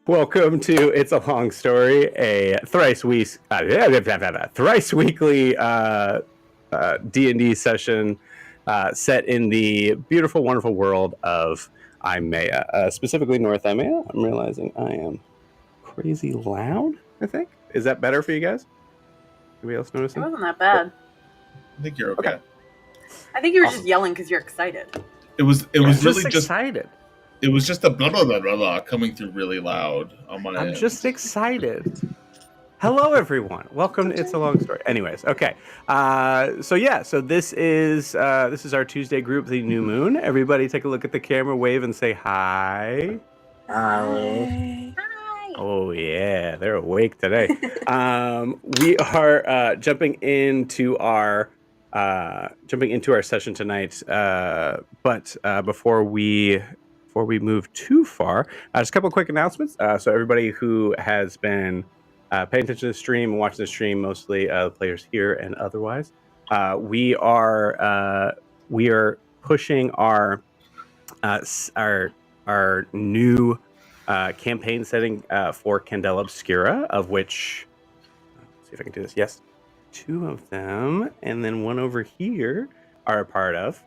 Welcome to It's a Long Story, a thrice weekly D&D session set in the beautiful, wonderful world of Imaea, specifically North Imaea. I'm realizing I am crazy loud, I think. Is that better for you guys? Anybody else It noticing? wasn't that bad. I think you're okay. I think you were Awesome. just yelling because you're excited. It was I'm really just excited. it was just a blah blah blah blah blah coming through really loud on my I'm end. just excited. Hello, everyone. Welcome to It's a Long Story. Anyways, okay. So this is our Tuesday group, the New Moon. Everybody, take a look at the camera, wave, and say hi. Hi. Oh yeah, they're awake today. We are jumping into our session tonight. But before we move too far, just a couple of quick announcements. So everybody who has been paying attention to the stream and watching the stream, mostly the players here and otherwise, we are pushing our new campaign setting for Candela Obscura, of which, let's see if I can do this. Yes, 2 of them, and then 1 over here are a part of.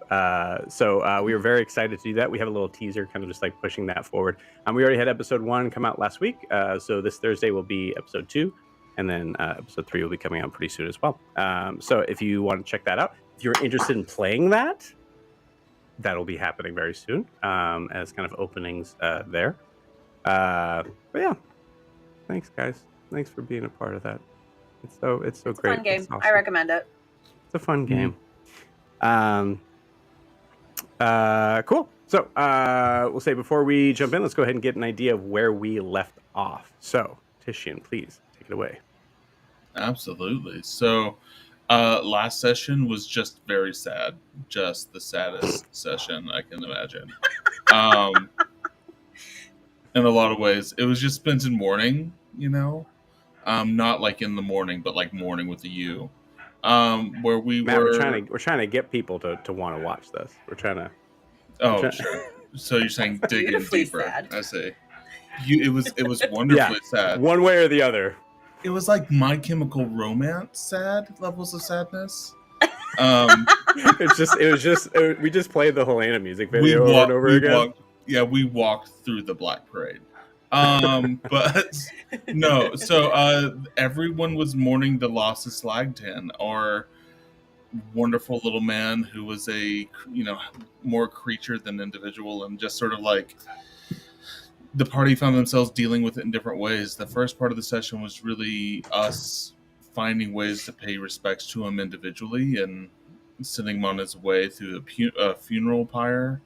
So we were very excited to do that. We have a little teaser, kind of just like pushing that forward. We already had episode 1 come out last week, so this Thursday will be episode 2, and then episode 3 will be coming out pretty soon as well. So if you want to check that out, if you're interested in playing that, that'll be happening very soon as kind of openings there. But yeah, thanks guys. Thanks for being a part of that. It's so It's great. a fun game. Awesome. I recommend it. It's a fun game. Cool. So we'll say before we jump in, let's go ahead and get an idea of where we left off. So Titian, please take it away. Absolutely. So last session was just very sad. Just the saddest session I can imagine. In a lot of ways. It was just spent in mourning, not like in the morning, but like mourning with the U. Where we Matt, were we're trying to get people to want to watch this. We're trying to. Sure. So you're saying dig in deeper. Sad. I see. It was wonderfully sad. One way or the other. It was like My Chemical Romance sad levels of sadness. We just played the Helena music video over and over again. We walked through the Black Parade. But no, so everyone was mourning the loss of Slagtan, our wonderful little man who was a more creature than individual, and just sort of like the party found themselves dealing with it in different ways. The first part of the session was really us finding ways to pay respects to him individually and sending him on his way through a funeral pyre.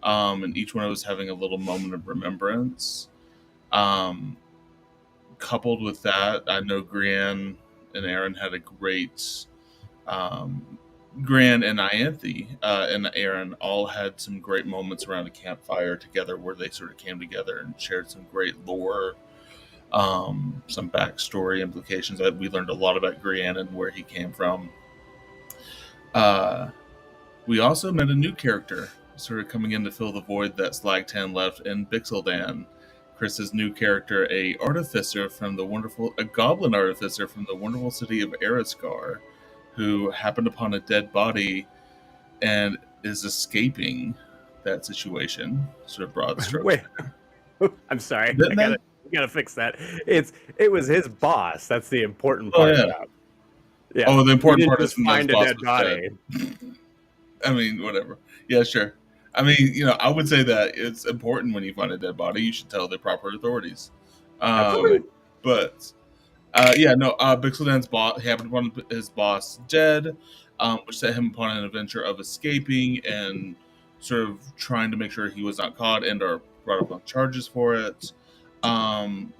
And each one of us having a little moment of remembrance. Coupled with that, I know Grian and Aaron had a great... Gran and Ianthe and Aaron all had some great moments around a campfire together where they sort of came together and shared some great lore, some backstory implications. We learned a lot about Grian and where he came from. We also met a new character sort of coming in to fill the void that Slagtan left in Bixeldan. Chris's new character, a goblin artificer from the wonderful city of Erisgar, who happened upon a dead body and is escaping that situation. Sort of broad strokes. Wait, I'm sorry. I gotta fix that. It was his boss. That's the important part. Yeah. Oh, the important part is find a dead body. I mean, whatever. Yeah, sure. I mean, I would say that it's important when you find a dead body, you should tell the proper authorities. Absolutely. But Bixeldan's boss, he happened upon his boss dead, which set him upon an adventure of escaping and sort of trying to make sure he was not caught and are brought up on charges for it.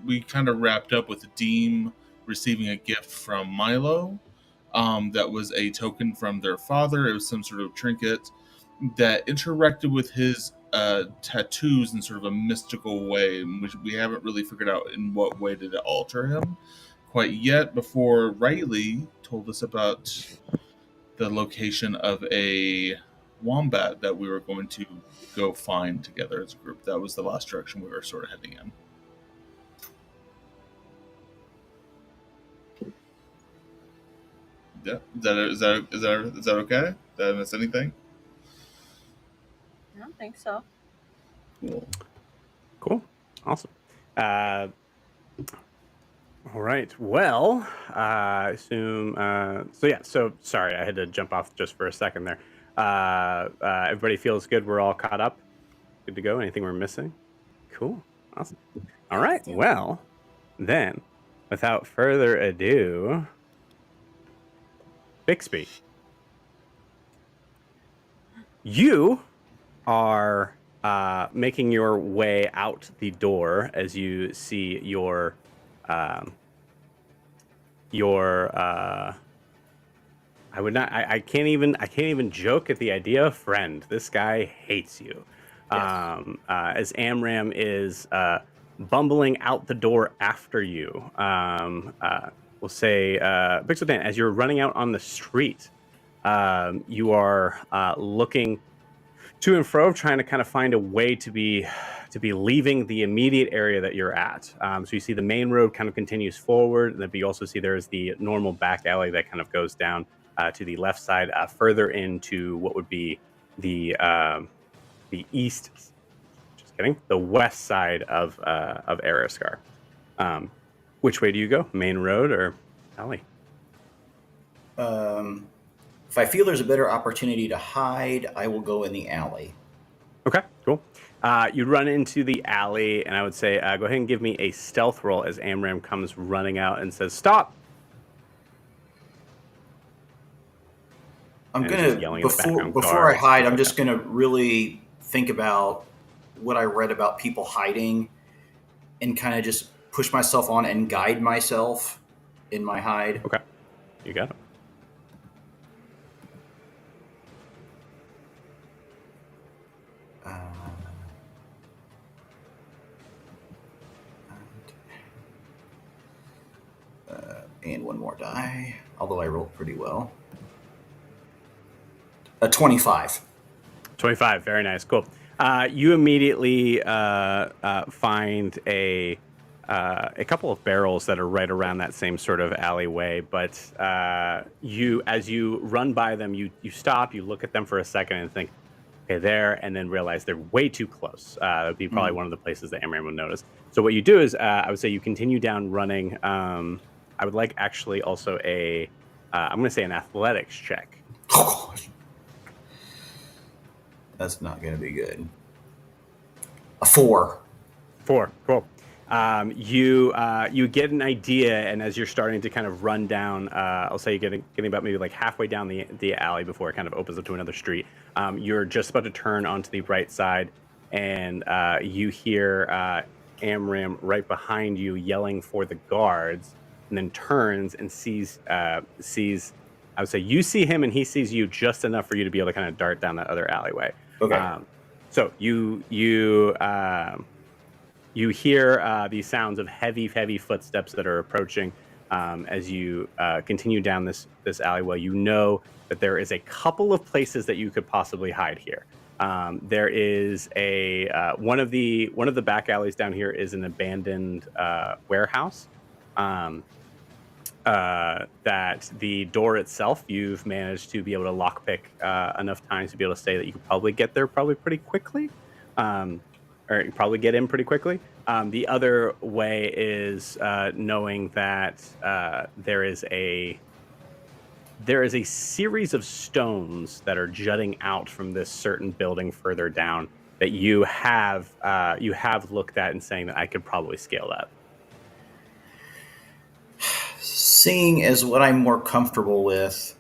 We kind of wrapped up with Deem receiving a gift from Milo that was a token from their father. It was some sort of trinket that interacted with his tattoos in sort of a mystical way, which we haven't really figured out in what way did it alter him quite yet, before Riley told us about the location of a wombat that we were going to go find together as a group. That was the last direction we were sort of heading in. Yeah. Is that okay? Did I miss anything? I don't think so. Cool. Cool. Awesome. All right. Well, I assume. So yeah. So sorry, I had to jump off just for a second there. Everybody feels good. We're all caught up. Good to go. Anything we're missing? Cool. Awesome. All right. Still. Well, then, without further ado, Bixby, you are making your way out the door as you see um, your I would not. I can't even. I can't even joke at the idea of friend. This guy hates you. Yes. As Amram is bumbling out the door after you. We'll say, Pixel Dan, as you're running out on the street, you are looking to and fro, trying to kind of find a way to be leaving the immediate area that you're at. So you see the main road kind of continues forward, and then you also see there's the normal back alley that kind of goes down to the left side, further into what would be the east. Just kidding. The west side of Araskar. Which way do you go? Main road or alley? If I feel there's a better opportunity to hide, I will go in the alley. Okay, cool. You run into the alley, and I would say go ahead and give me a stealth roll as Amram comes running out and says, "Stop!" I'm And gonna just yelling in the background, before I guards, hide, stuff I'm like just that. gonna really think about what I read about people hiding, and kind of just push myself on and guide myself in my hide. Okay, you got it. And one more die, although I rolled pretty well. A 25. 25. Very nice. Cool. You immediately find a couple of barrels that are right around that same sort of alleyway. But as you run by them, you stop, you look at them for a second and think, okay, there, and then realize they're way too close. That would be probably one of the places that Amram would notice. So what you do is, I would say you continue down running. I would like actually also I'm going to say an athletics check. Oh, that's not going to be good. A 4. 4. Cool. You get an idea, and as you're starting to kind of run down, I'll say you're getting about maybe like halfway down the alley before it kind of opens up to another street. You're just about to turn onto the right side, and you hear Amram right behind you yelling for the guards, and then turns and sees. I would say you see him, and he sees you just enough for you to be able to kind of dart down that other alleyway. Okay. So you hear the sounds of heavy footsteps that are approaching as you continue down this alleyway. You know that there is a couple of places that you could possibly hide here. There is one of the back alleys down here is an abandoned warehouse. That the door itself, you've managed to be able to lockpick enough times to be able to say that you could probably get there pretty quickly. Or you probably get in pretty quickly. The other way is knowing that there is a series of stones that are jutting out from this certain building further down that you have looked at and saying that I could probably scale that. Seeing as what I'm more comfortable with,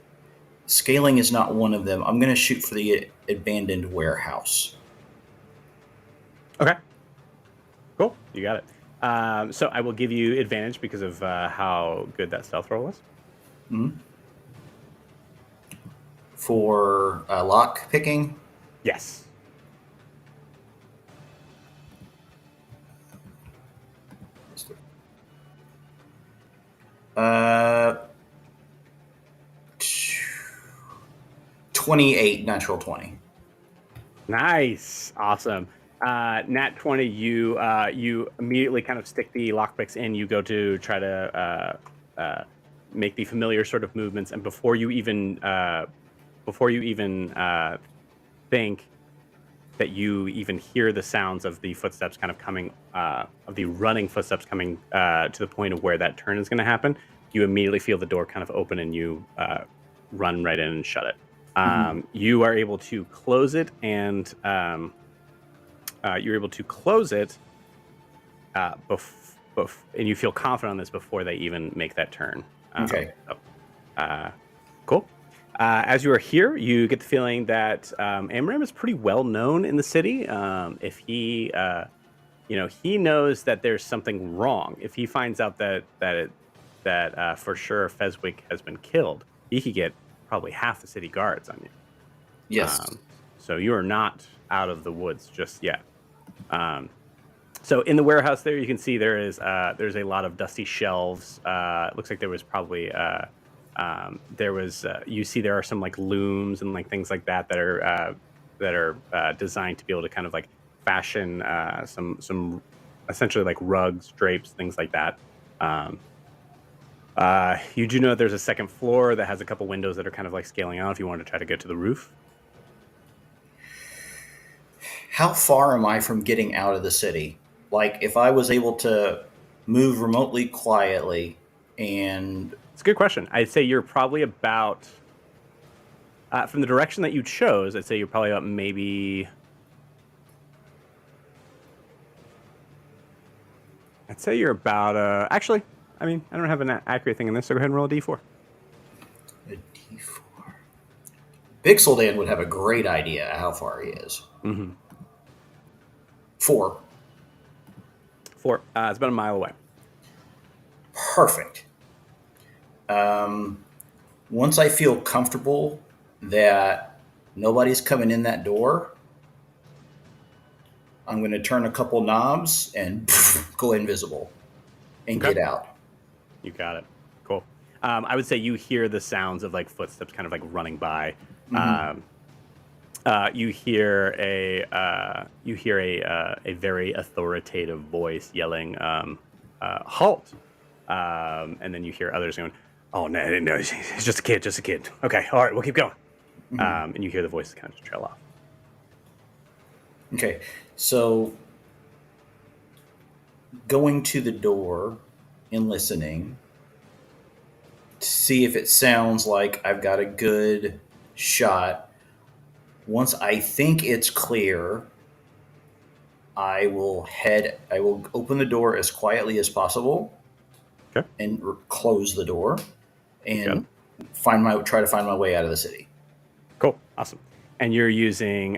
scaling is not one of them. I'm going to shoot for the abandoned warehouse. Okay. Cool. You got it. So I will give you advantage because of how good that stealth roll was. Mm-hmm. For lock picking? Yes. Uh, 28 natural 20. Nice. Awesome. Nat 20, you immediately kind of stick the lockpicks in. You go to try to make the familiar sort of movements, and before you even think that you even hear the sounds of the footsteps kind of coming, of the running footsteps coming to the point of where that turn is going to happen, you immediately feel the door kind of open and you run right in and shut it. You are able to close it, and you're able to close it, and you feel confident on this before they even make that turn. Okay. Cool. As you are here, you get the feeling that Amram is pretty well known in the city. If he, he knows that there's something wrong. If he finds out that for sure Feswick has been killed, he could get probably half the city guards on you. Yes. So you are not out of the woods just yet. So in the warehouse there, you can see there's a lot of dusty shelves. It looks like there was probably you see there are some like looms and like things like that are designed to be able to kind of like fashion some essentially like rugs, drapes, things like that. You do know that there's a second floor that has a couple windows that are kind of like scaling out if you want to try to get to the roof. How far am I from getting out of the city? Like, if I was able to move remotely quietly and... It's a good question. I'd say you're probably about, from the direction that you chose, I'd say you're probably about maybe... I'd say you're about, actually, I mean, I don't have an accurate thing in this, so go ahead and roll a d4. A D4. Bixeldan would have a great idea how far he is. Mm-hmm. 4. 4. It's about a mile away. Perfect. Once I feel comfortable that nobody's coming in that door, I'm going to turn a couple knobs and go invisible and get out. You got it. Cool. I would say you hear the sounds of like footsteps kind of like running by. You hear a very authoritative voice yelling, "Halt!" And then you hear others going, "Oh no, it's just a kid. Okay, all right, we'll keep going." And you hear the voices kind of just trail off. Okay, so going to the door and listening to see if it sounds like I've got a good shot. Once I think it's clear, I will open the door as quietly as possible, and close the door, and try to find my way out of the city. Cool, awesome. And you're using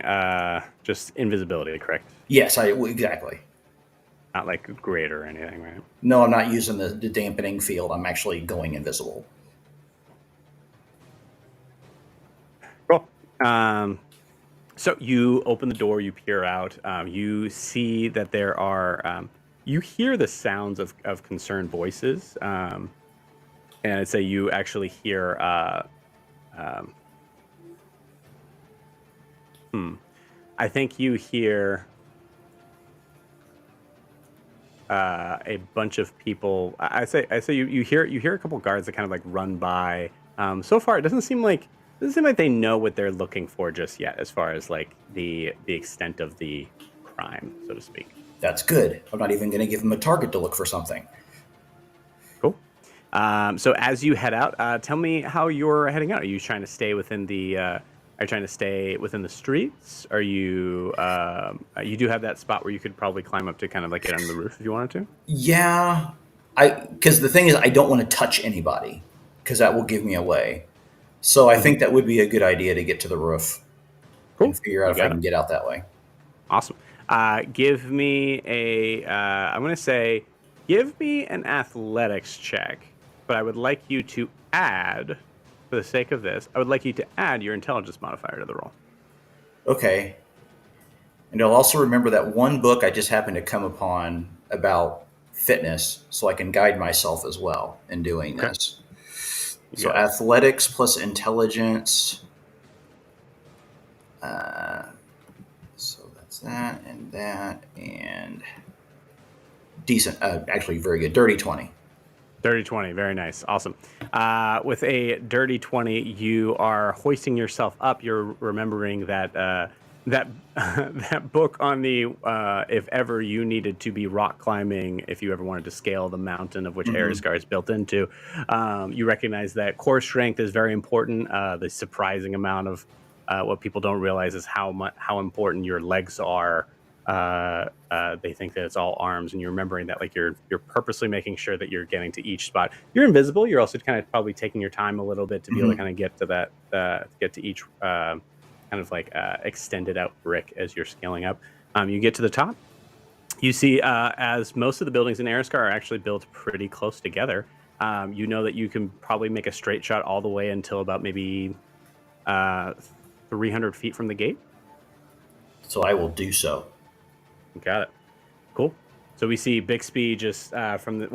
just invisibility, correct? Yes, exactly. Not like great or anything, right? No, I'm not using the dampening field. I'm actually going invisible. Cool. So you open the door, you peer out, you see that there are, you hear the sounds of concerned voices, and I'd say you actually hear, I think you hear a bunch of people. I say you hear a couple guards that kind of like run by. So far, it doesn't seem like they know what they're looking for just yet, as far as like the extent of the crime, so to speak. That's good. I'm not even going to give them a target to look for something. Cool. So as you head out, tell me how you're heading out. Are you trying to stay within the? Are you trying to stay within the streets? Are you? You do have that spot where you could probably climb up to kind of like get on the roof if you wanted to. Yeah, because the thing is, I don't want to touch anybody because that will give me away. So I think that would be a good idea to get to the roof and figure out if I can get out that way. Awesome. Give me I'm going to say, give me an athletics check, but I would like you to add, for the sake of this, I would like you to add your intelligence modifier to the roll. Okay. And I'll also remember that one book I just happened to come upon about fitness, so I can guide myself as well in doing this. So athletics plus intelligence. So that's that, and decent. Actually, very good. Dirty 20. Dirty 20, very nice, awesome. With a dirty 20, you are hoisting yourself up. You're remembering that that that book on the if ever you needed to be rock climbing, if you ever wanted to scale the mountain of which Ariscar is built into. You recognize that core strength is very important. The surprising amount of what people don't realize is how important your legs are. They think that it's all arms, and you're remembering that like you're purposely making sure that you're getting to each spot. You're invisible. You're also kind of probably taking your time a little bit to be able to kind of get to that get to each kind of like extended out brick as you're scaling up. You get to the top. You see, as most of the buildings in Ariscar are actually built pretty close together. You know that you can probably make a straight shot all the way until about maybe 300 feet from the gate. So I will do so. Got it. Cool. So we see Bixby just from the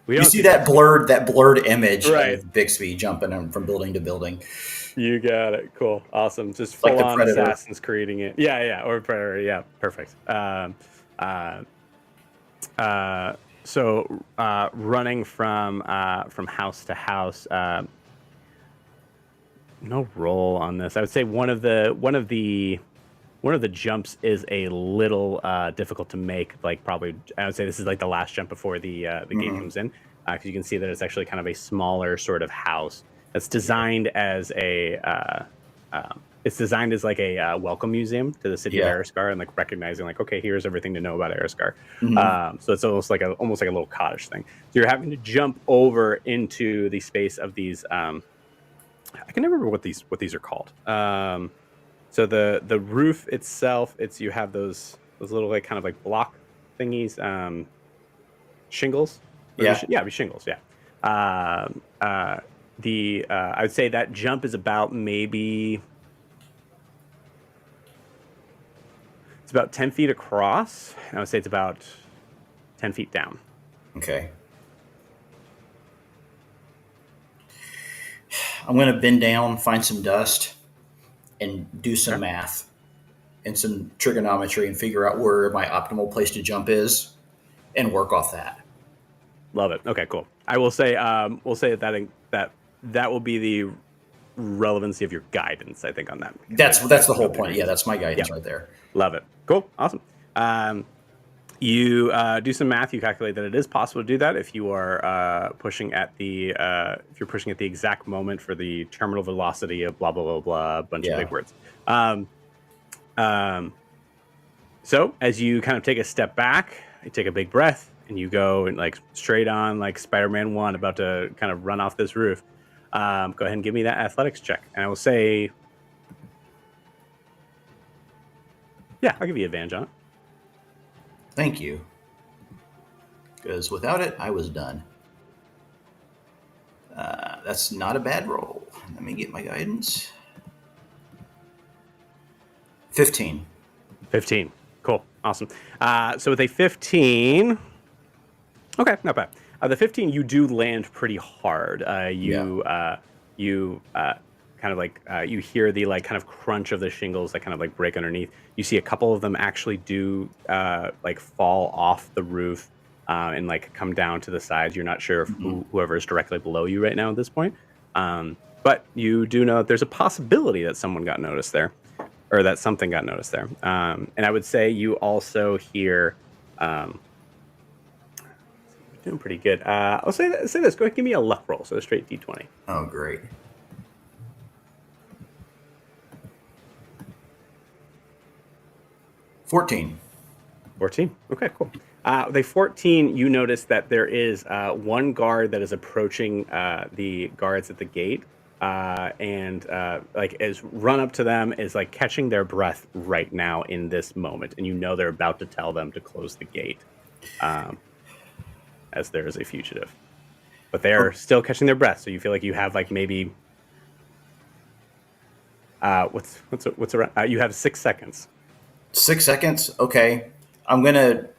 we You don't see that blurred image Right. of Bixby jumping from building to building. You got it. Cool. Awesome. Just Like full the on Predator. Assassin's Creating it. Yeah. Or Predator. Yeah. Perfect. So running from house to house. No roll on this. I would say one of the jumps is a little difficult to make. Like probably, I would say this is like the last jump before the gate comes in, because you can see that it's actually kind of a smaller sort of house that's designed as like a welcome museum to the city of Ariscar, and like recognizing like, okay, here's everything to know about Ariscar. So it's almost like a little cottage thing. So you're having to jump over into the space of these. I can never remember what these are called. So the roof itself, you have those little like kind of like block thingies, shingles. Be shingles. Yeah. I would say that jump is about maybe it's about 10 feet across. And I would say it's about 10 feet down. Okay. I'm going to bend down, find some dust, and do some math and some trigonometry and figure out where my optimal place to jump is and work off that. Love it. Okay, cool. I will say, we'll say that will be the relevancy of your guidance, I think, on that. That's the whole point. Yeah, that's my guidance right there. Love it. Cool. Awesome. You do some math. You calculate that it is possible to do that if you are pushing at the exact moment for the terminal velocity of blah blah blah blah, a bunch of big words. So as you kind of take a step back, you take a big breath, and you go and like straight on like Spider-Man 1, about to kind of run off this roof. Go ahead and give me that athletics check, and I will say, yeah, I'll give you advantage on it. Thank you. Because without it, I was done. That's not a bad roll. Let me get my guidance. 15. 15. Cool. Awesome. So with a 15... Okay, not bad. The 15, you do land pretty hard. You kind of like you hear the like kind of crunch of the shingles that kind of like break underneath. You see a couple of them actually do like fall off the roof and like come down to the sides. You're not sure if whoever is directly below you right now at this point, but you do know that there's a possibility that someone got noticed there, or that something got noticed there. And I would say you also hear. Doing pretty good. I'll say this. Go ahead and give me a luck roll. So a straight D20. Oh, great. 14. 14. Okay, cool. The 14, you notice that there is one guard that is approaching the guards at the gate, and like is run up to them, is like catching their breath right now in this moment, and you know they're about to tell them to close the gate, as there is a fugitive, but they are still catching their breath. So you feel like you have like maybe what's around? You have 6 seconds. 6 seconds. Okay, I'm gonna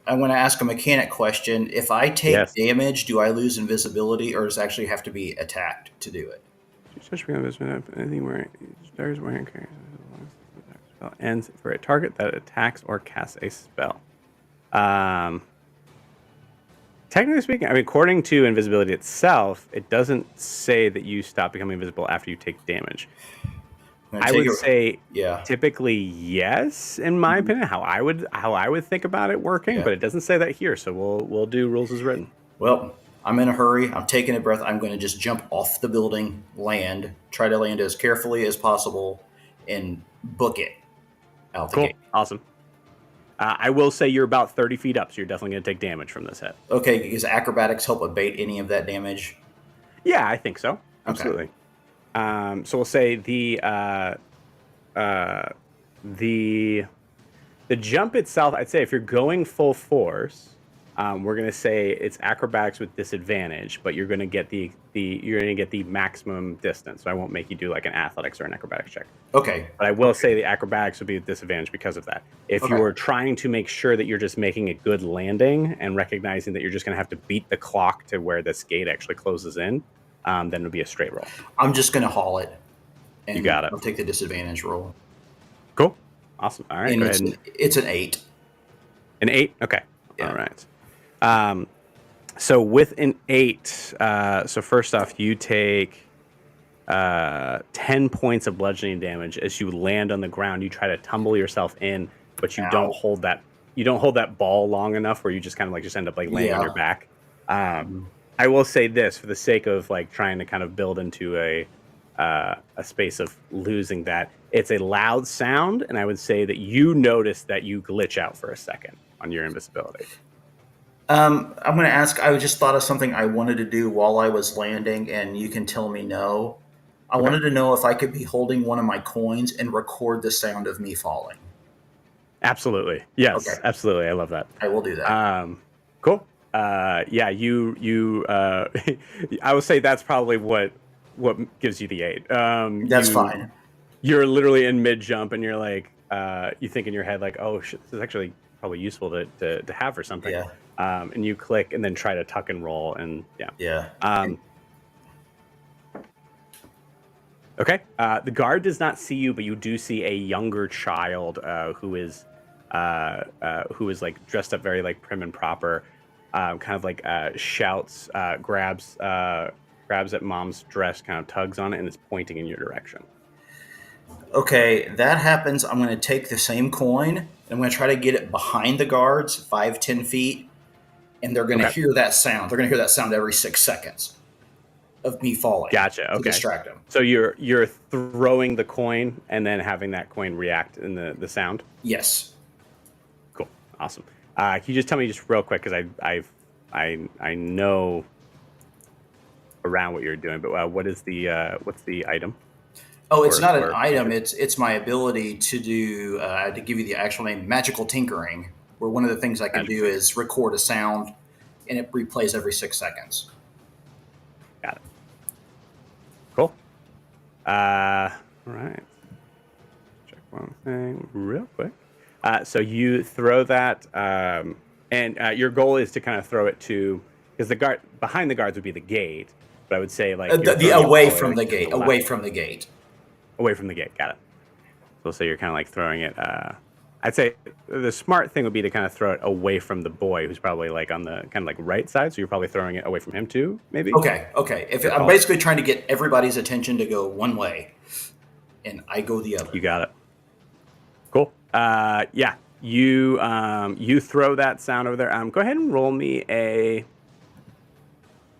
ask a mechanic question. If I take damage, do I lose invisibility, or does it actually have to be attacked to do it? Anything where stars wearing spell ends for a target that attacks or casts a spell. Technically speaking, I mean, according to invisibility itself, it doesn't say that you stop becoming invisible after you take damage. I would say yeah. typically yes, in my opinion, how I would think about it working, Yeah. but it doesn't say that here, so we'll do rules as written. Well, I'm in a hurry. I'm taking a breath. I'm going to just jump off the building, try to land as carefully as possible, and book it out the Cool, gate. awesome. I will say you're about 30 feet up, so you're definitely going to take damage from this hit. Okay, does acrobatics help abate any of that damage? Yeah, I think so. Absolutely. So we'll say the jump itself. I'd say if you're going full force, we're going to say it's acrobatics with disadvantage, but you're going to get the maximum distance. So I won't make you do like an athletics or an acrobatics check. Okay. But I will say the acrobatics would be a disadvantage because of that. If you were trying to make sure that you're just making a good landing and recognizing that you're just going to have to beat the clock to where this gate actually closes in, then it'll be a straight roll. I'm just going to haul it. And You got it. I'll take the disadvantage roll. Cool. Awesome. All right. And Go ahead. It's an 8. An 8? Okay. Yeah. All right. So with an 8, so first off, you take 10 points of bludgeoning damage as you land on the ground. You try to tumble yourself in, but you don't hold that ball long enough where you just kind of like just end up like laying on your back. I will say this for the sake of like trying to kind of build into a space of losing that. It's a loud sound, and I would say that you notice that you glitch out for a second on your invisibility. I'm going to ask. I just thought of something I wanted to do while I was landing, and you can tell me no. I wanted to know if I could be holding one of my coins and record the sound of me falling. Absolutely. Yes, absolutely. I love that. I will do that. Cool. Yeah, you I would say that's probably what gives you the 8. That's fine. You're literally in mid jump and you're like, you think in your head like, oh shit, this is actually probably useful to have for something. Yeah. And you click and then try to tuck and roll and yeah. Yeah. Okay. The guard does not see you, but you do see a younger child who is like dressed up very like prim and proper, kind of like shouts, grabs at mom's dress, kind of tugs on it, and is pointing in your direction. Okay, that happens. I'm going to take the same coin and I'm going to try to get it behind the guards, 5-10 feet, and they're going to hear that sound. They're going to hear that sound every 6 seconds of me falling. Gotcha. Okay. To distract them. So you're throwing the coin and then having that coin react in the sound. Yes. Cool. Awesome. Can you just tell me just real quick because I know around what you're doing, but what's the item? Oh, it's not an item. It's my ability to do to give you the actual name, magical tinkering. Where one of the things I can do is record a sound, and it replays every 6 seconds. Got it. Cool. All right. Check one thing real quick. So you throw that, and your goal is to kind of throw it to, because behind the guards would be the gate, but I would say like away from the gate. Away from the gate. Away from the gate. Got it. So you're kind of like throwing it. I'd say the smart thing would be to kind of throw it away from the boy, who's probably like on the kind of like right side. So you're probably throwing it away from him too, maybe. Okay. I'm basically trying to get everybody's attention to go one way, and I go the other. You got it. Cool. Yeah. You throw that sound over there. Go ahead and roll me a.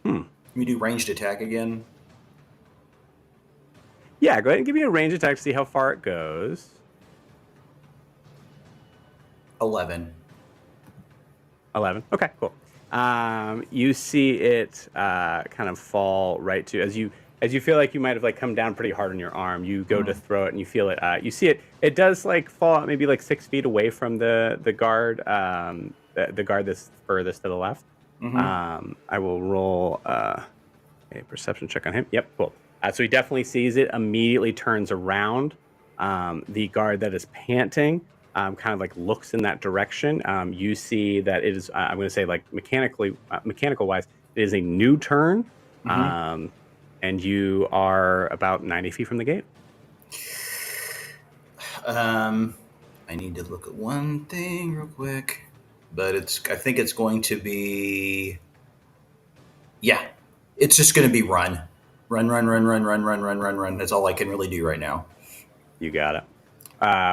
Can we do ranged attack again? Yeah, go ahead and give me a range attack to see how far it goes. 11. 11. Okay, cool. You see it kind of fall right to as you feel like you might have like come down pretty hard on your arm. You go to throw it and you feel it. You see it. It does like fall maybe like 6 feet away from the guard. The guard that's furthest to the left. I will roll a perception check on him. Yep, cool. So he definitely sees it. Immediately turns around. The guard that is panting. Kind of like looks in that direction. You see that it is, I'm going to say like mechanical wise, it is a new turn. And you are about 90 feet from the gate. I need to look at one thing real quick, but I think it's going to be Yeah, it's just going to be run. Run. That's all I can really do right now. You got it.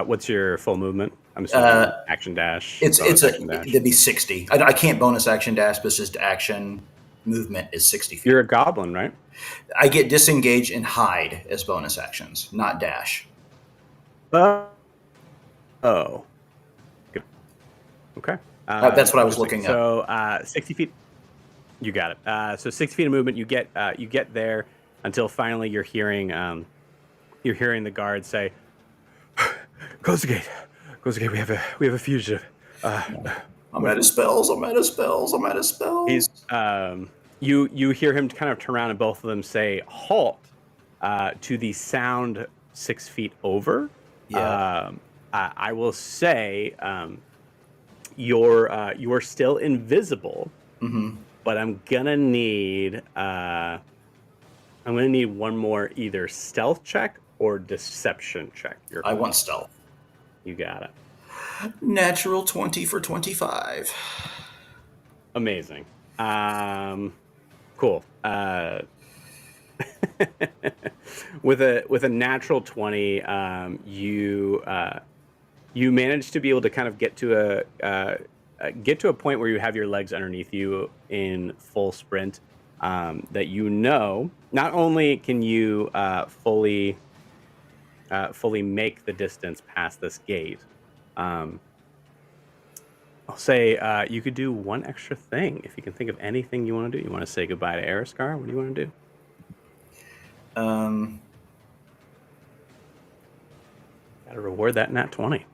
What's your full movement? I'm assuming action dash, bonus action dash. It'd be 60. I can't bonus action dash, but it's just action movement is 60 feet. You're a goblin, right? I get disengage and hide as bonus actions, not dash. Oh. Good. Okay. That's what I was looking at. So 60 feet. You got it. So 60 feet of movement. You get there until finally you're hearing the guard say, "Close the gate. Close the gate. We have a fugitive." I'm out of spells. He's you hear him kind of turn around and both of them say halt to the sound 6 feet over. Yeah. I will say you're still invisible, but I'm gonna need one more either stealth check or deception check. I want stealth. You got it. Natural 20 for 25. Amazing. Cool. With a natural 20, you manage to be able to kind of get to a point where you have your legs underneath you in full sprint. That not only can you fully make the distance past this gate. I'll say you could do one extra thing if you can think of anything you want to do. You want to say goodbye to Ariscar? What do you want to do? Gotta reward that nat 20.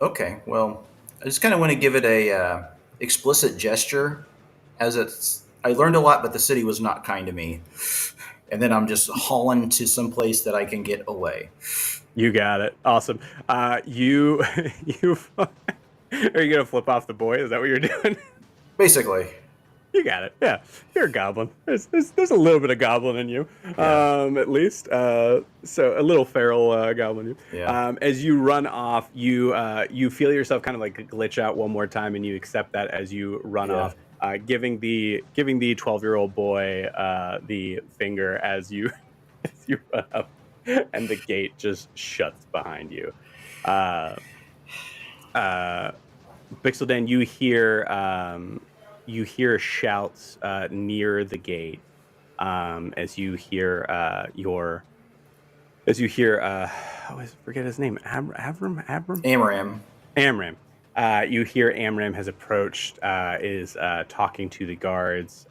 Okay, well, I just kind of want to give it a explicit gesture, as I learned a lot, but the city was not kind to me, and then I'm just hauling to some place that I can get away. You got it. Awesome. You are you gonna flip off the boy? Is that what you're doing? Basically. You got it. Yeah, you're a goblin. There's a little bit of goblin in you, at least. So a little feral goblin in you. Yeah. As you run off, you feel yourself kind of like glitch out one more time, and you accept that as you run off, giving the 12-year-old boy the finger as you run up, and the gate just shuts behind you. Bixelden, you hear shouts near the gate as you hear I forget his name. Amram. You hear Amram has approached, is talking to the guards.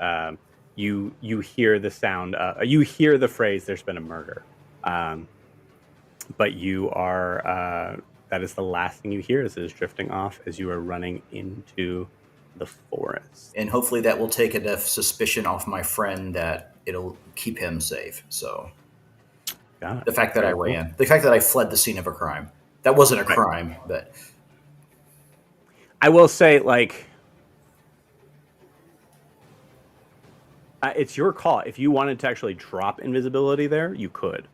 You hear the sound. You hear the phrase, "There's been a murder," but you are. That is the last thing you hear as it is drifting off as you are running into the forest. And hopefully that will take enough suspicion off my friend that it'll keep him safe. So the fact that I ran, the fact that I fled the scene of a crime, that wasn't a crime, but I will say, it's your call. If you wanted to actually drop invisibility there, you could.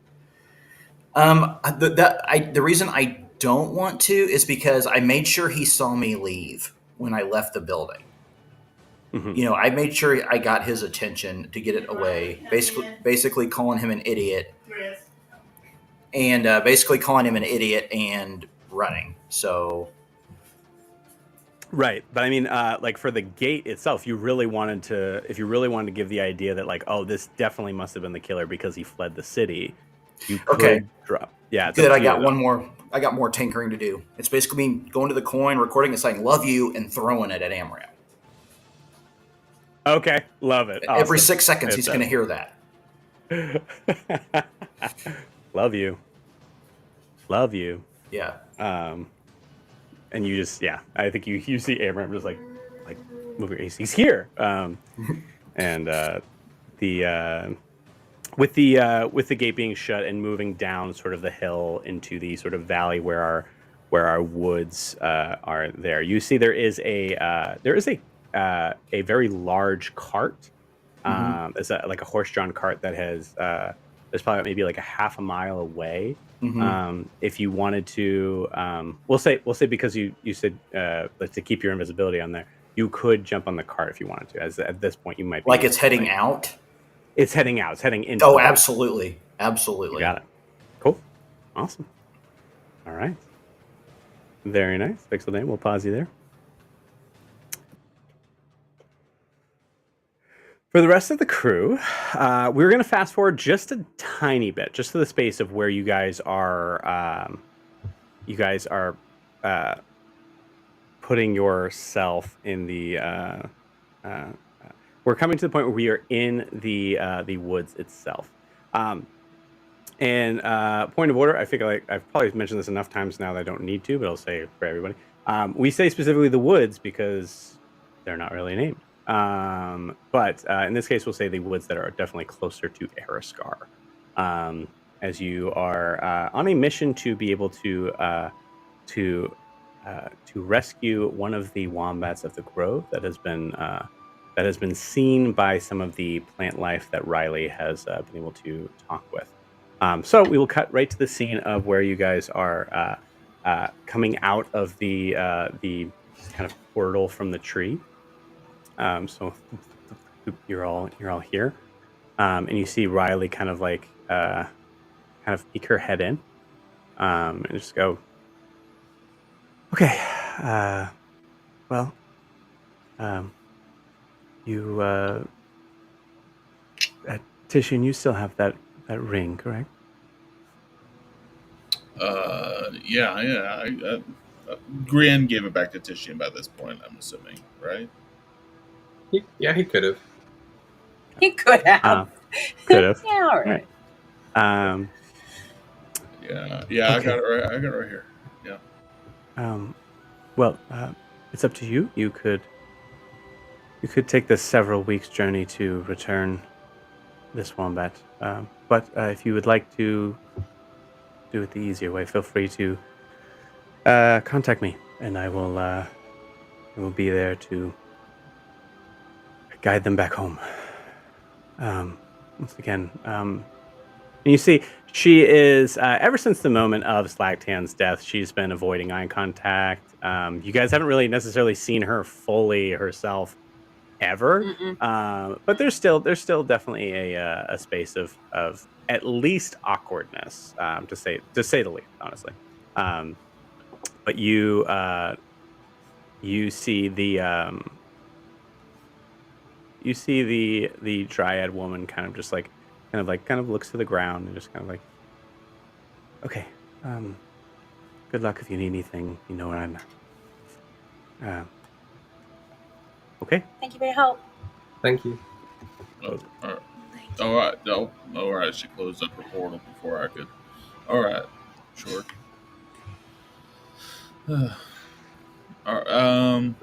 The reason I don't want to is because I made sure he saw me leave when I left the building. Mm-hmm. I made sure I got his attention to get it away. Basically calling him an idiot, and running. So, right, but I mean, for the gate itself, if you really wanted to give the idea that this definitely must have been the killer because he fled the city, you could drop. Yeah, good. I got one more. I got more tinkering to do. It's basically me going to the coin, recording it saying "love you" and throwing it at Amram. Okay, love it. Awesome. Every 6 seconds, he's going to hear that. Love you. Yeah. And you just, I think you see Amram just like moving. He's here. And with the gate being shut and moving down sort of the hill into the sort of valley where our woods are there, you see there is a very large cart. It's like a horse-drawn cart that has is probably maybe like a half a mile away. If you wanted to, we'll say because you said to keep your invisibility on there, you could jump on the cart if you wanted to. As at this point, you might be it's heading out. It's heading out. It's heading into. Oh, the woods. absolutely. Absolutely. You got it. Cool. Awesome. All right. Very nice. Pixel Dame, we'll pause you there. For the rest of the crew, we're going to fast forward just a tiny bit, just to the space of where you guys are. Putting yourself in the. We're coming to the point where we are in the woods itself. And point of order, I think I've probably mentioned this enough times now that I don't need to, but I'll say it for everybody. We say specifically the woods because they're not really named. But in this case, we'll say the woods that are definitely closer to Araskar. As you are on a mission to be able to rescue one of the wombats of the grove that has been seen by some of the plant life that Riley has been able to talk with. So we will cut right to the scene of where you guys are coming out of the kind of portal from the tree. So you're all here, and you see Riley kind of peek her head in, and just go, okay. Well, you Titian, you still have that ring, correct? Yeah. Grian gave it back to Titian by this point, I'm assuming, right? Yeah, he could have. He could have. Could have. Yeah, all right. Yeah. Okay. I got it right here. Yeah. Well, it's up to you. You could take this several weeks journey to return this wombat. But if you would like to do it the easier way, feel free to contact me, and I will be there to guide them back home. Once again, and you see, she is ever since the moment of Slagtan's death, she's been avoiding eye contact. You guys haven't really necessarily seen her fully herself ever, but there's still definitely a space of at least awkwardness, to say the least, honestly. But you see the dryad woman kind of looks to the ground and just kind of like, okay, good luck if you need anything. You know where I'm at. Okay. Thank you for your help. Thank you. All right. No. All right. She closed up her portal before I could. All right. Sure. All right.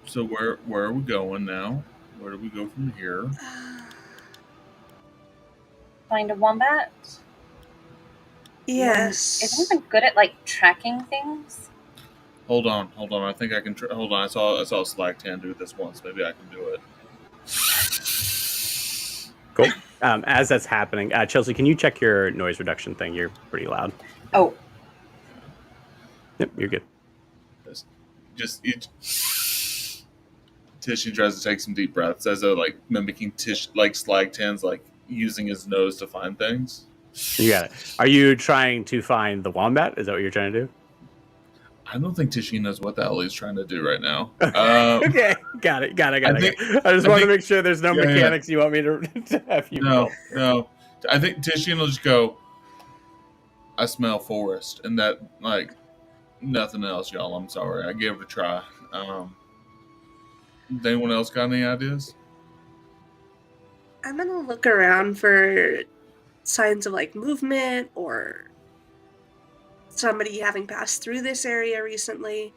So where are we going now? Where do we go from here? Find a wombat? Yes. Is anyone good at tracking things? Hold on. I think I can. Hold on. I saw Slagtan do this once. Maybe I can do it. Cool. As that's happening, Chelsea, can you check your noise reduction thing? You're pretty loud. Oh. Yep, you're good. Titian tries to take some deep breaths as though mimicking Slagtan's using his nose to find things. You got it. Are you trying to find the wombat? Is that what you're trying to do? I don't think Titian knows what the hell he's trying to do right now. Okay, got it. I just want to make sure there's no mechanics you want me to have you. No. I think Titian will just go, I smell forest, and that nothing else, y'all. I'm sorry. I gave it a try. Anyone else got any ideas? I'm gonna look around for signs of movement or somebody having passed through this area recently.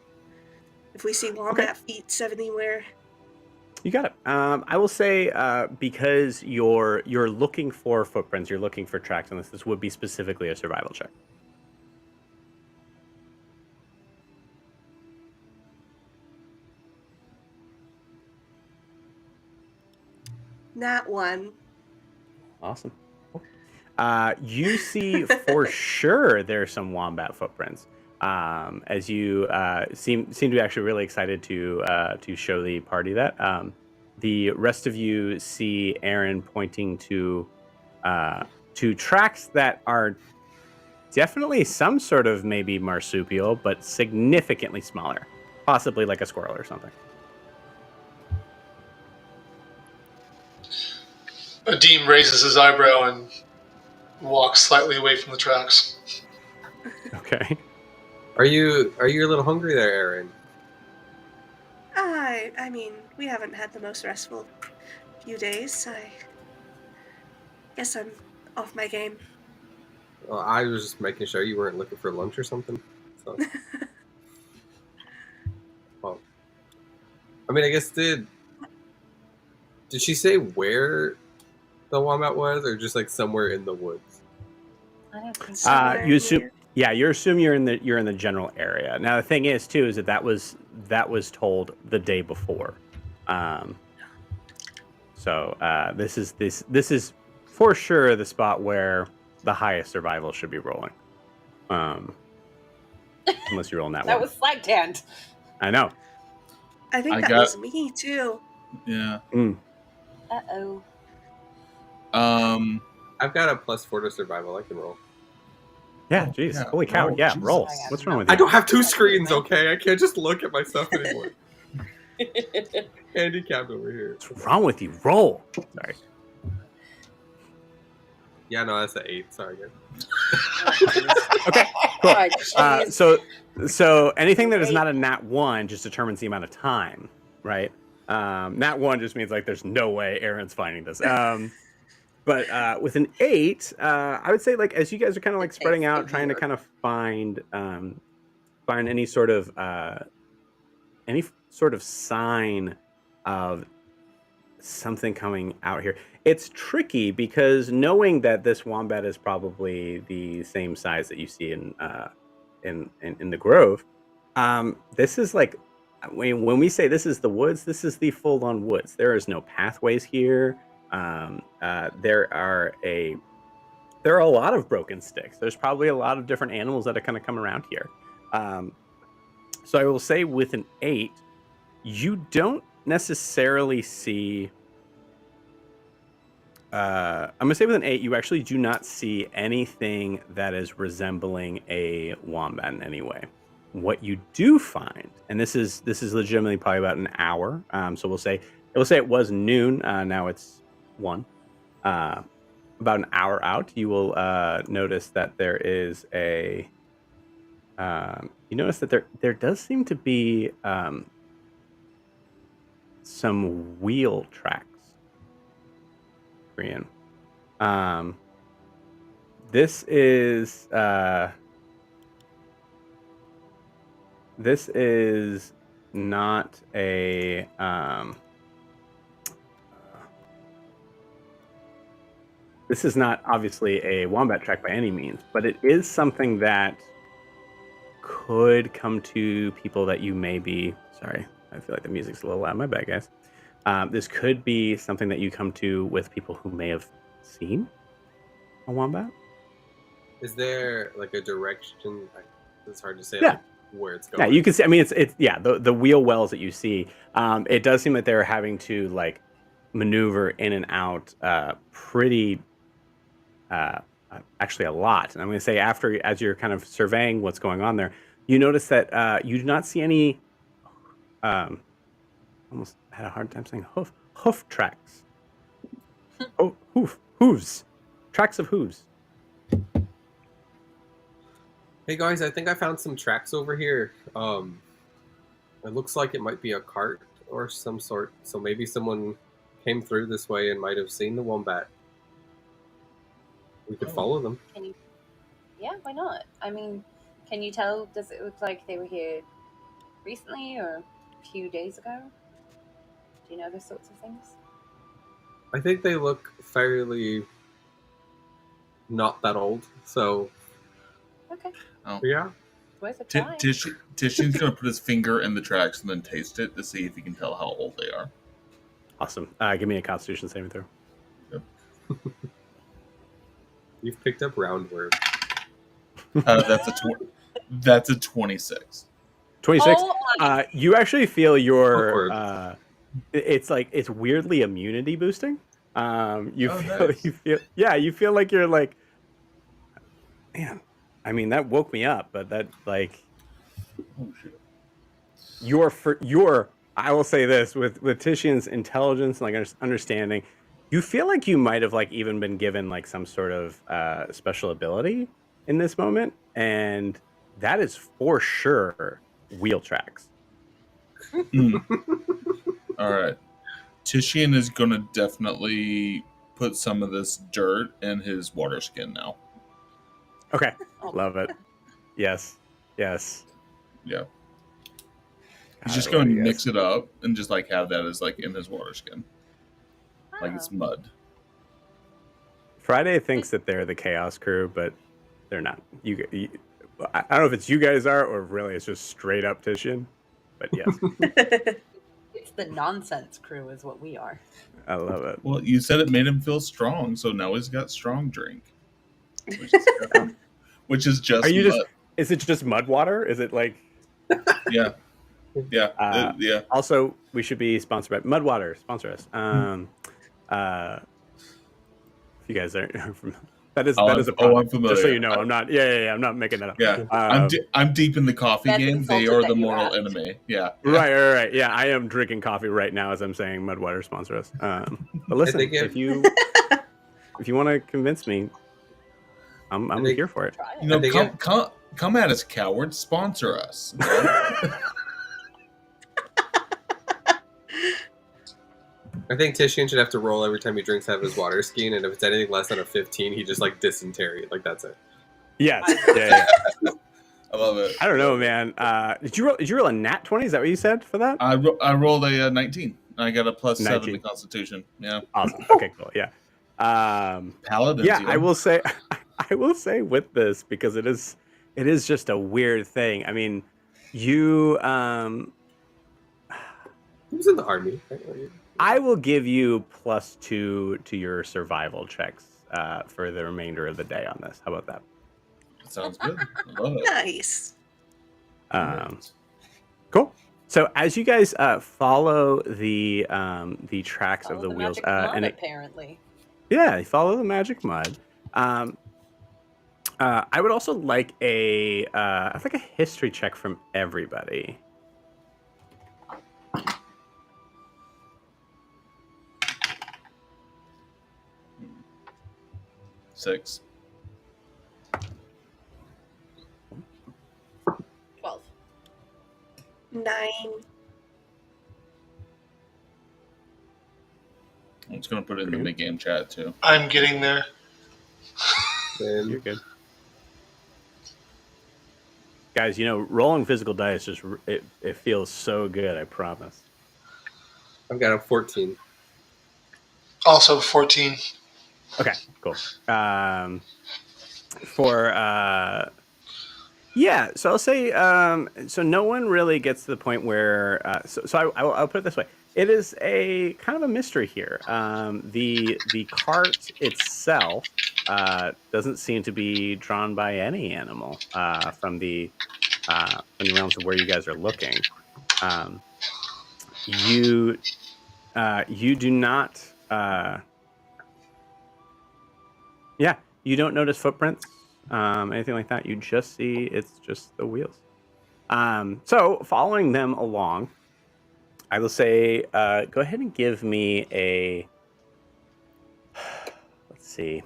If we see wombat feet anywhere. You got it. I will say because you're looking for footprints, you're looking for tracks on this. This would be specifically a survival check. Nat one. Awesome. You see for sure there's some wombat footprints. As you seem to be actually really excited to show the party that. the rest of you see Aaron pointing to tracks that are definitely some sort of maybe marsupial, but significantly smaller, possibly like a squirrel or something. Adim raises his eyebrow and walks slightly away from the tracks. Okay. Are you a little hungry there, Aaron? I mean, we haven't had the most restful few days. I guess I'm off my game. Well, I was just making sure you weren't looking for lunch or something. So, well, I mean, I guess did she say where the wombat was, or just like somewhere in the woods? I don't think so. Somewhere You assume, near- yeah, you assume you're in the general area. Now the thing is too is that was told the day before, so this is for sure the spot where the highest survival should be rolling, unless you roll in that That one. was Flag Hand. I know. I think I that got- was me too. Yeah. Uh-oh. I've got a +4 to survival. I can roll. Yeah, Oh, jeez, yeah. holy cow! Oh, Yeah, Jesus. roll. Oh, yeah. What's wrong with you? I don't have two screens, okay? I can't just look at myself anymore. Handicapped over here. What's wrong with you? Roll. Sorry. Yeah, no, that's an 8. Sorry, guys. Okay. Cool. Oh, jeez. So anything that is not a nat 1 just determines the amount of time, right? Nat 1 just means like there's no way Aaron's finding this. But with an 8, I would say like as you guys are kind of like spreading out, trying to kind of find any sort of sign of something coming out here. It's tricky because knowing that this wombat is probably the same size that you see in the grove, this is like when we say this is the woods, this is the full-on woods. There is no pathways here. There are a lot of broken sticks. There's probably a lot of different animals that are kind of come around here. So I will say with an 8, you don't necessarily see. I'm gonna say with an 8, you actually do not see anything that is resembling a wombat in any way. What you do find, and this is legitimately probably about an hour. So we'll say it was noon. Now it's 1. About an hour out, you will notice that there is a. You notice that there does seem to be some wheel tracks. Korean. This is not a this is not obviously a wombat track by any means, but it is something that could come to people that you may be. Sorry, I feel like the music's a little loud. My bad, guys. This could be something that you come to with people who may have seen a wombat. Is there like a direction? It's hard to say. Yeah. Like, where it's going. Yeah, you can see. I mean, it's yeah. The wheel wells that you see, it does seem that they're having to like maneuver in and out pretty. Actually, a lot. And I'm going to say as you're kind of surveying what's going on there, you notice that you do not see any. Almost had a hard time saying hoof tracks. Oh, hooves, tracks of hooves. Hey guys, I think I found some tracks over here. It looks like it might be a cart or some sort. So maybe someone came through this way and might have seen the wombat. We could follow them. Can you? Yeah, why not? I mean, can you tell? Does it look like they were here recently or a few days ago? Do you know those sorts of things? I think they look fairly not that old. So Okay, yeah. worth a try. Tishin's gonna put his finger in the tracks and then taste it to see if he can tell how old they are. Awesome. Give me a Constitution saving throw. You've picked up round words. That's a 26. 26. Oh, You actually feel your Awkward. it's like it's weirdly immunity boosting. You Oh, feel nice. you feel like you're like, man. I mean, that woke me up, but that like Oh shit. your I will say this with Titian's intelligence and like understanding, you feel like you might have like even been given like some sort of special ability in this moment, and that is for sure wheel tracks. All right. Titian is gonna definitely put some of this dirt in his water skin now. Okay, Oh. love it. Yes, yes. Yeah. He's God, just I gonna love you guys. mix it up and just like have that as like in his water skin, like it's Oh. mud. Friday thinks that they're the Chaos Crew, but they're not. I don't know if it's you guys are, or really it's just straight up Titian. But yes, It's the nonsense crew, is what we are. I love it. Well, you said it made him feel strong, so now he's got strong drink, which is just Are you mud. just? Is it just mud water? Is it like? Yeah, yeah, yeah. Also, we should be sponsored by Mudwater. Sponsor us. If you guys are from, that is a I'm product. familiar. Just so you know, I'm not. Yeah. I'm not making that up. Yeah, I'm deep in the coffee That's game. They insulted are that the you mortal asked. enemy. Yeah. Right. Yeah, I am drinking coffee right now as I'm saying Mudwater sponsor us. But listen, think if you want to convince me, I'm here for it. Try it. You know, I think come at us, cowards. Sponsor us. I think Titian should have to roll every time he drinks out of his water skin, and if it's anything less than a 15, he just like dysentery. Like that's it. Yes. Yeah. I love it. I don't know, man. Did you roll a nat 20? Is that what you said for that? I rolled a 19. I got a plus 7 19. to Constitution. Yeah. Awesome. Okay, cool. Yeah. Paladins. Yeah, you know? I will say with this, because it is just a weird thing. I mean, you He was in the army. I will give you +2 to your survival checks for the remainder of the day on this. How about that? Sounds good. I love it. Nice. Cool. So as you guys follow the tracks Follow of the the wheels, magic mud, and apparently. yeah, you follow the magic mud. I would also like a history check from everybody. Six. 12. 9. I'm just gonna put it in the mid-game chat too. I'm getting there. Then You're good. Guys, rolling physical dice it feels so good, I promise. I've got a 14. Also 14. Okay, cool. Yeah, so I'll say, so no one really gets to the point where, I'll put it this way. It is a kind of a mystery here. The cart itself doesn't seem to be drawn by any animal from the realms of where you guys are looking. You do not. You don't notice footprints, anything like that. You just see it's just the wheels. So following them along, I will say, go ahead and give me a. Let's see.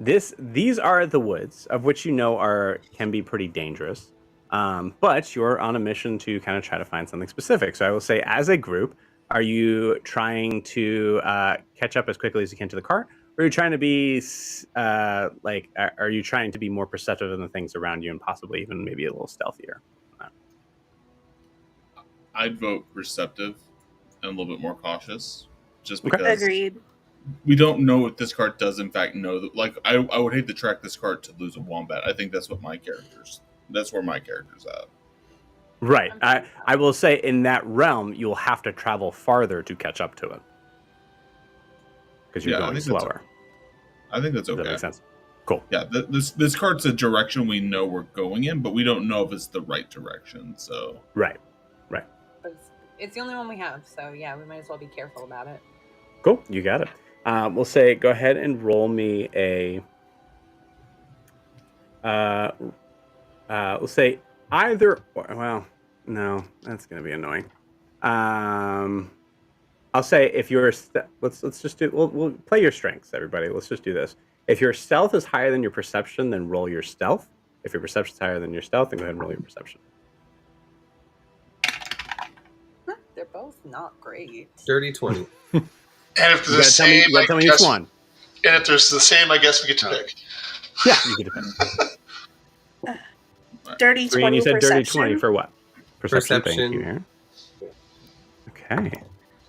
These are the woods, of which can be pretty dangerous. But you're on a mission to kind of try to find something specific. So I will say, as a group, are you trying to catch up as quickly as you can to the cart? Or are you trying to be are you trying to be more perceptive of the things around you and possibly even maybe a little stealthier? I'd vote perceptive and a little bit more cautious, just Okay. because Agreed. we don't know if this cart does in fact know that. Like, I would hate to track this cart to lose a wombat. I think that's where my character's at. Right. I will say in that realm, you'll have to travel farther to catch up to it. Because you're Yeah, I going think that's slower. I think that's Does that okay. make sense? Cool. Yeah, this cart's a direction we know we're going in, but we don't know if it's the right direction. So Right. It's the only one we have, so yeah, we might as well be careful about it. Cool, you got it. We'll say go ahead and roll me a. We'll say either. Well, no, that's gonna be annoying. I'll say if your let's just do we'll play your strengths, everybody. Let's just do this. If your stealth is higher than your perception, then roll your stealth. If your perception is higher than your stealth, then go ahead and roll your perception. They're both not great. Dirty 20. And if You there's the gotta tell me. same, You gotta I tell me guess, each one. and if there's the same, I guess we get to Oh. pick. Yeah, you get to pick. Dirty Green, 20 you said perception. dirty 20 for what? Perception. Thank you, Perception. Aaron. Okay.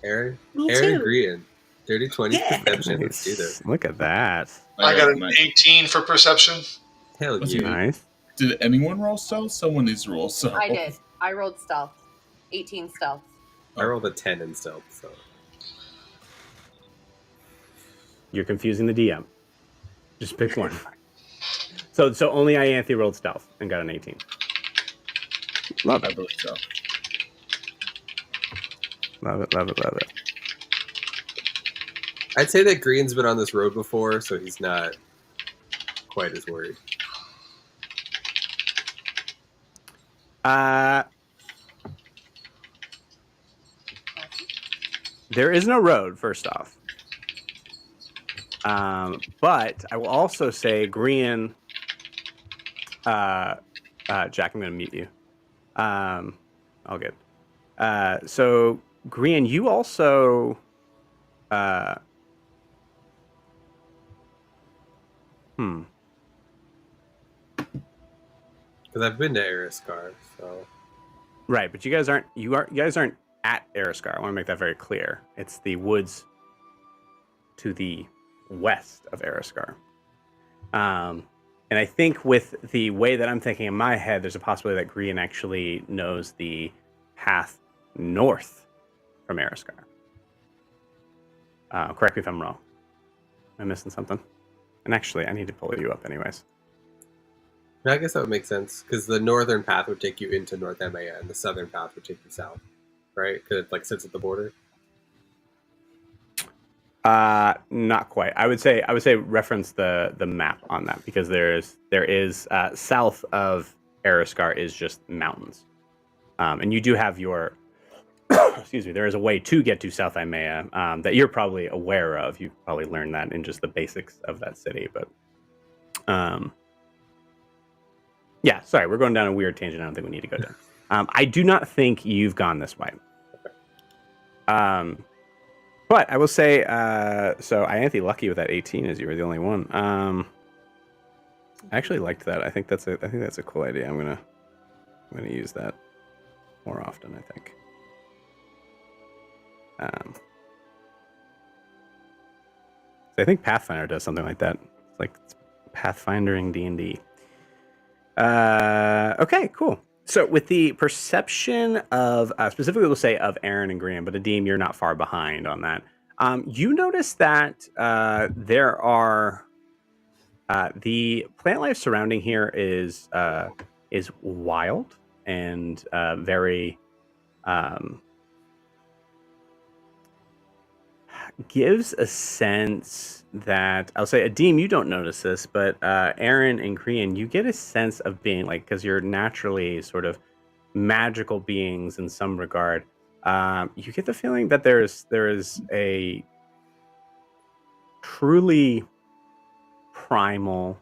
Aaron Me Aaron too. Green. Dirty 20 Yeah. perception. Let's do Nice. this. Look at that. I got an nice. 18 for perception. Hell Let's yeah. see. Nice. Did anyone roll stealth? Someone needs to roll stealth. I did. I rolled stealth. 18 stealth. I rolled a 10 in stealth, so. You're confusing the DM. Just pick one. So only Ianthe rolled stealth and got an 18. Love I it. believe so. Love it. Love it. Love it. I'd say that Green's been on this road before, so he's not quite as worried. There is no road, first off. But I will also say, Green, Jack, I'm going to mute you. All good. So, Green, you also... Because I've been to Eriscar, so. Right, but you guys aren't at Eriscar. I want to make that very clear. It's the woods to the west of Eriscar. And I think with the way that I'm thinking in my head, there's a possibility that Green actually knows the path north from Eriscar. Correct me if I'm wrong. Am I missing something? And actually, I need to pull you up anyways. I guess that would make sense, because the northern path would take you into North Imaea, and the southern path would take you south, right? Because it sits at the border. Not quite. I would say reference the map on that, because there is south of Eriscar is just mountains, and you do have your excuse me. There is a way to get to South Imaea that you're probably aware of. You probably learned that in just the basics of that city, but yeah. Sorry, we're going down a weird tangent. I don't think we need to go down. I do not think you've gone this way. But I will say, so Ianthe lucky with that 18, as you were the only one. I actually liked that. I think that's a cool idea. I'm gonna use that more often, I think. So I think Pathfinder does something like that. It's like Pathfindering D&D. Okay, cool. So with the perception of, specifically we'll say of Aaron and Graham, but Adim, you're not far behind on that. You notice that there are, the plant life surrounding here is wild and very, gives a sense that, I'll say, Adim, you don't notice this, but Aaron and Krian, you get a sense of being like, because you're naturally sort of magical beings in some regard. You get the feeling that there is a truly primal,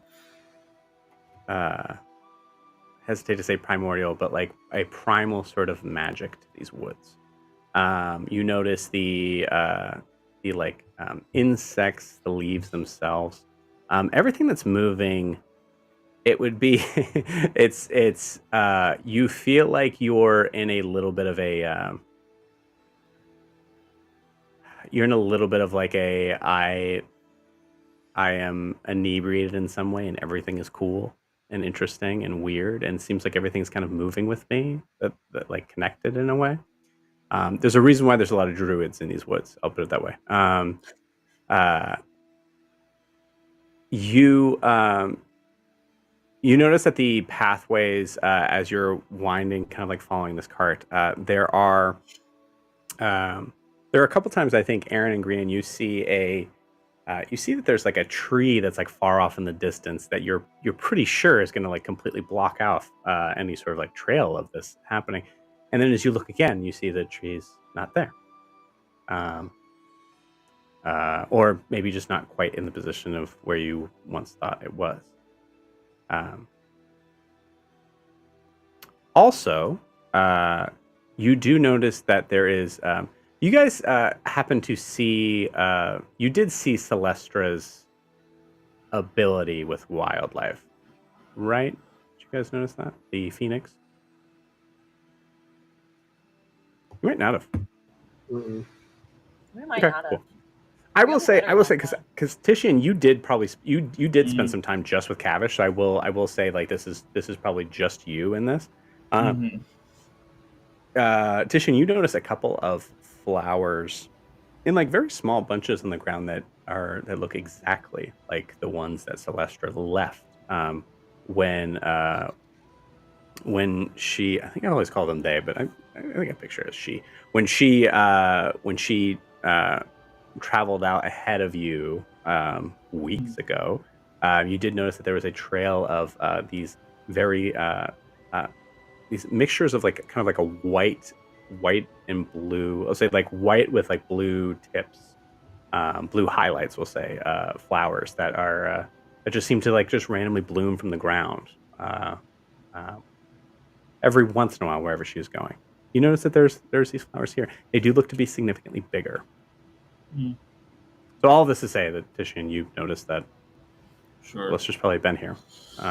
hesitate to say primordial, but like a primal sort of magic to these woods. You notice the insects, the leaves themselves, everything that's moving. It would be, it's you feel like you're in a little bit of a, you're in a little bit of like I am inebriated in some way, and everything is cool and interesting and weird, and it seems like everything's kind of moving with me, that like connected in a way. There's a reason why there's a lot of druids in these woods. I'll put it that way. You notice that the pathways, as you're winding, kind of like following this cart, there are There are a couple times I think Aaron and Green, you see that there's like a tree that's like far off in the distance that you're pretty sure is going to like completely block off any sort of like trail of this happening. And then as you look again, you see the tree's not there. Or maybe just not quite in the position of where you once thought it was. Also, you do notice that there is. You guys happen to see. You did see Celestra's ability with wildlife, right? Did you guys notice that? The phoenix? You might not have. Mm-mm. We might Okay, not have. cool. I will say, better than because Titian, you did probably you did spend Mhm. some time just with Cavish. So I will say like this is probably just you in this. Mhm. Titian, you notice a couple of flowers in like very small bunches on the ground that look exactly like the ones that Celestra left when she, I think I always call them they, but I think I picture it as she, when she traveled out ahead of you weeks ago. You did notice that there was a trail of these very uh, these mixtures of like kind of like a white and blue. I'll say like white with like blue tips, blue highlights. We'll say flowers that are that just seem to like just randomly bloom from the ground uh, every once in a while wherever she is going. You notice that there's these flowers here. They do look to be significantly bigger. Mhm. So all of this to say that Titian, you've noticed that Sure. Lester's probably been here,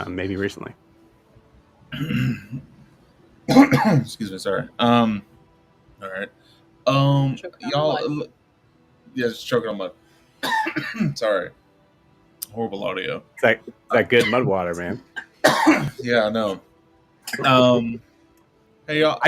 maybe recently. Excuse me. Sorry. All right. Choking on Y'all. Yeah, just choking on mud. Sorry. Horrible audio. It's that good mud water, man. Yeah, I know. Hey, y'all.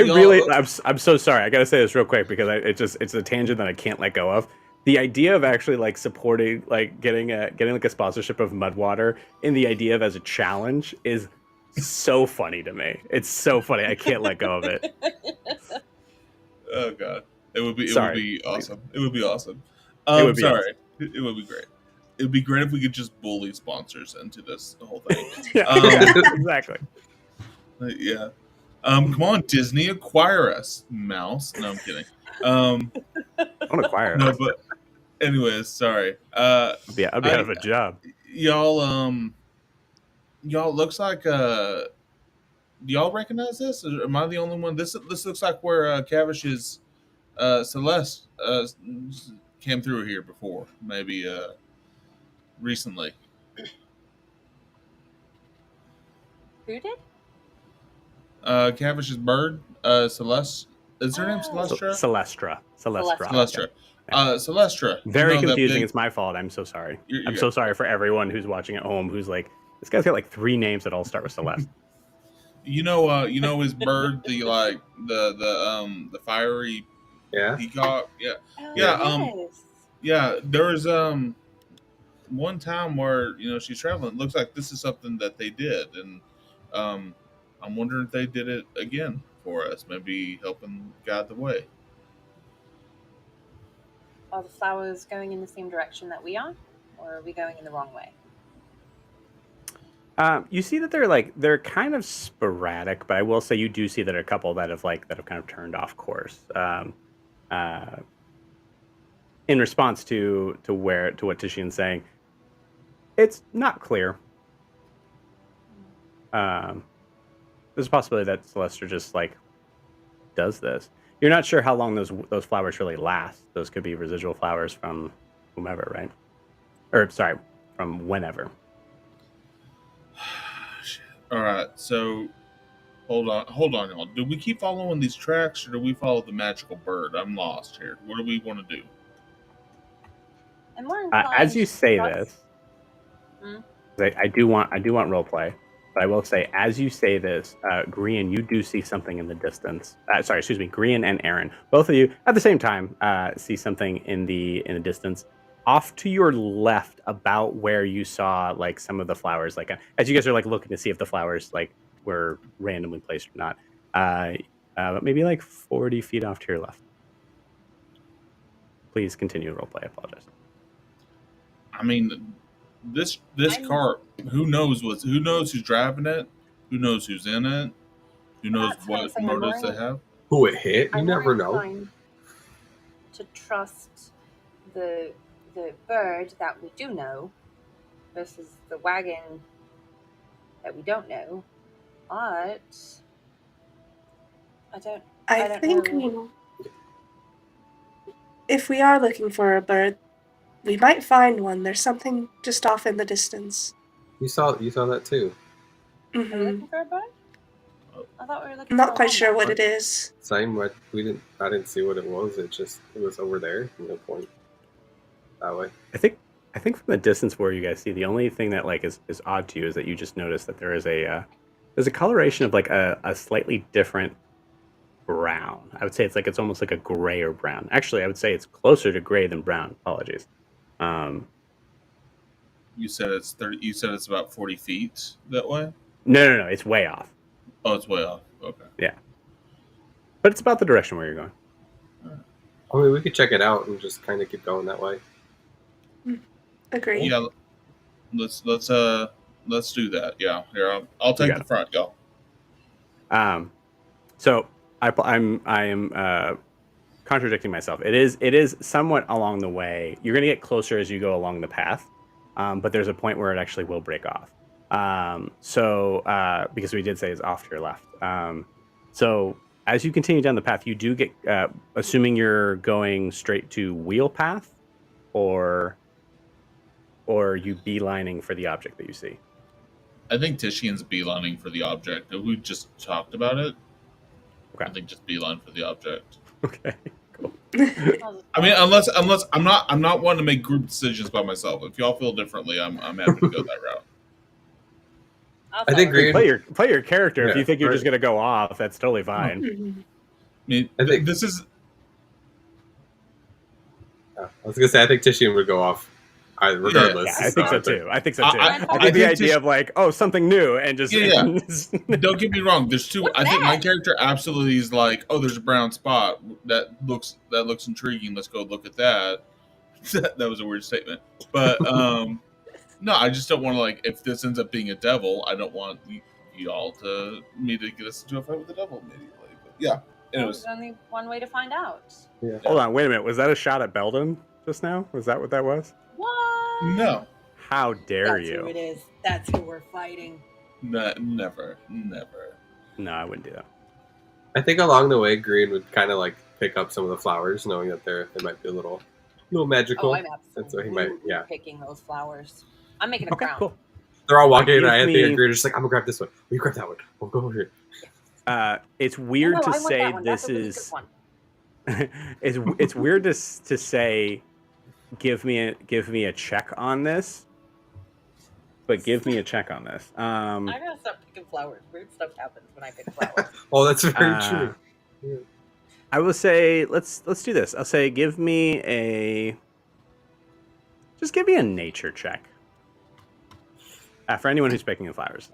I'm so sorry. I gotta say this real quick because it's a tangent that I can't let go of. The idea of actually like supporting, like getting like a sponsorship of Mudwater in the idea of as a challenge is so funny to me. It's so funny. I can't let go of it. Oh god, it would Sorry. be awesome. It would be awesome. It would be Sorry, it would be great. It would be great if we could just bully sponsors into this whole thing. Yeah, exactly. Yeah. Come on, Disney, acquire us, mouse. No, I'm kidding. Don't acquire No, us. but anyways, sorry. I'd be out of a job. Y'all, y'all looks like do y'all recognize this? Or am I the only one? This looks like where Cavish's Celeste came through here before, maybe recently. Who did? Cavish's bird, Celeste. Is her name Oh. Celestra? Celestra. Celestra. Yeah. Celestra. Very you know, confusing. It's my fault. I'm so sorry. I'm so sorry for everyone who's watching at home who's like, this guy's got like 3 names that all start with Celeste. You know his bird, the fiery Yeah. peacock. Yeah, Oh, yeah. yes. Yeah. There was one time where she's traveling. It looks like this is something that they did, and I'm wondering if they did it again for us. Maybe helping guide the way. Are the flowers going in the same direction that we are, or are we going in the wrong way? You see that they're kind of sporadic, but I will say you do see that a couple that have kind of turned off course. In response to what Tishian's saying, it's not clear. There's a possibility that Celestia just like does this. You're not sure how long those flowers really last. Those could be residual flowers from whomever, right? Or sorry, from whenever. All right, so hold on, y'all. Do we keep following these tracks, or do we follow the magical bird? I'm lost here. What do we want to do? And more As you say trust- this, I do want role play, but I will say as you say this, Grian, you do see something in the distance. Grian and Aaron, both of you at the same time see something in the distance. Off to your left, about where you saw like some of the flowers, like as you guys are like looking to see if the flowers like were randomly placed or not. But maybe like 40 feet off to your left. please continue roleplay. I apologize. I mean, this I'm- cart. Who knows who's driving it? Who knows who's in it? Who knows That's what I'm what saying, I'm motives they more- have? Who it hit? You I'm never more know. inclined to trust the bird that we do know versus the wagon that we don't know. But I don't I don't think know. if we are looking for a bird, we might find one. There's something just off in the distance. You saw that too. Are we Hmm looking for a bird? I thought we were looking I'm for not a quite sure wombat. what it is. Same. What I didn't see what it was. It was over there. No point. That way. I think from the distance where you guys see, the only thing that like is odd to you is that you just notice that there is there's a coloration of like a slightly different brown. I would say it's almost like a gray or brown. Actually, I would say it's closer to gray than brown. Apologies. You said it's 30. You said it's about 40 feet that way. No, it's way off. Oh, it's way off. Okay. Yeah, but it's about the direction where you're going. I mean, we could check it out and just kind of keep going that way. Agree. Yeah. Let's do that. Yeah. Here, I'll take got the it. front, y'all. So I am contradicting myself. It is somewhat along the way. You're going to get closer as you go along the path, but there's a point where it actually will break off. Because we did say it's off to your left. So as you continue down the path, you do get, assuming you're going straight to wheel path, or you beelining for the object that you see. I think Tishian's beelining for the object. We just talked about it. Okay. I think just beeline for the object. Okay. Cool. I mean, unless I'm not one to make group decisions by myself. If y'all feel differently, I'm happy to go that route. I think follow. Green- Play your character. If Yeah, you think you're right. just going to go off, that's totally fine. Mhm. I mean, I think- this is I was gonna say I think Tishian would go off, regardless. Yeah, I think so too. I think so too. I- I think the think idea of like, oh, something new, and just Yeah. Don't get me wrong. There's two. What's I think my that? character absolutely is like, oh, there's a brown spot that looks intriguing. Let's go look at that. That was a weird statement, but no, I just don't want to like. If this ends up being a devil, I don't want y'all to get us into a fight with the devil immediately. But yeah, anyways, There's only one way to find out. Hold on, wait a minute. Was that a shot at Belden just now? Was that what that was? What? no, How dare That's who it you? is. That's who we're fighting. never. No, I wouldn't do that. I think along the way, Green would kind of like pick up some of the flowers, knowing that they might be a little magical. Oh, I'm That's what he absolutely might. Yeah, picking those flowers. I'm making a Okay, crown. cool. they're all walking, Give and I think me- Green is just like, I'm gonna grab this one. Will you grab that one? We'll go over here. It's weird No, to I want say that one. this That's a really is. good one. It's weird to say, give me a check on this, but give me a check on this. I gotta stop picking flowers. Weird stuff happens when I pick flowers. Oh, that's very Uh, true. I will say let's do this. I'll say give me a nature check. For anyone who's picking the flowers.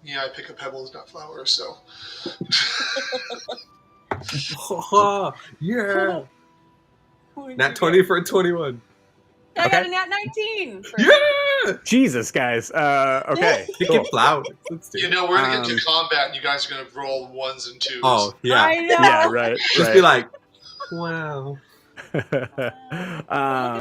Yeah, I pick up pebbles, not flowers. So Yeah, Who did nat you 20 get? for a 21. I got Okay. a nat 19. For Yeah, Jesus, guys. Okay. picking Cool. flowers. Let's do you it. know we're gonna get Um, into combat, and you guys are gonna roll ones and twos. Oh yeah, I know. Yeah. Right. just be like, wow.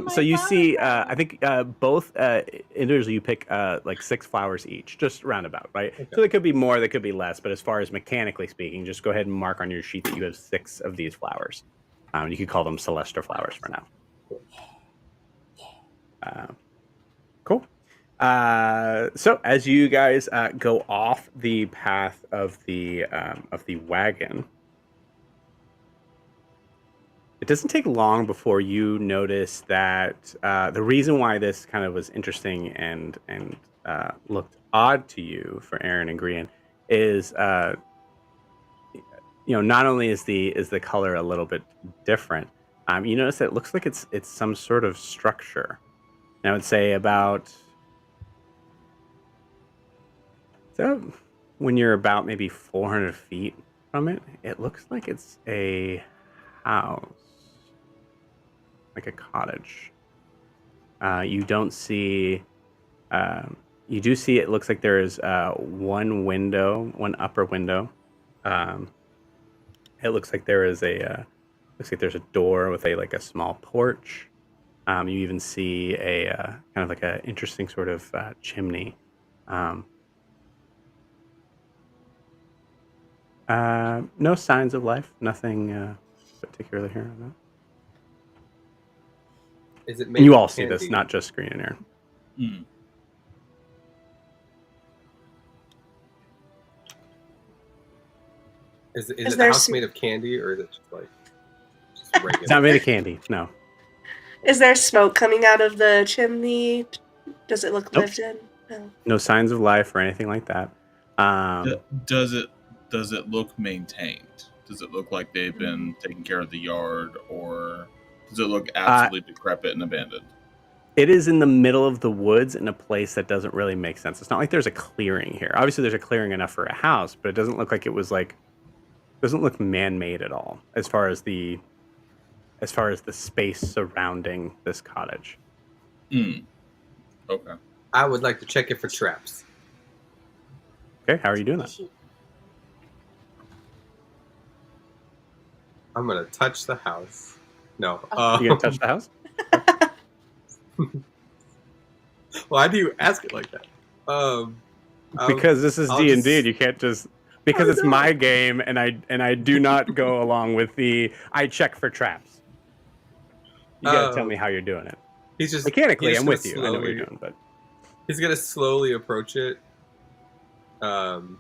So you see, I think both individually you pick like 6 flowers each, just roundabout, right? Okay. So there could be more, there could be less, but as far as mechanically speaking, just go ahead and mark on your sheet that you have 6 of these flowers. You could call them celestial flowers for now. Cool. So as you guys go off the path of the wagon, it doesn't take long before you notice that the reason why this kind of was interesting and looked odd to you for Aaron and Grian is not only is the color a little bit different, you notice that it looks like it's some sort of structure. And I would say about so when you're about maybe 400 feet from it. It looks like it's a house, like a cottage. You don't see. You do see. It looks like there is one window, one upper window. Um, it looks like there is a. Looks like there's a door with a small porch. You even see a kind of like a interesting sort of chimney. Um, no signs of life. Nothing particularly here. No. Is it made And you of all see this, candy? not just Green and Aaron. Hmm. Is Is it the there house sm- made of candy, or is it just regular? It's not made of candy. No. Is there smoke coming out of the chimney? Does it look Nope. lived in? No. No signs of life or anything like that. Does it look maintained? Does it look like they've been taking care of the yard, or does it look absolutely decrepit and abandoned? It is in the middle of the woods in a place that doesn't really make sense. It's not like there's a clearing here. Obviously, there's a clearing enough for a house, but it doesn't look like it was doesn't look man-made at all as far as the space surrounding this cottage. Hmm. Okay. I would like to check it for traps. Okay, how are you doing that? I'm gonna touch the house. No. You gonna touch the house? Why do you ask it like that? Because this is I'll D&D. just- You can't just because I it's know. my game, and I do not go along with I check for traps. You gotta tell me how you're doing it. He's just Mechanically, he's I'm gonna with you. I know what you're slowly- doing, but He's gonna slowly approach it, and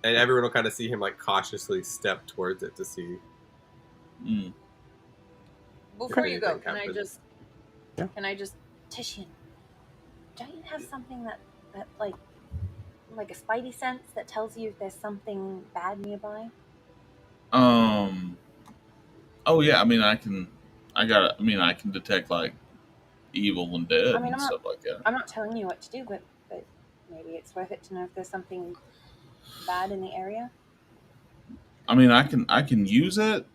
everyone will kind of see him like cautiously step towards it to see. Hmm. Before If you go, anything can I happens. just Yeah. Titian, don't you have something that like a spidey sense that tells you if there's something bad nearby? Oh yeah. I mean, I can detect like evil and dead I mean, and stuff like that. I'm not telling you what to do, but maybe it's worth it to know if there's something bad in the area. I mean, I can use it.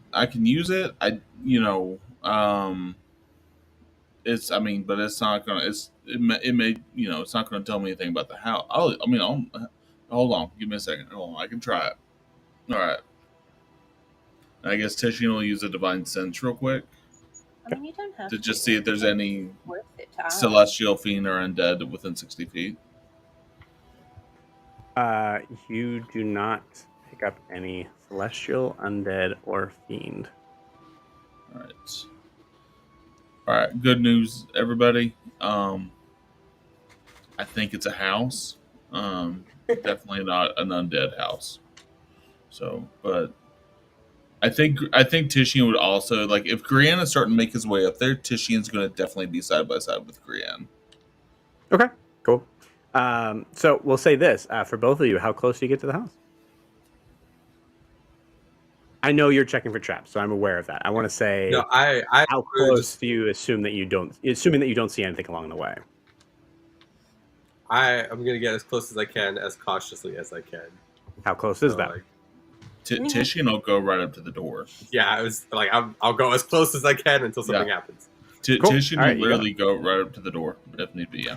But it's not gonna. It may it's not gonna tell me anything about the house. Hold on, give me a second. Hold on, I can try it. All right. I guess Titian will use a divine sense real quick I mean, you don't have to just see if there's any worth it to ask. celestial fiend or undead within 60 feet. you do not pick up any celestial, undead, or fiend. All right. All right. Good news, everybody. I think it's a house. Definitely not an undead house. So, but I think Titian would also like if Grian is starting to make his way up there. Titian's going to definitely be side by side with Grian. Okay, cool. So we'll say this for both of you: how close do you get to the house? I know you're checking for traps, so I'm aware of that. I want to say, No, I how really close just- do you assuming that you don't see anything along the way? I'm gonna get as close as I can, as cautiously as I can. How close is So, that? like, Titian will go right up to the door. yeah, I was like, I'll go as close as I can until something happens. Cool. Titian All right, will you got literally go right up to the door if need be.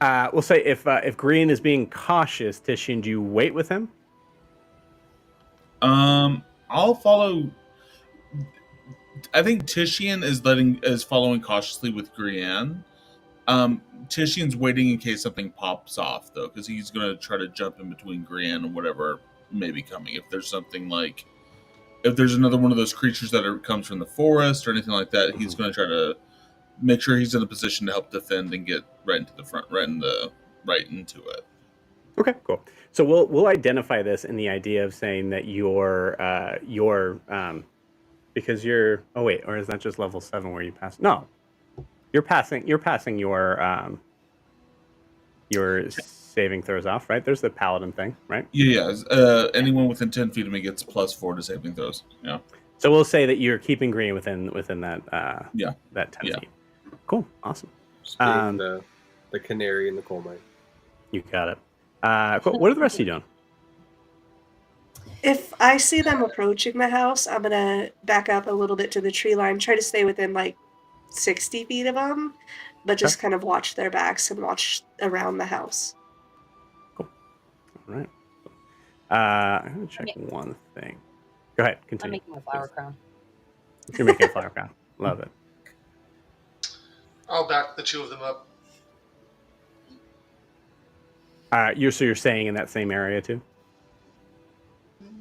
Yeah. We'll say if Green is being cautious, Titian, do you wait with him? I'll follow. I think Titian is following cautiously with Grian. Titian's waiting in case something pops off though, because he's gonna try to jump in between Grian and whatever may be coming. If there's something like, if there's another one of those creatures that comes from the forest or anything like that, he's gonna try to make sure he's in a position to help defend and get right into the front, right into it. Okay, cool. So we'll identify this in the idea of saying that you're because you're or is that just level 7 where you pass? No, you're passing your saving throws off, right? There's the paladin thing, right? Yeah. Anyone within 10 feet of me gets +4 to saving throws. Yeah. So we'll say that you're keeping Green within that that 10 Yeah. feet. Cool, awesome. Just being the canary in the coal mine. You got it. Cool. What are the rest of you doing? If I see them approaching the house, I'm gonna back up a little bit to the tree line, try to stay within like 60 feet of them, but just kind of watch their backs and watch around the house. All right. I'm gonna check one thing. Go ahead. I'm Continue. making a flower please. crown. You're making a flower crown. Love it. I'll back the two of them up. You're staying in that same area too?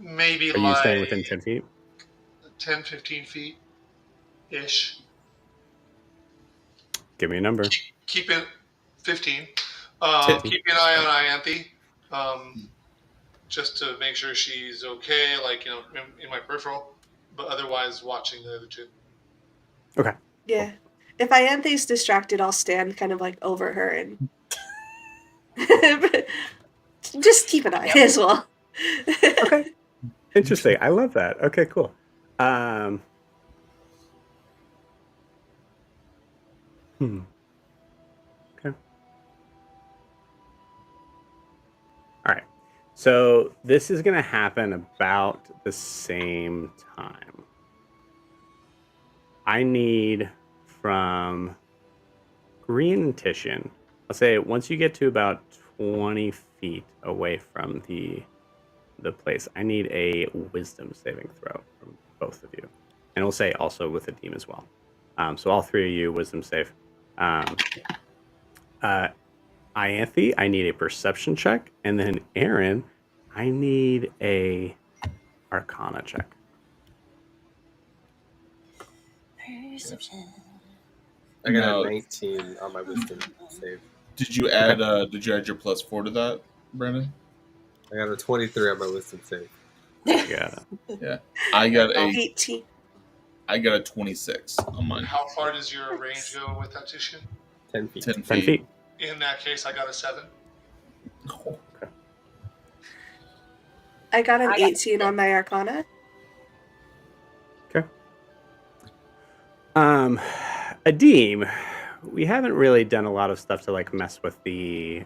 Maybe Are you like staying within 10 feet? 10, 15 feet ish. Give me a number. Keep it 15. 10. Keep an eye on Ianthe, just to make sure she's okay, like, in my peripheral. But otherwise, watching the other two. Okay. Yeah. If Ianthe's distracted, I'll stand kind of like over her and just keep an eye as well. Okay. Interesting. I love that. Okay, cool. Okay. All right. So this is going to happen about the same time. I need from Green and Titian, I'll say once you get to about 20 feet away from the place, I need a wisdom saving throw from both of you. And we'll say also with Adim as well. So all three of you, wisdom save. Ianthe, I need a perception check. And then Aaron, I need a arcana check. Perception. I got No. a 19 on my wisdom save. Did you add your +4 to that, Brandon? I got a 23 on my wisdom save. Yeah. Yeah. I got a 18. I got a 26 on mine. How far does your range go with that tissue? 10 feet. 10 10 feet. feet. In that case, I got a 7. Cool. I got an I got 18 on my arcana. Okay. Adim, we haven't really done a lot of stuff to like mess with the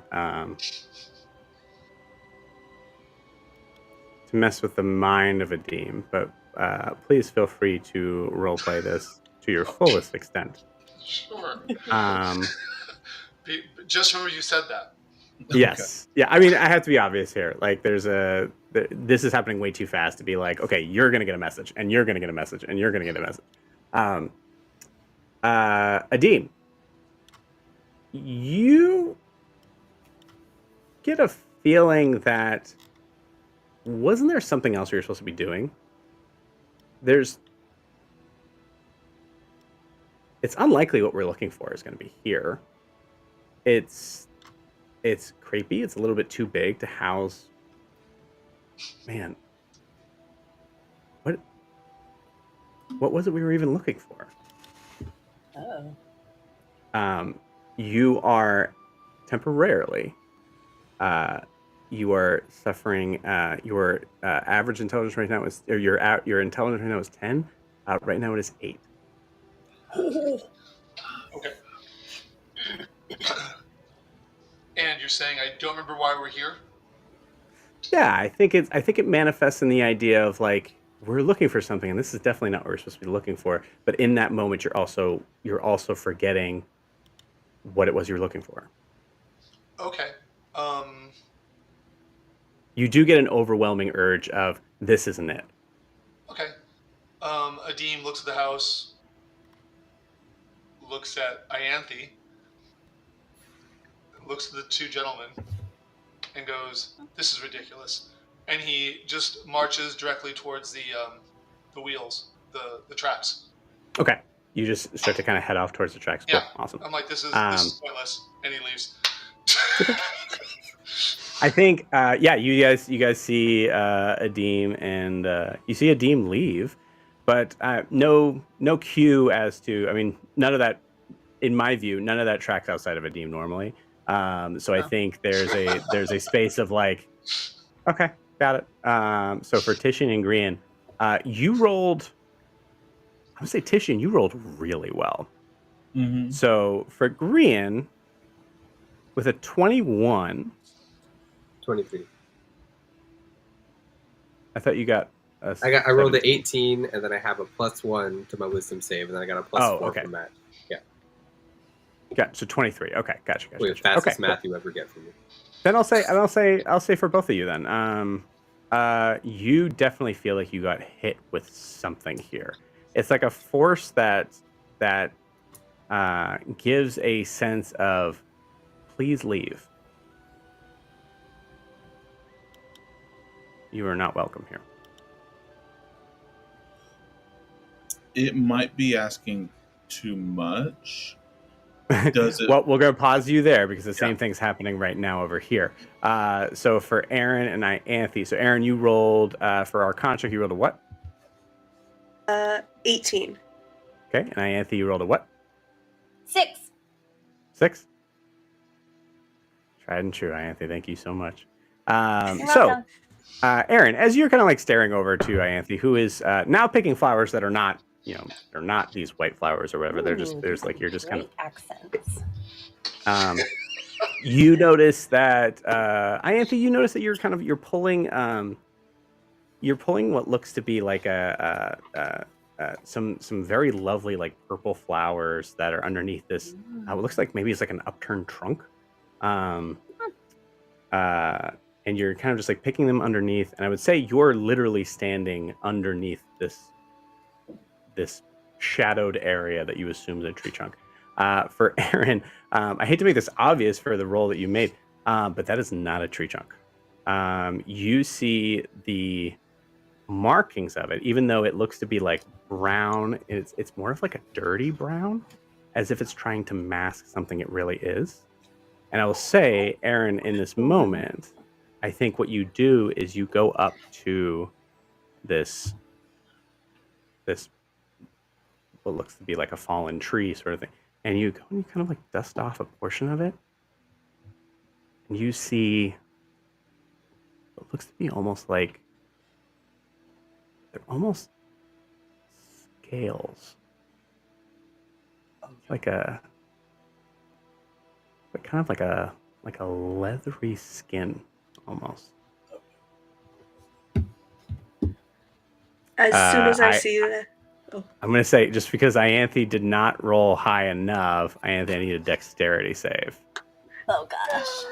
mind of Adim, but please feel free to roleplay this to your fullest extent. Sure. Um, Just remember you said that. yes. Yeah, I mean, I have to be obvious here. Like, this is happening way too fast to be like, okay, you're going to get a message, and you're going to get a message, and you're going to get a message. Adim, you get a feeling that wasn't there something else you were supposed to be doing? It's unlikely what we're looking for is going to be here. It's creepy. It's a little bit too big to house. Man, what was it we were even looking for? Oh. You are temporarily. You are suffering. Your average intelligence right now is, or your intelligence right now is 10. Right now it is 8. Okay. And you're saying I don't remember why we're here? Yeah, I think it manifests in the idea of like we're looking for something, and this is definitely not what we're supposed to be looking for. But in that moment, you're also forgetting what it was you're looking for. Okay. You do get an overwhelming urge of this isn't it. Okay. Adim looks at the house, looks at Ianthe, looks at the two gentlemen, and goes, "This is ridiculous." And he just marches directly towards the wheels, the tracks. Okay. You just start to kind of head off towards the tracks. Cool. Yeah. Awesome. I'm like, this is pointless, and he leaves. I think, you guys see Adim, and you see Adim leave, but no cue as to. I mean, none of that, in my view, none of that tracks outside of Adim normally. So I think there's a space of like, okay, got it. So for Titian and Green, you rolled. I would say Titian, you rolled really well. Mm-hmm. So for Green, with a 21. 23. I thought you got. I rolled an 17. 18, and then I have a +1 to my wisdom save, and then I got a +4 okay. for match. Got so 23. Okay, gotcha. Wait, Okay, fastest cool. math you ever get from me. Then I'll say for both of you then. You definitely feel like you got hit with something here. It's like a force that gives a sense of please leave. You are not welcome here. It might be asking too much. Does it? Well, we're going to pause you there because the Yeah. same thing's happening right now over here. So for Aaron and Anthony, so Aaron, you rolled for our contract. You rolled a what? 18. Okay, and Anthony, you rolled a what? 6. 6. Tried and true, Anthony. Thank you so much. You're So, welcome. Aaron, as you're kind of like staring over to Anthony, who is now picking flowers that are not, they're not these white flowers or whatever. They're just, there's like, you're just kind of. Great accents. You notice that, Anthony, you notice that you're pulling what looks to be like some very lovely like purple flowers that are underneath this. It looks like maybe it's like an upturned trunk. And you're kind of just like picking them underneath, and I would say you're literally standing underneath this shadowed area that you assume is a tree trunk. For Aaron, I hate to make this obvious for the roll that you made, but that is not a tree trunk. You see the markings of it, even though it looks to be like brown, it's more of like a dirty brown, as if it's trying to mask something it really is. And I will say, Aaron, in this moment, I think what you do is you go up to this what looks to be like a fallen tree sort of thing, and you go and you kind of like dust off a portion of it, and you see what looks to be almost like they're almost scales, like kind of like a leathery skin almost. As soon as I see that. I'm going to say, just because Ianthe did not roll high enough, Ianthe, I need a dexterity save. Oh gosh.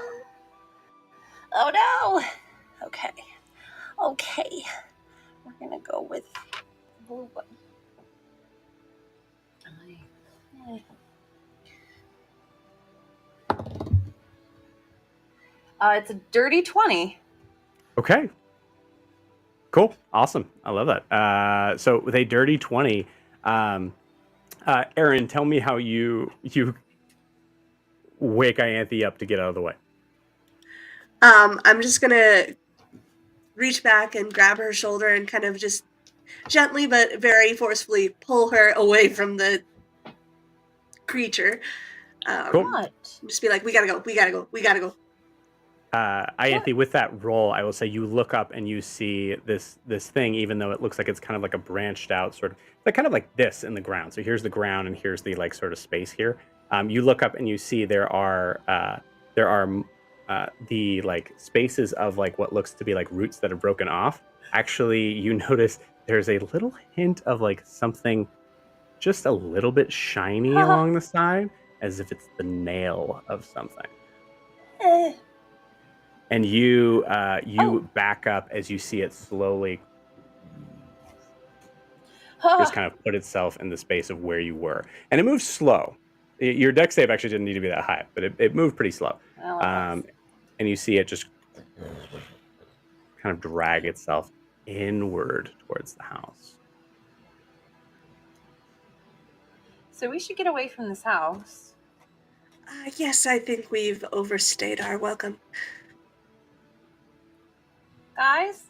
Oh no. Okay. We're gonna go with blue one. It's a dirty 20. Okay. Cool. Awesome. I love that. So with a dirty 20, Aaron, tell me how you wake Ianthe up to get out of the way. I'm just gonna reach back and grab her shoulder and kind of just gently but very forcefully pull her away from the creature. Cool. What? Just be like, we gotta go. Ianthe, with that roll, I will say you look up and you see this thing, even though it looks like it's kind of like a branched out sort of, like kind of like this in the ground. So here's the ground and here's the like sort of space here. You look up and you see there are the like spaces of like what looks to be like roots that are broken off. Actually, you notice there's a little hint of like something just a little bit shiny along the side, as if it's the nail of something. And you back up as you see it slowly just kind of put itself in the space of where you were. And it moves slow. Your dex save actually didn't need to be that high, but it moved pretty slow. And you see it just kind of drag itself inward towards the house. So we should get away from this house. Yes, I think we've overstayed our welcome. Guys?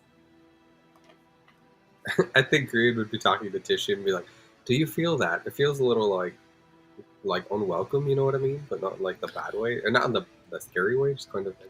I think Green would be talking to Tishy and be like, "Do you feel that? It feels a little like unwelcome, you know what I mean? But not like the bad way, or not in the scary way, just kind of thing."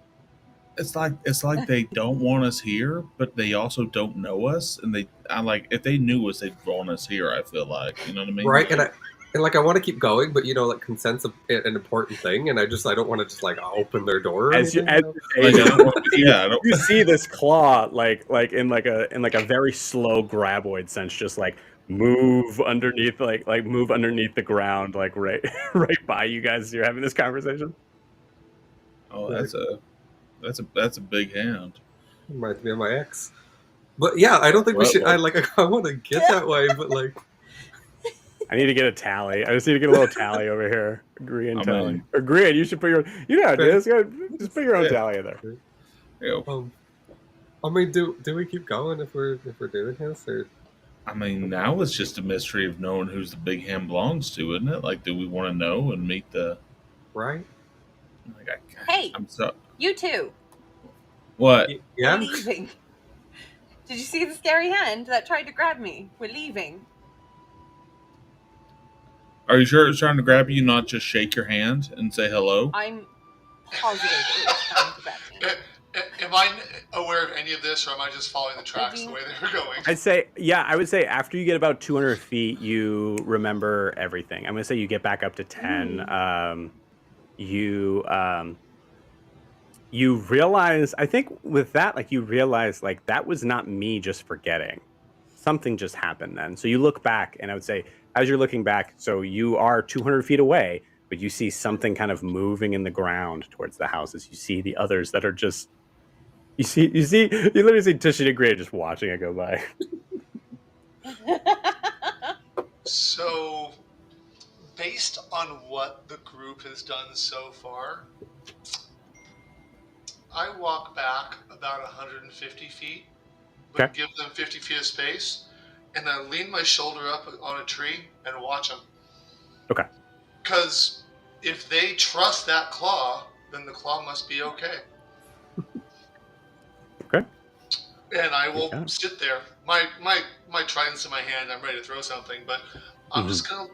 It's like they don't want us here, but they also don't know us, and if they knew us, they'd want us here. I feel like, you know what I mean? Right, and And like I want to keep going, but like consent's an important thing, and I don't want to just like open their door or As you, anything. as Like, you're I don't want to. Yeah, I don't. you see this claw like in a very slow graboid sense just like move underneath move underneath the ground like right right by you guys as you're having this conversation. Oh, that's a big hand. Reminds me of my ex. But yeah, I don't think we Well, should. well. I want to get that way, but like I need to get a tally. I just need to get a little tally over here. Agree and I tally. mean- Agree, you should put your you know how to do this. Just put your own Yeah. tally in there. You know, I mean, do we keep going if we're doing this, or I mean, now it's just a mystery of knowing who's the big hand belongs to, isn't it? Like, do we want to know and meet the? right? Like, Hey, I'm so. you two, What? Yeah. we're leaving. Did you see the scary hand that tried to grab me? We're leaving. Are you sure it's trying to grab you, not just shake your hand and say hello? I'm positive it was trying to grab me. Am I aware of any of this, or am I just following the tracks the way they were going? I would say after you get about 200 feet, you remember everything. I'm gonna say you get back up to 10. You realize, I think with that, like you realize like that was not me just forgetting. Something just happened then. So you look back, and I would say as you're looking back, so you are 200 feet away, but you see something kind of moving in the ground towards the houses. You see the others that are just you literally see Tisha and Gray just watching it go by. So, based on what the group has done so far, I walk back about 150 feet, but Okay. give them 50 feet of space, and then lean my shoulder up on a tree and watch them. Okay. Because if they trust that claw, then the claw must be okay. Okay. And I will Yeah. sit there. My trident's in my hand. I'm ready to throw something, but I'm just gonna,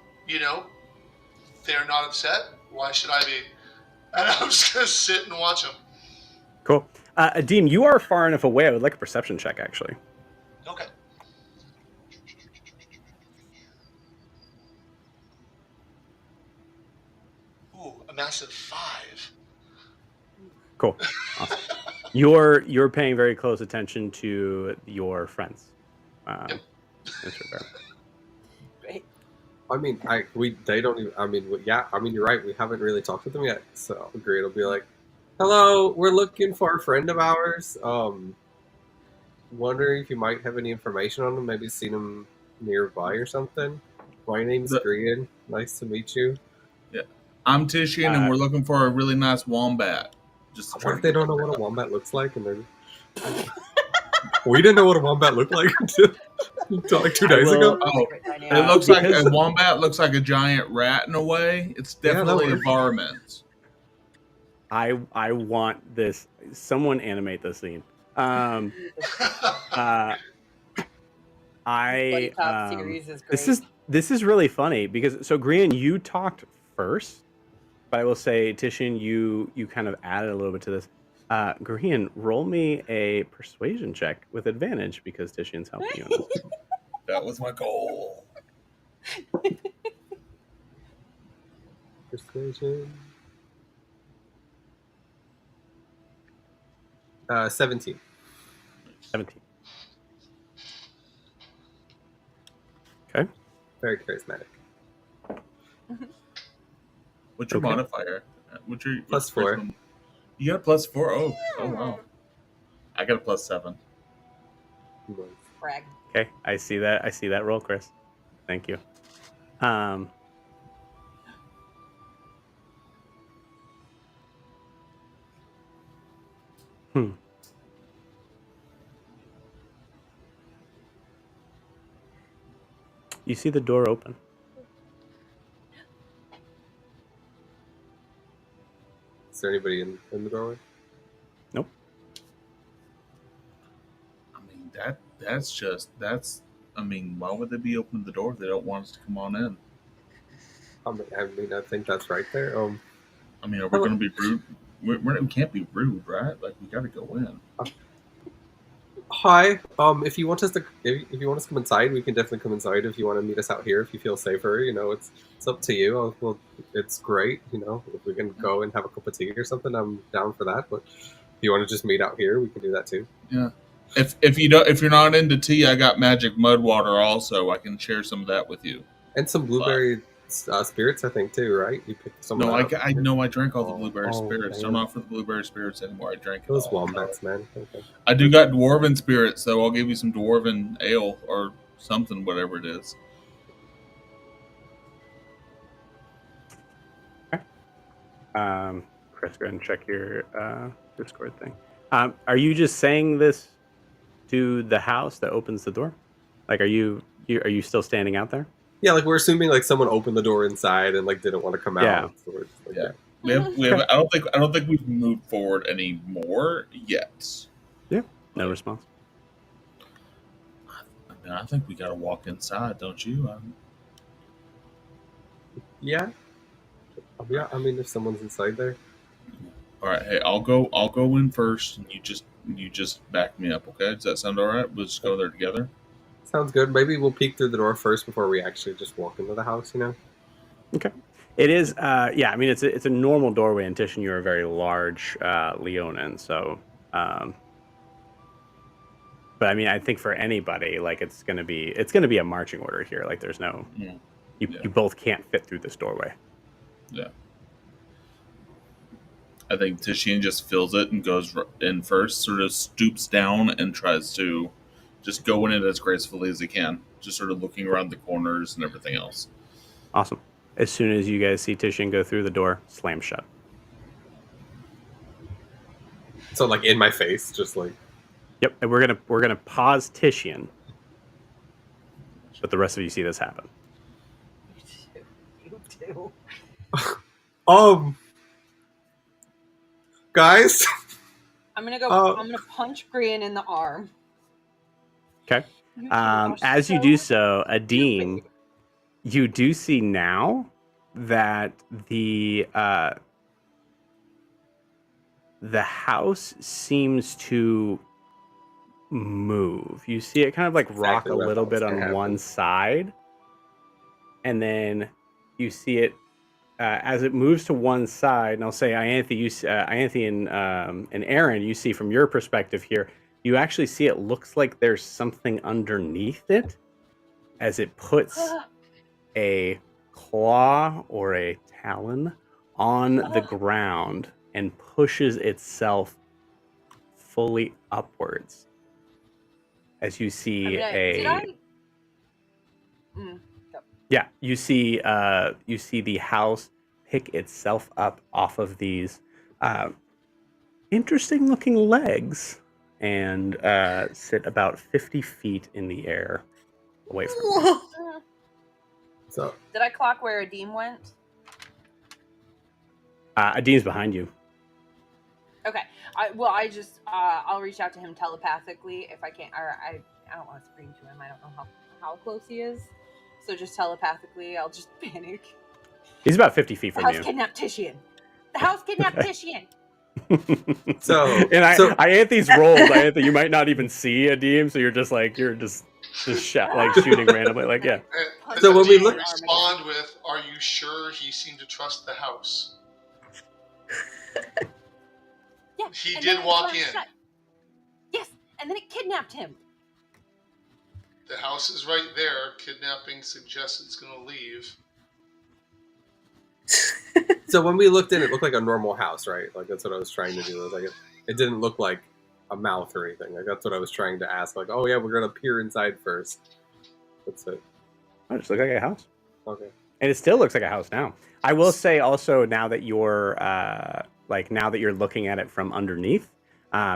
they're not upset. Why should I be? And I'm just gonna sit and watch them. Cool. Adim, you are far enough away. I would like a perception check, actually. Okay. Ooh, a massive 5. Cool. Awesome. You're paying very close attention to your friends. Yep. That's fair. Great. I mean, they don't even. I mean, yeah. I mean, you're right. We haven't really talked with them yet, so Great will be like, "Hello, we're looking for a friend of ours. Wondering if you might have any information on them. Maybe seen them nearby or something. My name's Grian. Nice to meet you. I'm Tishian, and we're looking for a really nice wombat. Just What if they don't know what a wombat looks like, and they're we didn't know what a wombat looked like until like 2 days ago. Oh, it looks like a wombat. Looks like a giant rat in a way. It's definitely a varmint. I want this. Someone animate this scene. Buddy Cop series is great. This is really funny because Grian, you talked first, but I will say Tishian, you kind of added a little bit to this. Grian, roll me a persuasion check with advantage because Tishian's helping you. On this. That was my goal. Persuasion. 17. 17. Okay. Very charismatic. What's your Okay. modifier? What's your +4? charisma? You got a +4. Oh wow. I got a +7. Brag. Okay. I see that roll, Chris. Thank you. You see the door open. Is there anybody in the doorway? Nope. I mean that's. I mean, why would they be opening the door if they don't want us to come on in? I think that's right there. I mean, are we going to be rude? We can't be rude, right? Like, we got to go in. Hi. If you want us to, if you want us to come inside, we can definitely come inside. If you want to meet us out here, if you feel safer, it's up to you. Well, it's great. If we can go and have a cup of tea or something, I'm down for that. But if you want to just meet out here, we can do that too. Yeah. If you're not into tea, I got magic mud water also. I can share some of that with you. And some blueberry spirits, I think too, right? You picked some. No, of that I up. know I drank all the blueberry spirits. dang. Don't offer the blueberry spirits anymore. I drank it Those all. wombats, man. Okay. I do got dwarven spirits, so I'll give you some dwarven ale or something, whatever it is. Chris, go ahead and check your Discord thing. Are you just saying this to the house that opens the door? Like, are you still standing out there? Yeah, like we're assuming like someone opened the door inside and like didn't want to come out. Yeah. So it's like, Yeah. We have. I don't think we've moved forward anymore yet. No response. I think we got to walk inside, don't you? Yeah. Yeah. I mean, if someone's inside there. All right. Hey, I'll go in first, and you just back me up. Okay? Does that sound all right? We'll just go there together. Sounds good. Maybe we'll peek through the door first before we actually just walk into the house. Okay. It is. Yeah. I mean, it's a normal doorway. And Titian, you're a very large Leonin, so. But I mean, I think for anybody, like it's gonna be a marching order here. Like there's no, you both can't fit through this doorway. Yeah. I think Titian just fills it and goes in first, sort of stoops down and tries to just go in it as gracefully as he can, just sort of looking around the corners and everything else. Awesome. As soon as you guys see Titian go through the door, slam shut. So like in my face, just like. Yep. And we're gonna pause Titian, but the rest of you see this happen. You too. Guys. I'm gonna go. I'm gonna punch Grian in the arm. Okay. As you do so, Adim, you do see now that the house seems to move. You see it kind of like rock a little bit on one side, and then you see it as it moves to one side. And I'll say, Ianthe and Aaron, you see from your perspective here, you actually see it looks like there's something underneath it as it puts a claw or a talon on the ground and pushes itself fully upwards. As you see Yeah, you see the house pick itself up off of these interesting looking legs and sit about 50 feet in the air away from you. So did I clock where Adim went? Adim's behind you. Okay. I'll reach out to him telepathically if I can't. Or I don't want to scream to him. I don't know how close he is. So just telepathically, I'll just panic. He's about 50 feet from you. The house kidnapped Titian. The house kidnapped Titian. Ianthe's rolled. Ianthe, you might not even see Adim, so you're just shooting randomly, like yeah. So when we respond with, "Are you sure he seemed to trust the house?" Yeah, he did walk in. Yes, and then it kidnapped him. The house is right there. Kidnapping suggests it's going to leave. So when we looked in, it looked like a normal house, right? Like that's what I was trying to do. Like it didn't look like a mouth or anything. Like that's what I was trying to ask. Like, oh yeah, we're gonna peer inside first. That's it. Oh, it just looks like a house. Okay. And it still looks like a house now. I will say also now that you're looking at it from underneath,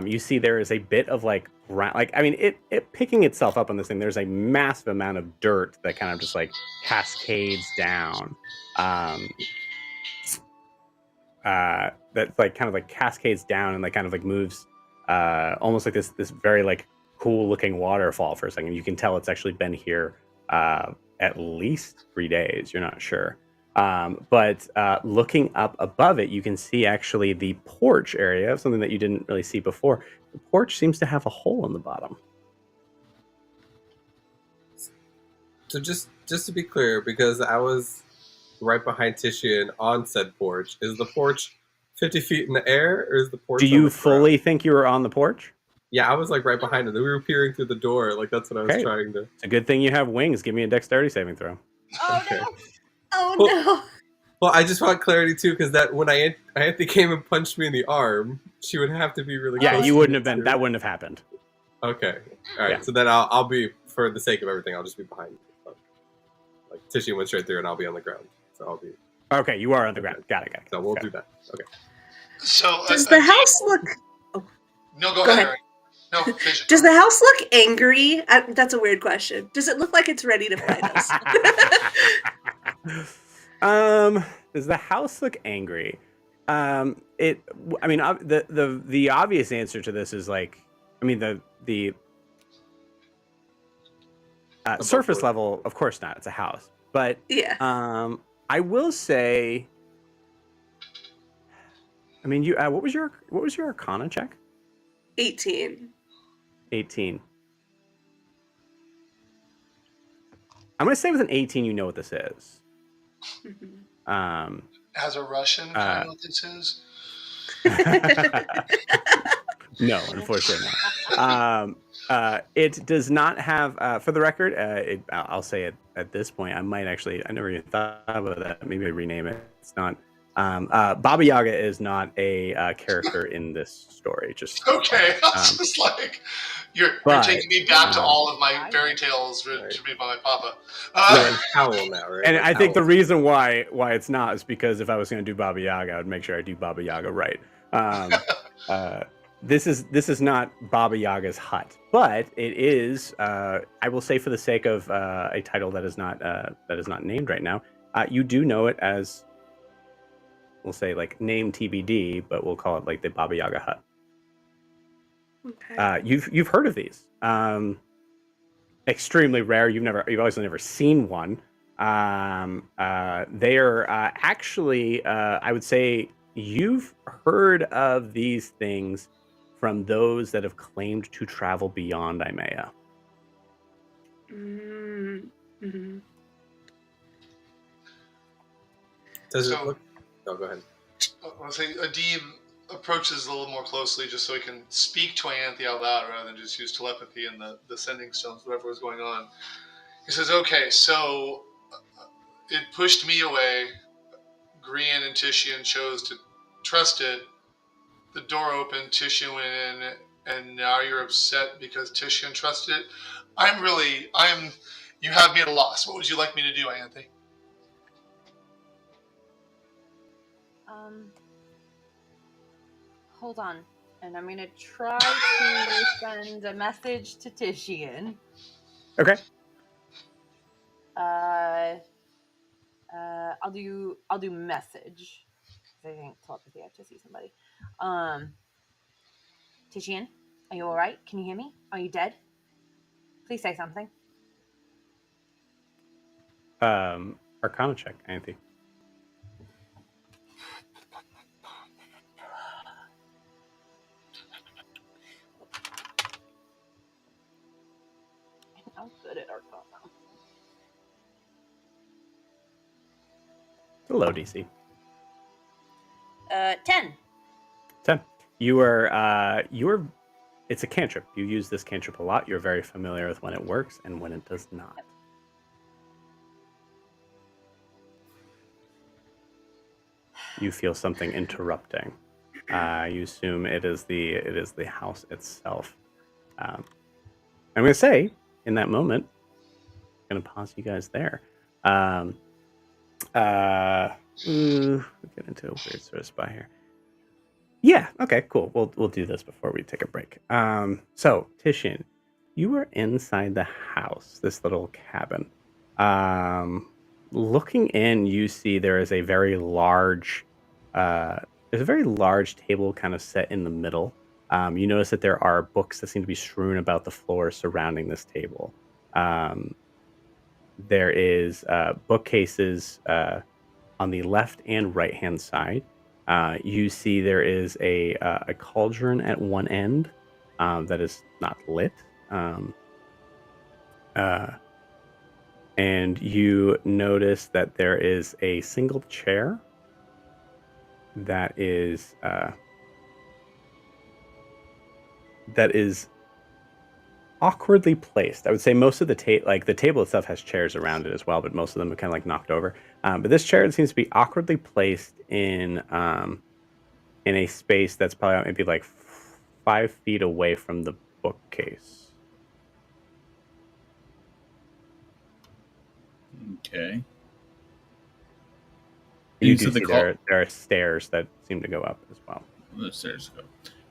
you see there is a bit of like it picking itself up on this thing. There's a massive amount of dirt that kind of just like cascades down. That like kind of like cascades down and like kind of like moves almost like this very like cool looking waterfall for a second. You can tell it's actually been here at least 3 days. You're not sure. But looking up above it, you can see actually the porch area of something that you didn't really see before. The porch seems to have a hole in the bottom. So just to be clear, because I was right behind Titian on said porch, is the porch 50 feet in the air, or is the porch Do on you the fully ground? think you were on the porch? Yeah, I was like right behind it. We were peering through the door. Like that's what I was Okay. trying to. It's a good thing you have wings. Give me a dexterity saving throw. Oh Okay. no! Oh Well- no. Well, I just want clarity too, because that when Anthony came and punched me in the arm, she would have to be really Yeah, close. you to wouldn't me, have been. too. That wouldn't have happened. Okay. All right. Yeah. So then I'll be, for the sake of everything, I'll just be behind. Like Titian went straight through, and I'll be on the ground. So I'll be. Okay, you are on the ground. Got it. So we'll Okay. do that. Okay. So Does the house look? No, go Go ahead. ahead. Eric. No, finish it. Does the house look angry? That's a weird question. Does it look like it's ready to fight us? Does the house look angry? I mean, the obvious answer to this is like, I mean, the surface board. level, of course not. It's a house, but Yeah. I will say, I mean, you. What was your Arcana check? 18. 18. I'm gonna say with an 18, you know what this is. Mhm. As a Russian, I know what this is. No, unfortunately not. It does not have, for the record, I'll say it at this point. I might actually, I never even thought about that. Maybe I rename it. It's not. Baba Yaga is not a character in this story. Just Okay, I was just like, you're taking me back to all of my fairy tales written to me by my papa. We're in Howl now, right? And Like I think the Howl. reason why it's not is because if I was going to do Baba Yaga, I would make sure I do Baba Yaga right. This is not Baba Yaga's hut, but it is. I will say, for the sake of a title that is not named right now, you do know it as, we'll say, like, name TBD, but we'll call it like the Baba Yaga hut. Okay. You've heard of these. Extremely rare. You've obviously never seen one. They are actually, I would say, you've heard of these things from those that have claimed to travel beyond Imaea. Mm-hmm. Does So- it look? Oh, go ahead. I'll say Adib approaches a little more closely just so he can speak to Ianthe out loud rather than just use telepathy and the sending stones, whatever was going on. He says, okay, so it pushed me away. Grian and Titian chose to trust it. The door opened, Titian went in, and now you're upset because Titian trusted it. You have me at a loss. What would you like me to do, Ianthe? Hold on. And I'm gonna try to send a message to Titian. Okay. I'll do message. I think telepathy. I have to see somebody. Titian, are you all right? Can you hear me? Are you dead? Please say something. Arcana check, Ianthe. I'm good at Arcana. It's a low DC. 10. 10. You are it's a cantrip. You use this cantrip a lot. You're very familiar with when it works and when it does not. You feel something interrupting. You assume it is the house itself. I'm going to say, in that moment, I'm going to pause you guys there. We'll get into a weird sort of spot here. Yeah. Okay. Cool. We'll do this before we take a break. So Titian, you are inside the house, this little cabin. Looking in, you see there is a very large, table kind of set in the middle. You notice that there are books that seem to be strewn about the floor surrounding this table. There is bookcases on the left and right hand side, you see there is a cauldron at one end that is not lit. And you notice that there is a single chair that is awkwardly placed. I would say most of the the table itself has chairs around it as well, but most of them are kind of like knocked over. But this chair seems to be awkwardly placed in a space that's probably maybe like 5 feet away from the bookcase. Okay. You You do said the see there are stairs that seem to go up as well. The stairs go.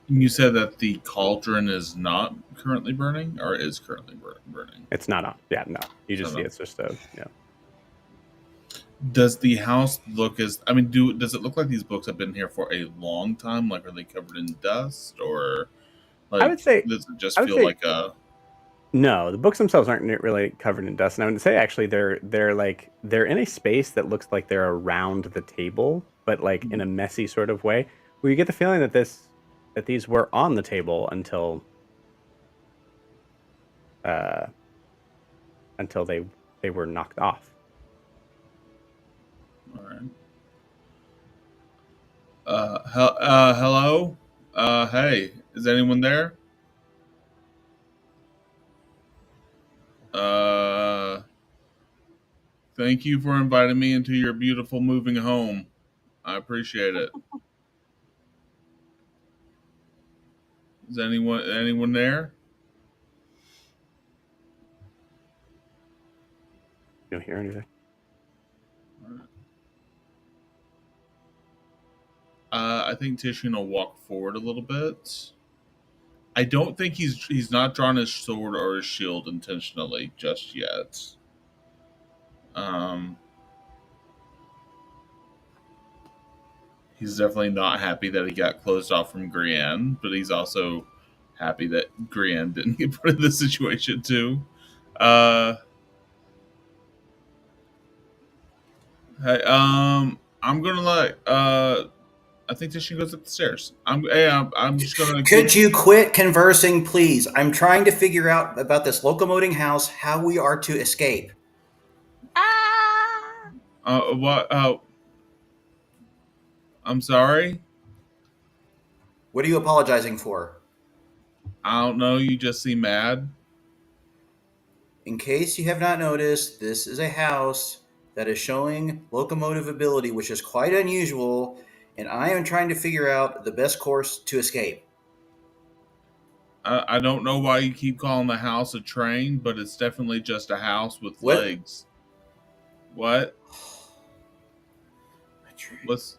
And you said that the cauldron is not currently burning, or is currently burning. It's not on. Yeah, no. You just It's see not it's just a Does the house look as? I mean, does it look like these books have been here for a long time? Like, are they covered in dust, or I would like say does it just I would feel say like a? no. The books themselves aren't really covered in dust. And I would say actually they're in a space that looks like they're around the table, but like in a messy sort of way, where you get the feeling that these were on the table until they were knocked off. All right. Hello. Hey, is anyone there? Thank you for inviting me into your beautiful moving home. I appreciate it. Is anyone there? You don't hear anything. I think Titian will walk forward a little bit. I don't think he's not drawn his sword or his shield intentionally just yet. He's definitely not happy that he got closed off from Grianne, but he's also happy that Grianne didn't get put in this situation too. Hey, I'm gonna let I think Titian goes up the stairs. I'm just gonna. Could you quit conversing, please? I'm trying to figure out about this locomoting house, how we are to escape. What? I'm sorry. What are you apologizing for? I don't know. You just seem mad. In case you have not noticed, this is a house that is showing locomotive ability, which is quite unusual, and I am trying to figure out the best course to escape. I don't know why you keep calling the house a train, but it's definitely just a house with What? legs. What? What's?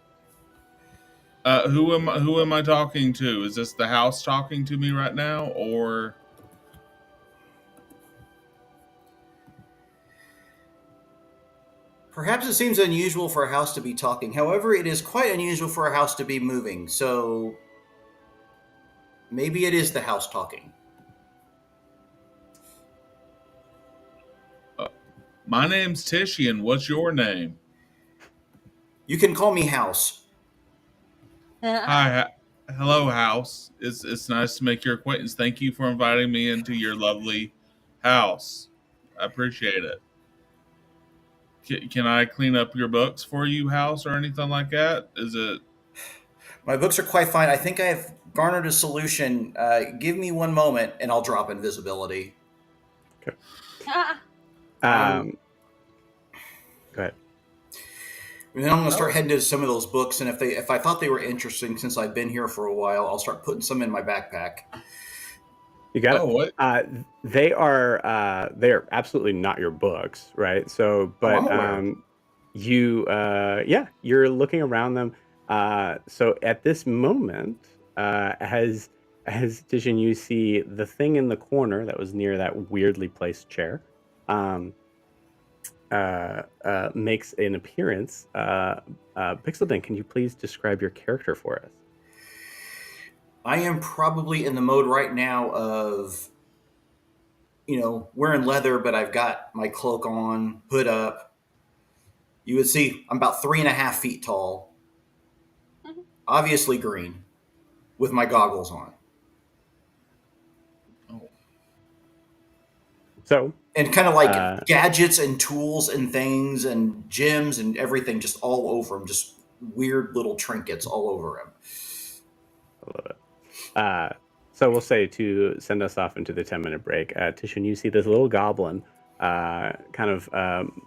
Who am I talking to? Is this the house talking to me right now, or? Perhaps it seems unusual for a house to be talking. However, it is quite unusual for a house to be moving. So maybe it is the house talking. My name's Titian. What's your name? You can call me House. Hi. Hello, house. It's nice to make your acquaintance. Thank you for inviting me into your lovely house. I appreciate it. Can I clean up your books for you, house, or anything like that? Is it? My books are quite fine. I think I have garnered a solution. Give me one moment, and I'll drop invisibility. Okay. Um, Go ahead. And then I'm going to start heading to some of those books, and if I thought they were interesting, since I've been here for a while, I'll start putting some in my backpack. You got it. What? They are absolutely not your books, right? So, but you're looking around them. So at this moment, as Titian, you see the thing in the corner that was near that weirdly placed chair. Makes an appearance. Pixelden, can you please describe your character for us? I am probably in the mode right now of, wearing leather, but I've got my cloak on, hood up, You would see I'm about 3.5 feet tall, obviously green, with my goggles on. Oh. So, And kind of like gadgets and tools and things and gems and everything just all over him, just weird little trinkets all over him. I love it. So we'll say to send us off into the 10-minute break, Titian, you see this little goblin kind of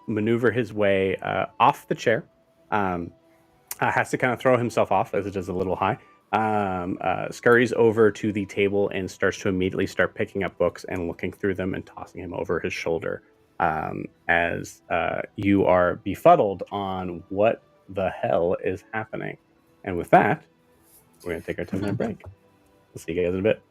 maneuver his way off the chair. Has to kind of throw himself off as it is a little high. Scurries over to the table and starts to immediately start picking up books and looking through them and tossing him over his shoulder as you are befuddled on what the hell is happening. And with that, we're going to take our 10-minute break. We'll see you guys in a bit.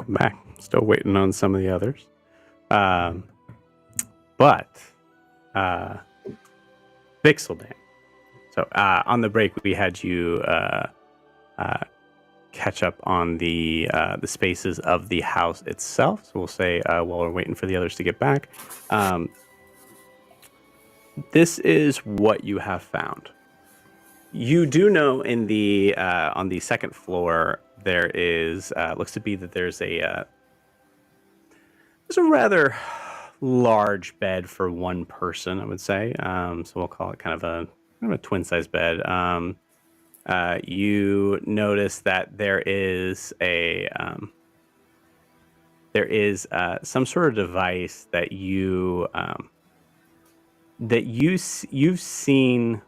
come back. Still waiting on some of the others. But Bixeldan. So on the break, we had you catch up on the spaces of the house itself. So we'll say while we're waiting for the others to get back, this is what you have found. You do know in the on the second floor there is looks to be that there's a rather large bed for one person, I would say. So we'll call it kind of a twin size bed. You notice that there is some sort of device that you've seen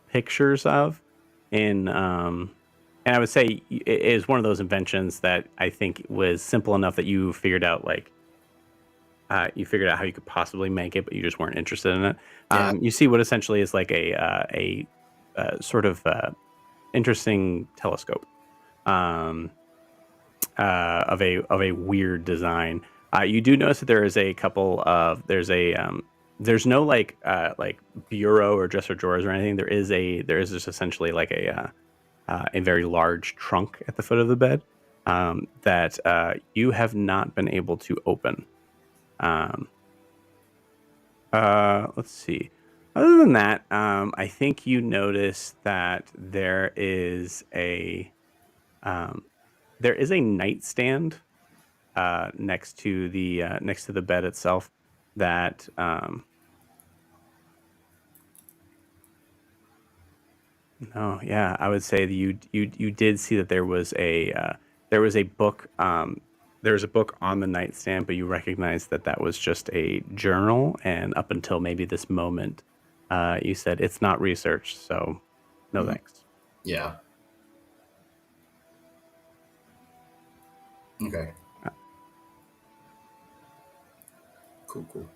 pictures of in and I would say it is one of those inventions that I think was simple enough that you figured out how you could possibly make it, but you just weren't interested in it. Yeah. You see what essentially is like a sort of interesting telescope of a weird design. You do notice that there is a couple of there's no like bureau or dresser drawers or anything. There is just essentially like a very large trunk at the foot of the bed that you have not been able to open. Let's see. Other than that, I think you notice that there is a nightstand next to the bed itself that no, yeah, I would say that you did see that there was a book there's a book on the nightstand, but you recognize that was just a journal, and up until maybe this moment, you said it's not research, so no thanks. Yeah. Okay. Cool.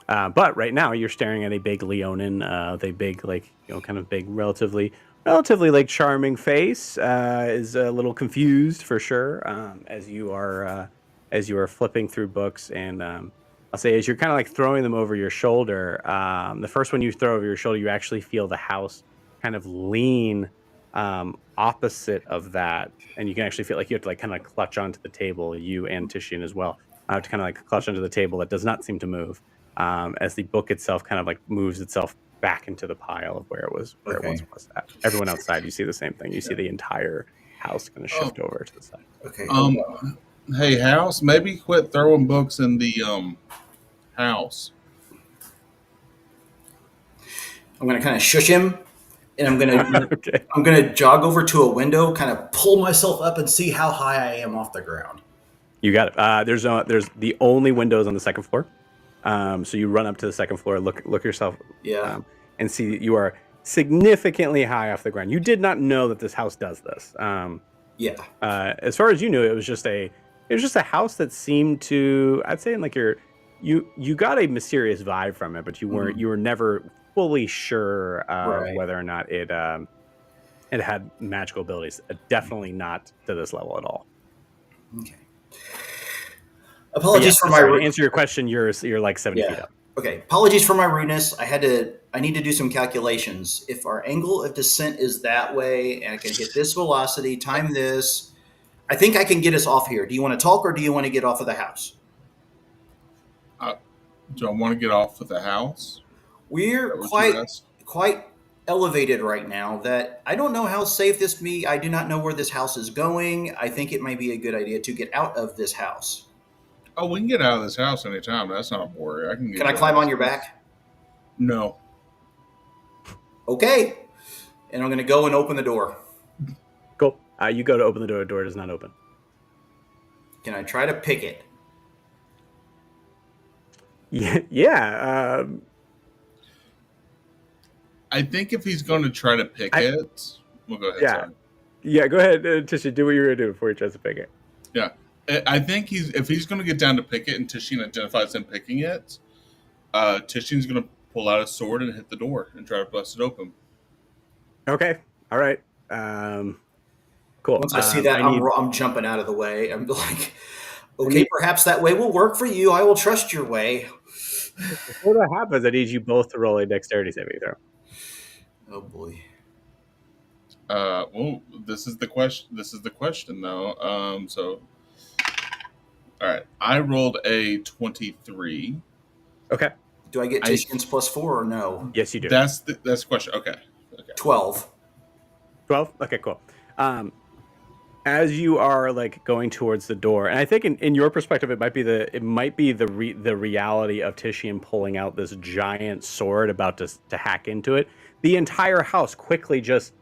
But right now you're staring at a big Leonin, with a big, kind of big, relatively like charming face. Is a little confused for sure, as you are flipping through books, and I'll say as you're kind of like throwing them over your shoulder. The first one you throw over your shoulder, you actually feel the house kind of lean opposite of that, and you can actually feel like you have to like kind of clutch onto the table, you and Tishian as well, to kind of like clutch onto the table that does not seem to move. As the book itself kind of like moves itself back into the pile of where it once was at. Everyone outside, you see the same thing. You see the entire house kind of shift over to the side. Okay. Hey, house, maybe quit throwing books in the house. I'm gonna kind of shush him, and I'm gonna Okay. I'm gonna jog over to a window, kind of pull myself up, and see how high I am off the ground. You got it. There's the only windows on the second floor. So you run up to the second floor, look yourself, and see that you are significantly high off the ground. You did not know that this house does this. As far as you knew, it was just a house that seemed to, I'd say, in like you got a mysterious vibe from it, but you were never fully sure whether or not it had magical abilities. Definitely not to this level at all. Okay. Apologies for my to answer your question. You're like 70 feet up. Okay. Apologies for my rudeness. I need to do some calculations. If our angle of descent is that way, and I can hit this velocity, time this, I think I can get us off here. Do you want to talk, or do you want to get off of the house? Do I want to get off of the house? We're quite elevated right now that I don't know how safe this be. I do not know where this house is going. I think it might be a good idea to get out of this house. Oh, we can get out of this house anytime. That's not a worry. Can I climb on your back? No. Okay. And I'm going to go and open the door. Cool. You go to open the door. The door does not open. Can I try to pick it? Yeah. I think if he's going to try to pick it, we'll go ahead. Yeah. Sorry. Yeah, go ahead, Tisha. Do what you're going to do before he tries to pick it. Yeah. I think if he's going to get down to pick it and Tishin identifies him picking it, Tishin's going to pull out a sword and hit the door and try to bust it open. Okay. All right. Cool. Once I see that, I'm jumping out of the way. I'm like, okay, need- perhaps that way will work for you. I will trust your way. Before that happens, I need you both to roll a dexterity saving throw. Oh boy. Well, this is the question. This is the question, though. So, all right, I rolled a 23. Okay. Do I get Titian's +4 or no? Yes, you do. That's the question. Okay. 12. 12? Okay, cool. As you are like going towards the door, and I think in your perspective, it might be the reality of Titian pulling out this giant sword about to hack into it. The entire house quickly just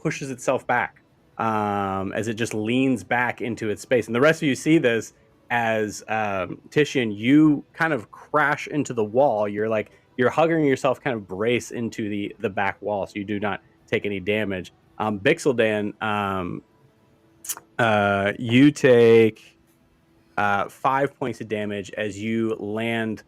pushes itself back as it just leans back into its space. And the rest of you see this as Titian, you kind of crash into the wall. You're hugging yourself, kind of brace into the back wall, so you do not take any damage. Bixeldan, you take 5 points of damage as you land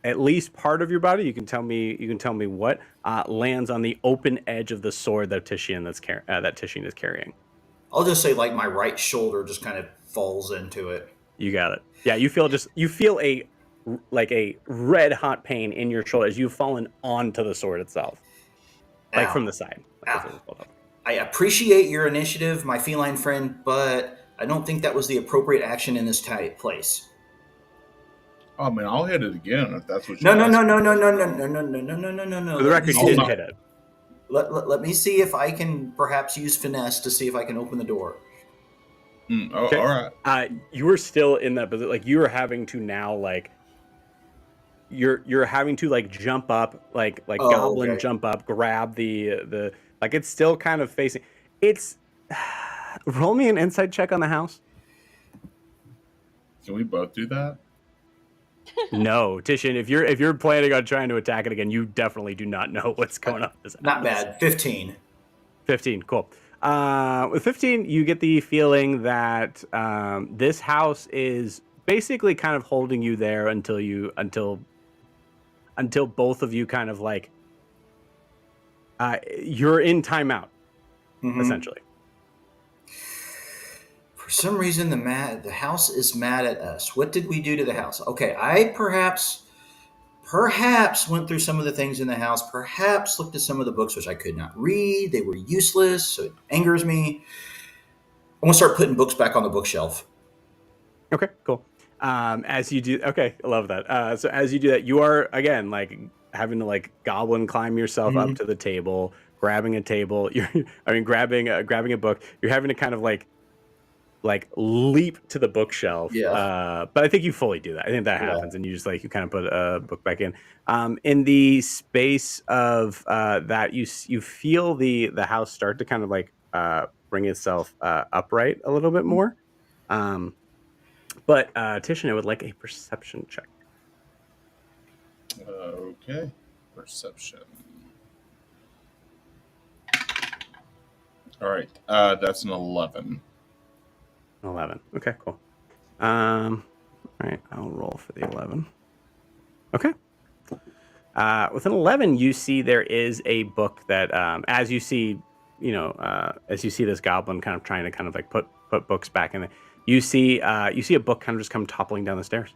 at least part of your body. You can tell me what lands on the open edge of the sword that Titian is carrying. I'll just say like my right shoulder just kind of falls into it. You got it. Yeah, you feel a red hot pain in your shoulder as you've fallen onto the sword itself, like Ow. from the side. I appreciate your initiative, my feline friend, but I don't think that was the appropriate action in this place. Oh man, I'll hit it again if that's what. No. For the record, you didn't hit it. Let me see if I can perhaps use finesse to see if I can open the door. Okay. All right. You were still in that position. Like you are having to now you're having to jump up goblin okay. jump up, grab the it's still kind of facing. It's roll me an insight check on the house. Can we both do that? No, Titian, if you're planning on trying to attack it again, you definitely do not know what's going on. Not bad. 15. 15, cool. With 15, you get the feeling that this house is basically kind of holding you there until both of you kind of you're in timeout, essentially. For some reason, the house is mad at us. What did we do to the house? Okay, I perhaps went through some of the things in the house, perhaps looked at some of the books which I could not read. They were useless, so it angers me. I'm going to start putting books back on the bookshelf. Okay, cool. As you do, okay, I love that. So as you do that, you are again having to goblin climb yourself up to the table, grabbing a table. Grabbing a book. You're having to kind of leap to the bookshelf. Yeah. But I think you fully do that. I think that happens, and you just you kind of put a book back in. In the space of that, you feel the house start to kind of bring itself upright a little bit more. But Titian, I would like a perception check. Okay, perception. All right, that's an 11. 11. Okay, cool. All right, I'll roll for the 11. Okay. With an 11, you see there is a book that, as you see this goblin kind of trying to put books back in there, you see a book kind of just come toppling down the stairs.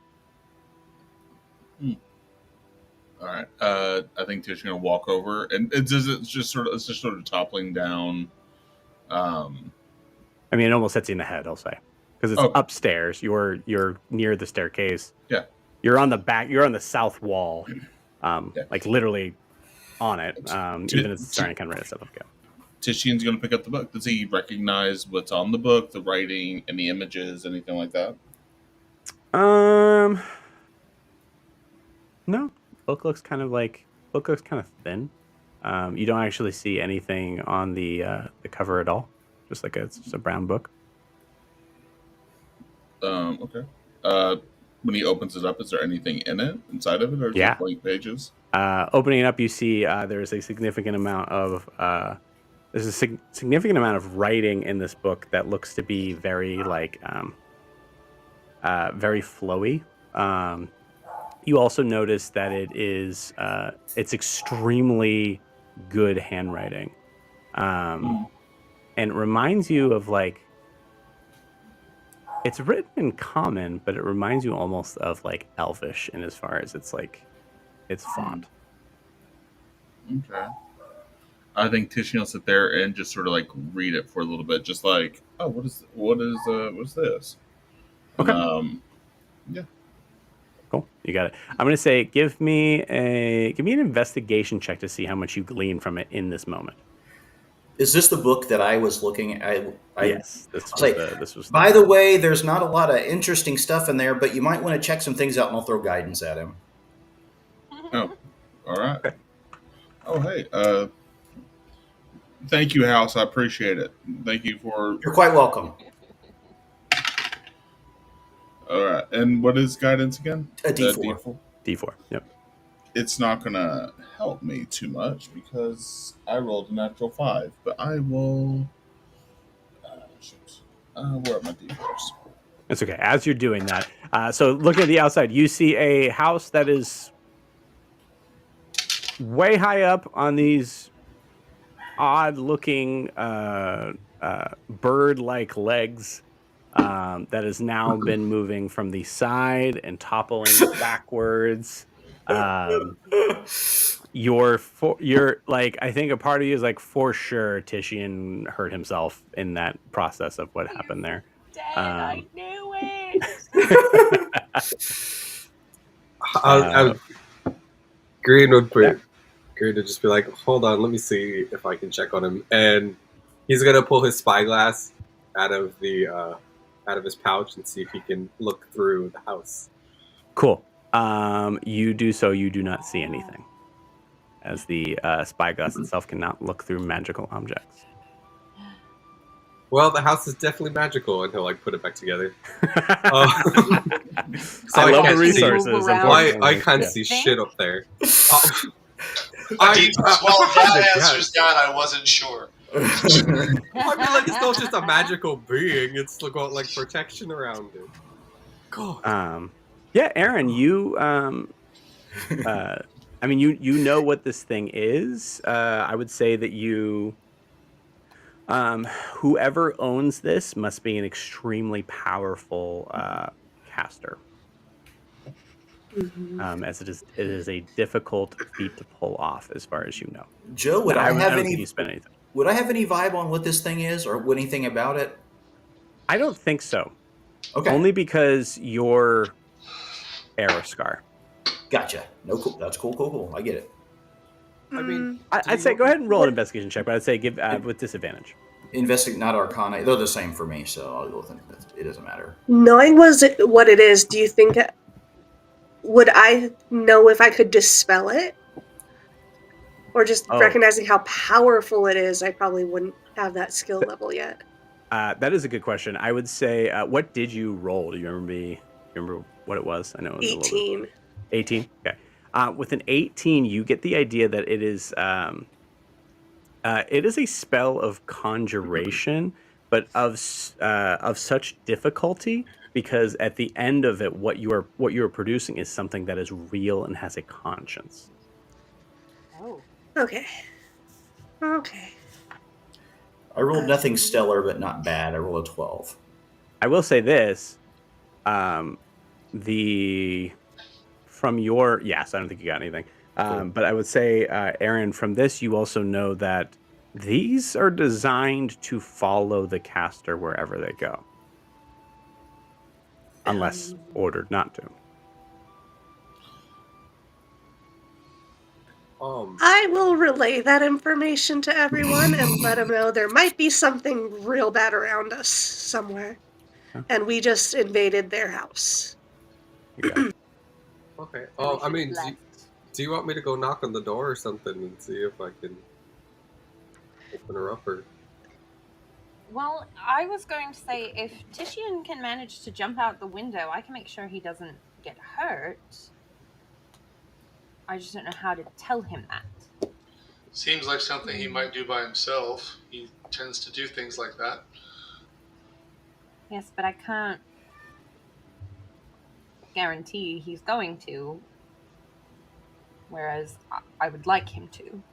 All right. I think Tish's gonna walk over, and it's just sort of toppling down. It almost hits you in the head, I'll say, because it's upstairs. You're near the staircase. Yeah. You're on the back. You're on the south wall, literally on it. Even as it's starting to kind of raise itself up. Titian's going to pick up the book. Does he recognize what's on the book, the writing, any images, anything like that? No. Book looks kind of thin. You don't actually see anything on the cover at all. Just it's just a brown book. Okay. When he opens it up, is there anything in it, inside of it, or is it blank pages? Opening it up, you see there's a significant amount of writing in this book that looks to be very very flowy. You also notice that it's extremely good handwriting. and it reminds you of like, it's written in common, but it reminds you almost of like Elvish in as far as it's like its font. Okay. I think Titian will sit there and just sort of like read it for a little bit, just like, oh, what's this? Okay. And, Cool, you got it. I'm gonna say, give me an investigation check to see how much you glean from it in this moment. Is this the book that I was looking at? Yes, this I'll was say, this was. by the way, there's not a lot of interesting stuff in there, but you might want to check some things out, and I'll throw guidance at him. Oh, all right. Okay. Oh, hey. Thank you, House. I appreciate it. Thank you for. You're quite welcome. All right. And what is guidance again? A D4. D4. Yep. It's not gonna help me too much because I rolled a natural 5, but I will. Where are my D4s? It's okay. As you're doing that, so looking at the outside, you see a house that is way high up on these odd-looking bird-like legs that has now been moving from the side and toppling backwards. You're like, I think a part of you is like, for sure Titian hurt himself in that process of what happened there. Dead, I knew it. Green would just be like, hold on, let me see if I can check on him, and he's gonna pull his spyglass out of his pouch and see if he can look through the house. Cool. You do so. You do not see anything, as the spyglass itself cannot look through magical objects. Well, the house is definitely magical, and he'll like put it back together. So I love the can't see- resources. I can't see shit up there. Well, that answers that. I wasn't sure. I mean, like, it's not just a magical being; it's got like protection around it. God. Yeah, Aaron, you I mean, you know what this thing is. I would say that you whoever owns this must be an extremely powerful caster. As it is a difficult feat to pull off, as far as you know. Joe, would I I don't have think any? you spent anything. Would I have any vibe on what this thing is, or anything about it? I don't think so. Okay. Only because you're Aeroscar. Gotcha. No, cool. That's cool. I get it. I mean, I'd say go ahead and roll an investigation check, but I'd say give with disadvantage. Investigate, not Arcana. They're the same for me, so I'll go with it. It doesn't matter. Knowing what it is, do you think would I know if I could dispel it? Or just recognizing how powerful it is, I probably wouldn't have that skill level yet. That is a good question. I would say, what did you roll? Do you remember what it was? I know it was 18. 18? Okay. With an 18, you get the idea that it is a spell of conjuration, but of such difficulty, because at the end of it, what you are producing is something that is real and has a conscience. Oh. Okay. I rolled nothing stellar, but not bad. I rolled a 12. I will say this: yes, I don't think you got anything. Cool. But I would say, Aaron, from this, you also know that these are designed to follow the caster wherever they go, unless ordered not to. I will relay that information to everyone and let them know there might be something real bad around us somewhere. Huh? And we just invaded their house. Okay. Oh, I mean, do you want me to go knock on the door or something and see if I can open her up? Or... Well, I was going to say, if Titian can manage to jump out the window, I can make sure he doesn't get hurt. I just don't know how to tell him that. Seems like something he might do by himself. He tends to do things like that. Yes, but I can't guarantee he's going to. Whereas I would like him to.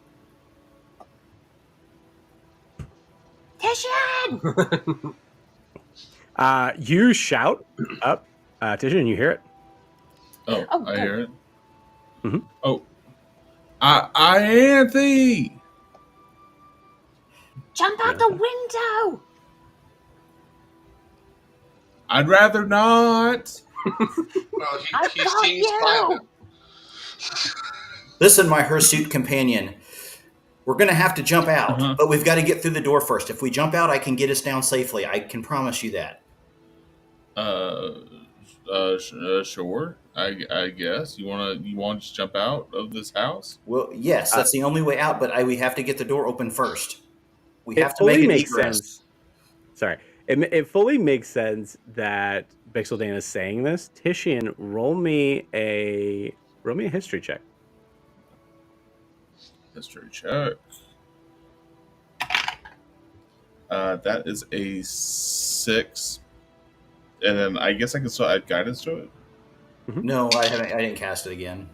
Titian! You shout up, Titian, you hear it. Oh, Oh, I good. hear it. Mhm. Oh, Ianthe! Jump out Yeah. the window! I'd rather not. Well, I've he got seems you! violent. Listen, my hirsute companion. We're going to have to jump out, Uh-huh. but we've got to get through the door first. If we jump out, I can get us down safely. I can promise you that. Sure. I guess you want to just jump out of this house. Well, yes, Uh, that's the only way out, but we have to get the door open first. We It have to make fully an makes egress. sense. Sorry. It fully makes sense that Bixeldan is saying this. Titian, roll me a history check. History check. That is a 6, and then I guess I can still add guidance to it. No, I haven't. I didn't cast it again.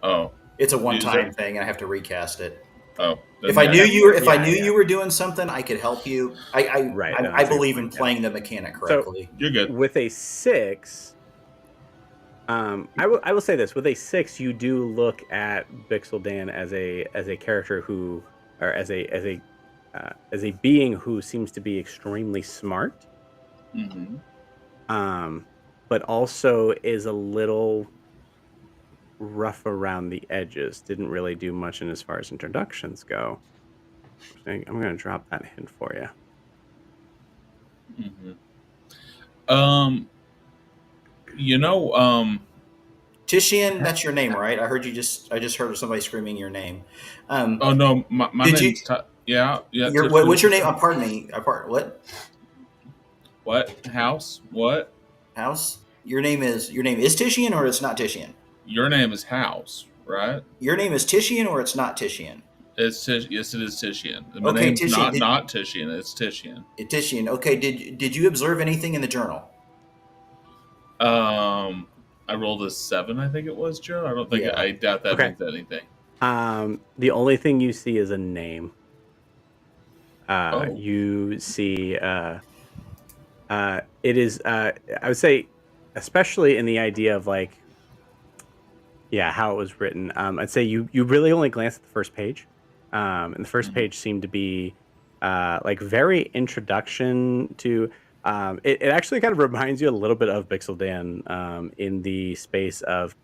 Oh, It's a one-time it? thing. I have to recast it. Oh. If I knew you were, Yeah, you were doing something, I could help you. Right, no, I that's a good believe point, in yeah. playing the mechanic correctly. You're good. With a 6, I will say this: with a 6, you do look at Bixeldan as a character who, or as a being who seems to be extremely smart, Mm-hmm. but also is a little rough around the edges. Didn't really do much in as far as introductions go. I'm going to drop that hint for you. Mm-hmm. Titian, that's your name, right? I just heard somebody screaming your name. Oh no, my Did name's you- yeah. what's your name? Pardon me. What? What house? What? House? Your name is Titian, or it's not Titian? Your name is House, right? Your name is Titian, or it's not Titian? Yes, it is Titian. My Okay, name's Titian, not Titian. It's Titian. Titian. Okay. Did you observe anything in the journal? I rolled a 7, I think it was, Joe. I don't think Yeah. I doubt that Okay. means anything. The only thing you see is a name. Oh. You see, it is. I would say, especially in the idea of like, yeah, how it was written. I'd say you really only glanced at the first page, and the first page seemed to be like very introduction to. It actually kind of reminds you a little bit of Bixeldan in the space of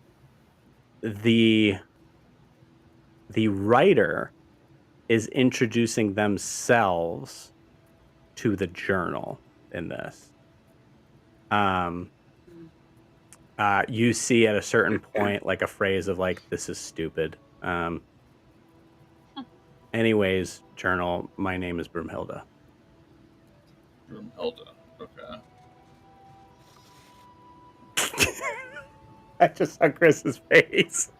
the writer is introducing themselves to the journal in this. You see at a certain point like a phrase of like, "This is stupid." Anyways, journal, my name is Broomhilda. Broomhilda. Okay. I just saw Chris's face.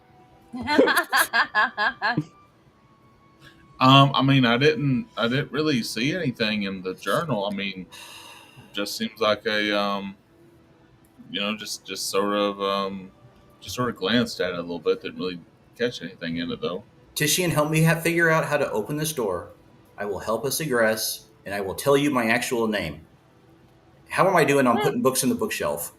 I mean, I didn't really see anything in the journal. I mean, just seems like a just sort of glanced at it a little bit. Didn't really catch anything in it though. Titian, help me figure out how to open this door. I will help us egress, and I will tell you my actual name. How am I doing on putting books in the bookshelf?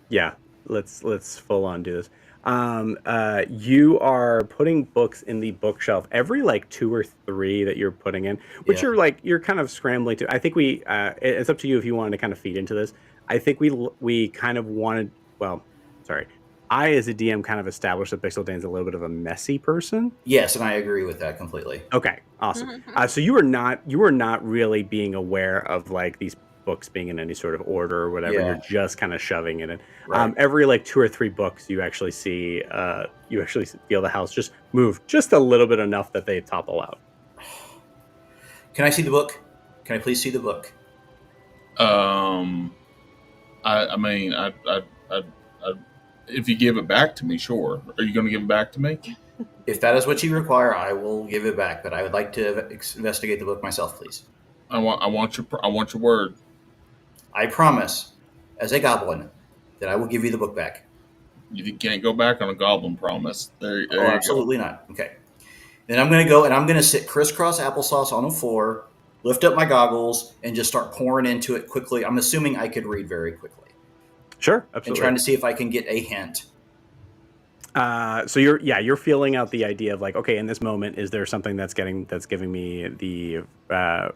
Yeah, let's full on do this. You are putting books in the bookshelf every like 2 or 3 that you're putting in, which you're kind of scrambling to. I think it's up to you if you wanted to kind of feed into this. I think we kind of wanted. Well, sorry. I, as a DM, kind of established that Bixeldan's a little bit of a messy person. Yes, and I agree with that completely. Okay, awesome. So you were not really being aware of like these books being in any sort of order or whatever. Yeah. You're just kind of shoving it in. Right. Every like 2 or 3 books, you actually see, feel the house just move just a little bit enough that they topple out. Can I see the book? Can I please see the book? I mean, if you give it back to me, sure. Are you going to give it back to me? If that is what you require, I will give it back. But I would like to investigate the book myself, please. I want your word. I promise, as a goblin, that I will give you the book back. You can't go back on a goblin promise. There you absolutely not. Okay. Then I'm going to go and I'm going to sit crisscross applesauce on the floor, lift up my goggles, and just start pouring into it quickly. I'm assuming I could read very quickly. Sure, And absolutely. trying to see if I can get a hint. So you're feeling out the idea of like, okay, in this moment, is there something that's giving me the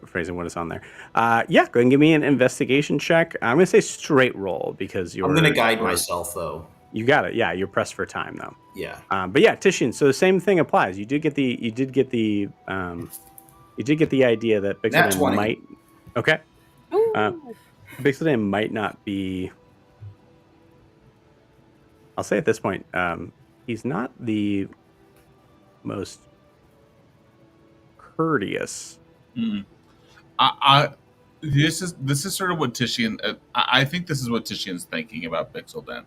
phrasing what is on there? Yeah, go ahead and give me an investigation check. I'm gonna say straight roll because I'm going to guide myself, though. You got it. Yeah, you're pressed for time though. Yeah. But yeah, Tishian. So the same thing applies. You did get the idea that Nat Bixeldan 20. might. Okay. Ooh. Bixeldan might not be. I'll say at this point, he's not the most courteous. This is sort of what Tishian. I think this is what Tishian's thinking about Bixeldan.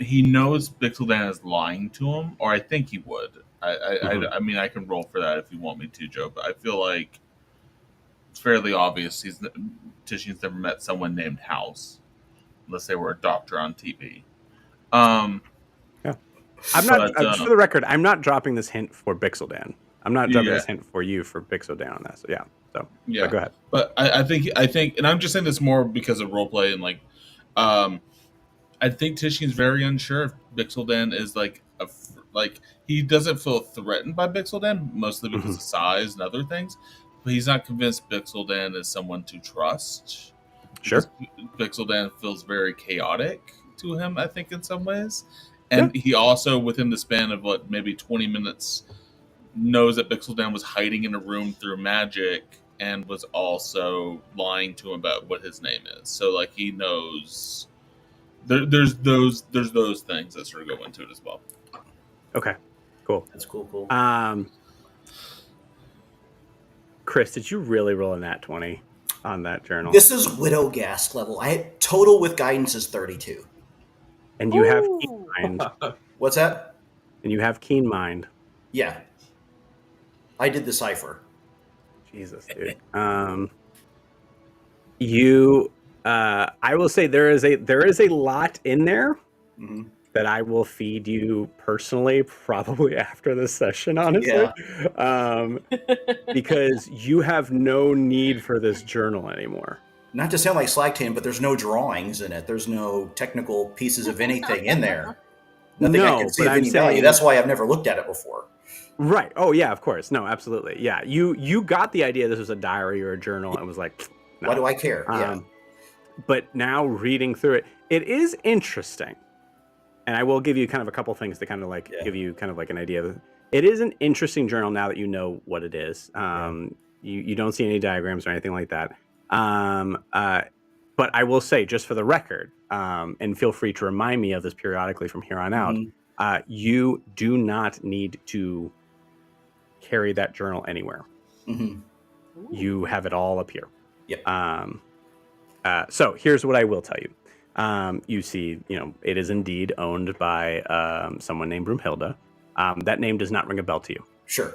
He knows Bixeldan is lying to him, or I think he would. I mean, I can roll for that if you want me to, Joe. But I feel like it's fairly obvious. Tishian's never met someone named House, unless they were a doctor on TV. I'm not. Just for the record, I'm not dropping this hint for Bixeldan. I'm not dropping this hint for you for Bixeldan on that. So yeah. So yeah, go ahead. But I think, and I'm just saying this more because of roleplay and like, I think Tishian's very unsure if Bixeldan is like he doesn't feel threatened by Bixeldan, mostly because of size and other things, but he's not convinced Bixeldan is someone to trust. Sure. Bixeldan feels very chaotic to him, I think, in some ways. And he also, within the span of what, maybe 20 minutes, knows that Bixeldan was hiding in a room through magic and was also lying to him about what his name is. So, like, he knows there's those things that sort of go into it as well. Okay, cool. That's cool. Chris, did you really roll a nat 20 on that journal? This is Widow Gas level. Total with guidance is 32. And you have keen mind. What's that? And you have keen mind. Yeah. I did the cipher. Jesus, dude. I will say there is a lot in there that I will feed you personally, probably after this session, honestly. Yeah. Because you have no need for this journal anymore. Not to sound like Slagtan, but there's no drawings in it. There's no technical pieces of anything in there. Nothing I can see of any value. That's why I've never looked at it before. Right. Oh, yeah, of course. No, absolutely. Yeah. You got the idea this was a diary or a journal and was like, no. Why do I care? Yeah. But now reading through it, it is interesting. And I will give you kind of a couple things to kind of like give you kind of like an idea of it. It is an interesting journal now that you know what it is. You don't see any diagrams or anything like that. But I will say, just for the record, and feel free to remind me of this periodically from here on out, you do not need to carry that journal anywhere. You have it all up here. So here's what I will tell you. You see, it is indeed owned by someone named Broomhilda. That name does not ring a bell to you. Sure.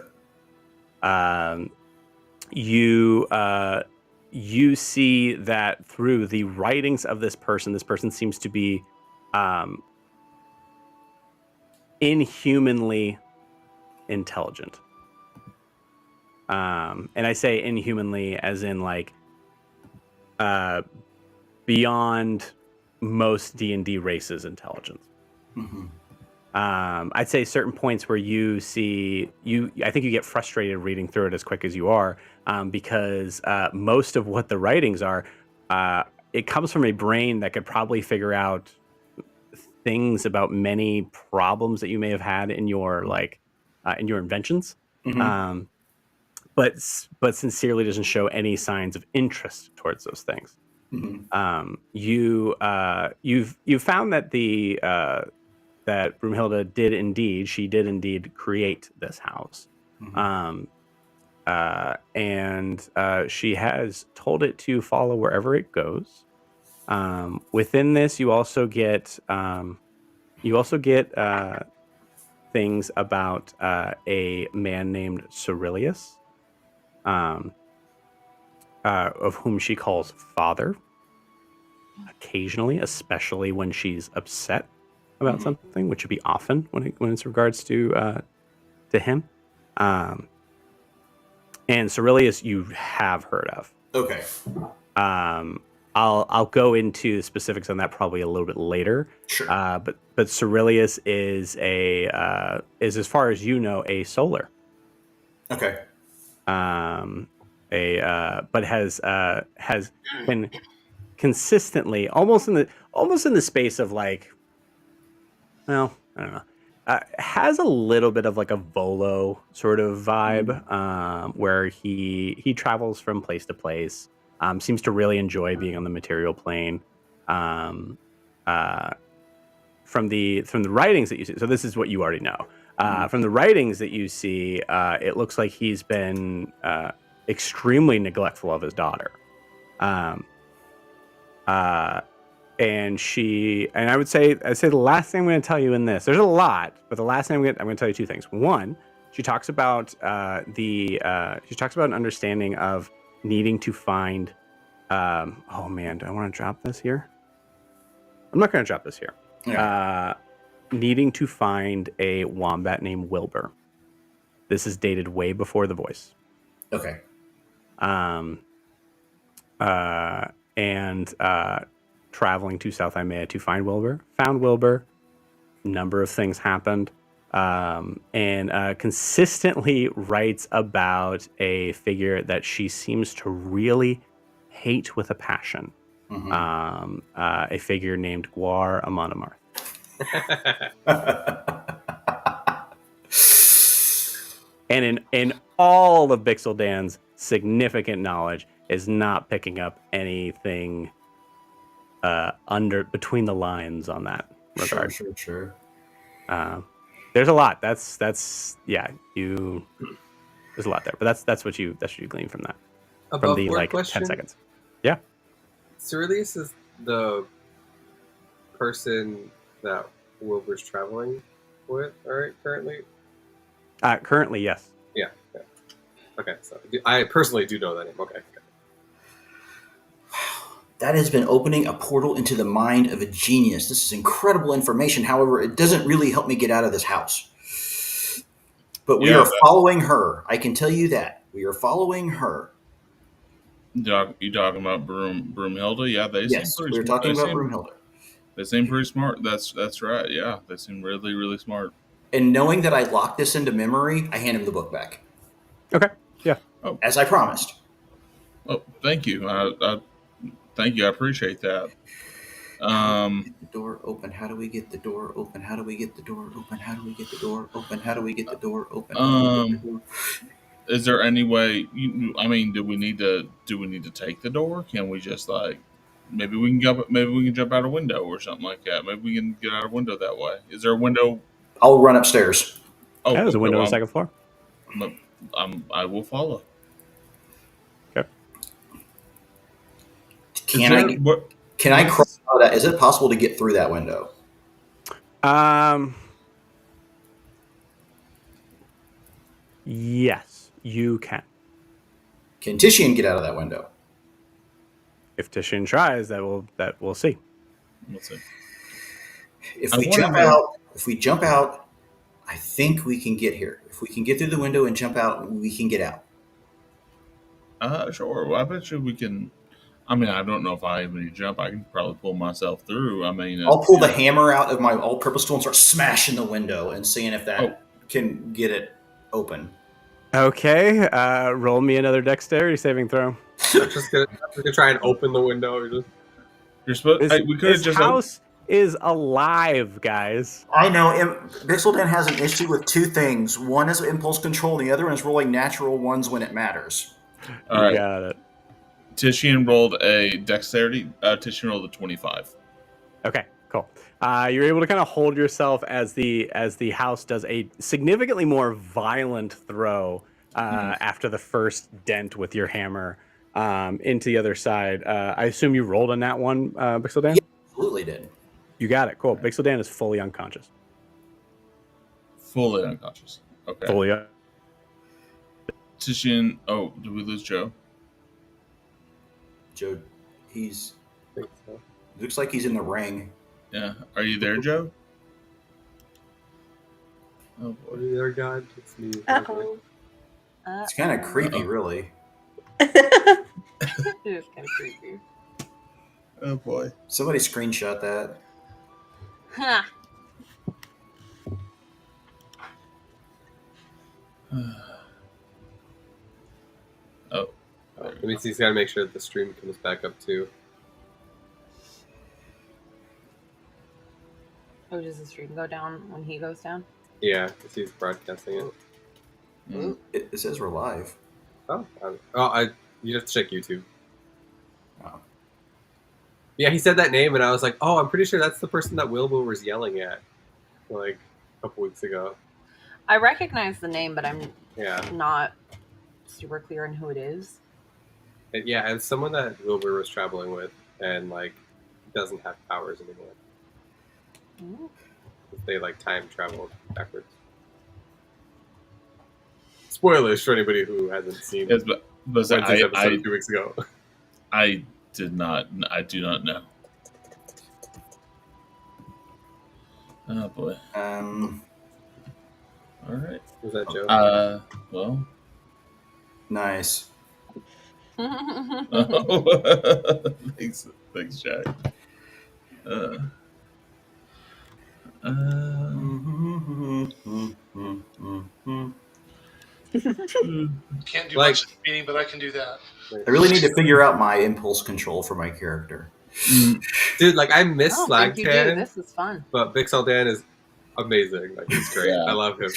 You see that through the writings of this person seems to be inhumanly intelligent. And I say inhumanly as in like beyond most D&D races' intelligence. I'd say certain points where you see I think you get frustrated reading through it as quick as you are, because most of what the writings are, it comes from a brain that could probably figure out things about many problems that you may have had in your in your inventions, but sincerely doesn't show any signs of interest towards those things. You've found that that Broomhilda did indeed create this house. And she has told it to follow wherever it goes. Within this, you also get things about a man named Cerilius, of whom she calls father occasionally, especially when she's upset about something, which would be often when it's regards to him. And Cerilius you have heard of. Okay. I'll go into specifics on that probably a little bit later. Sure. But Cerilius is as far as you know a solar. Okay. But has been consistently almost in the space of like, well, I don't know. Has a little bit of like a Volo sort of vibe, where he travels from place to place. Seems to really enjoy being on the material plane. From the writings that you see, so this is what you already know. From the writings that you see, it looks like he's been extremely neglectful of his daughter. And I would say the last thing I'm going to tell you in this, there's a lot, but the last thing I'm going to tell you two things. One, she talks about an understanding of needing to find. Oh man, do I want to drop this here? I'm not going to drop this here. Yeah. Needing to find a wombat named Wilbur. This is dated way before the voice. Okay. And traveling to South Imaea to find Wilbur. Found Wilbur. Number of things happened. And consistently writes about a figure that she seems to really hate with a passion. Mm-hmm. A figure named Gwar Amanamarth. And in all of Bixeldan's significant knowledge is not picking up anything between the lines on that regard. Sure. There's a lot. There's a lot there, but that's what you glean from that. From the like question? 10 seconds. Yeah. Cerilius is the person that Wilbur's traveling with, all right, currently? Currently, yes. Yeah. Okay, so I personally do know that name. Okay. That has been opening a portal into the mind of a genius. This is incredible information. However, it doesn't really help me get out of this house. But we are following her. I can tell you that. We are following her. You talking about Broomhilda? Yeah, they seem pretty we're talking about Broomhilda. They seem pretty smart. That's right. Yeah, they seem really, really smart. And knowing that I locked this into memory, I hand him the book back. Okay. Yeah. Oh. As I promised. Oh, thank you. Thank you. I appreciate that. The door open. How do we get the door open? How do we get the door open? How do we get the door open? How do we get the door open? Is there any way? Do we need to take the door? Can we just like maybe we can jump out a window or something like that? Maybe we can get out a window that way. Is there a window? I'll run upstairs. Oh, there's a window on the second floor. I will follow. Okay. Can I cross out that? Is it possible to get through that window? Yes, you can. Can Titian get out of that window? If Titian tries, we'll see. We'll see. If we jump out, I think we can get here. If we can get through the window and jump out, we can get out. Sure. Well, I bet you we can. I don't know if I even need to jump. I can probably pull myself through. I'll pull the hammer out of my all-purpose tool and start smashing the window and seeing if that can get it open. Okay. Roll me another dexterity saving throw. Just gonna try and open the window. You're supposed. We could have just. House is alive, guys. I know. Bixeldan has an issue with two things. One is impulse control, and the other one is rolling natural ones when it matters. All right. Got it. Titian rolled a dexterity. Titian rolled a 25. Okay, cool. You're able to kind of hold yourself as the house does a significantly more violent throw after the first dent with your hammer into the other side. I assume you rolled on that one, Bixeldan? Yeah, absolutely did. You got it. Cool. Bixeldan is fully unconscious. Fully unconscious. Okay. Fully. Titian. Oh, did we lose Joe? Joe, looks like he's in the ring. Yeah. Are you there, Joe? Oh What boy. is our god? It's me. Uh-oh. It's kind of creepy, really. It is kind of creepy. Oh boy. Somebody screenshot that. Ha! Oh. Let me see. He's got to make sure that the stream comes back up too. Oh, does the stream go down when he goes down? Yeah, because he's broadcasting it. Mm. It says we're live. You have to check YouTube. Oh. Yeah, he said that name, and I was like, "Oh, I'm pretty sure that's the person that Wilbur was yelling at, like a couple weeks ago." I recognize the name, but I'm Yeah, not super clear on who it is. yeah, it's someone that Wilbur was traveling with, and like doesn't have powers anymore. Ooh. They like time traveled backwards. Spoilers for anybody who hasn't seen Yes, but Wednesday's episode 2 weeks ago. I do not know. Oh boy. Um, All right. Was that Joe? Well. nice. Thanks, Jack. Can't do Like- much at the meeting, but I can do that. I really need to figure out my impulse control for my character. Dude, like I miss I don't think you do. Slagtan, This is fun. but Bixaldan is amazing. Like he's great. Yeah. I love him.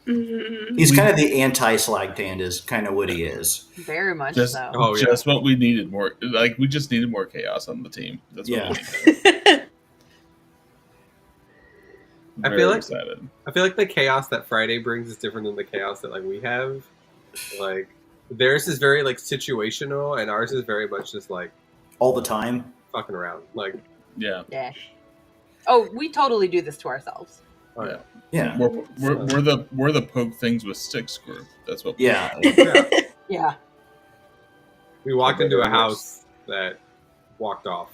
Mhm. He's kind of the anti-Slagtand is kind of what he is. Very much Just, so. Oh, yeah. just what we needed more. Like we just needed more chaos on the team. That's what Yeah. we needed. I Very feel like- excited. I feel like the chaos that Friday brings is different than the chaos that like we have. Like theirs is very like situational, and ours is very much just like All the time. fucking around. Like, Yeah. Yeah. Oh, we totally do this to ourselves. oh yeah, Yeah. We're the poke things with sticks group. That's what. Yeah. Yeah. we walked Okay, into a that works. house that walked off.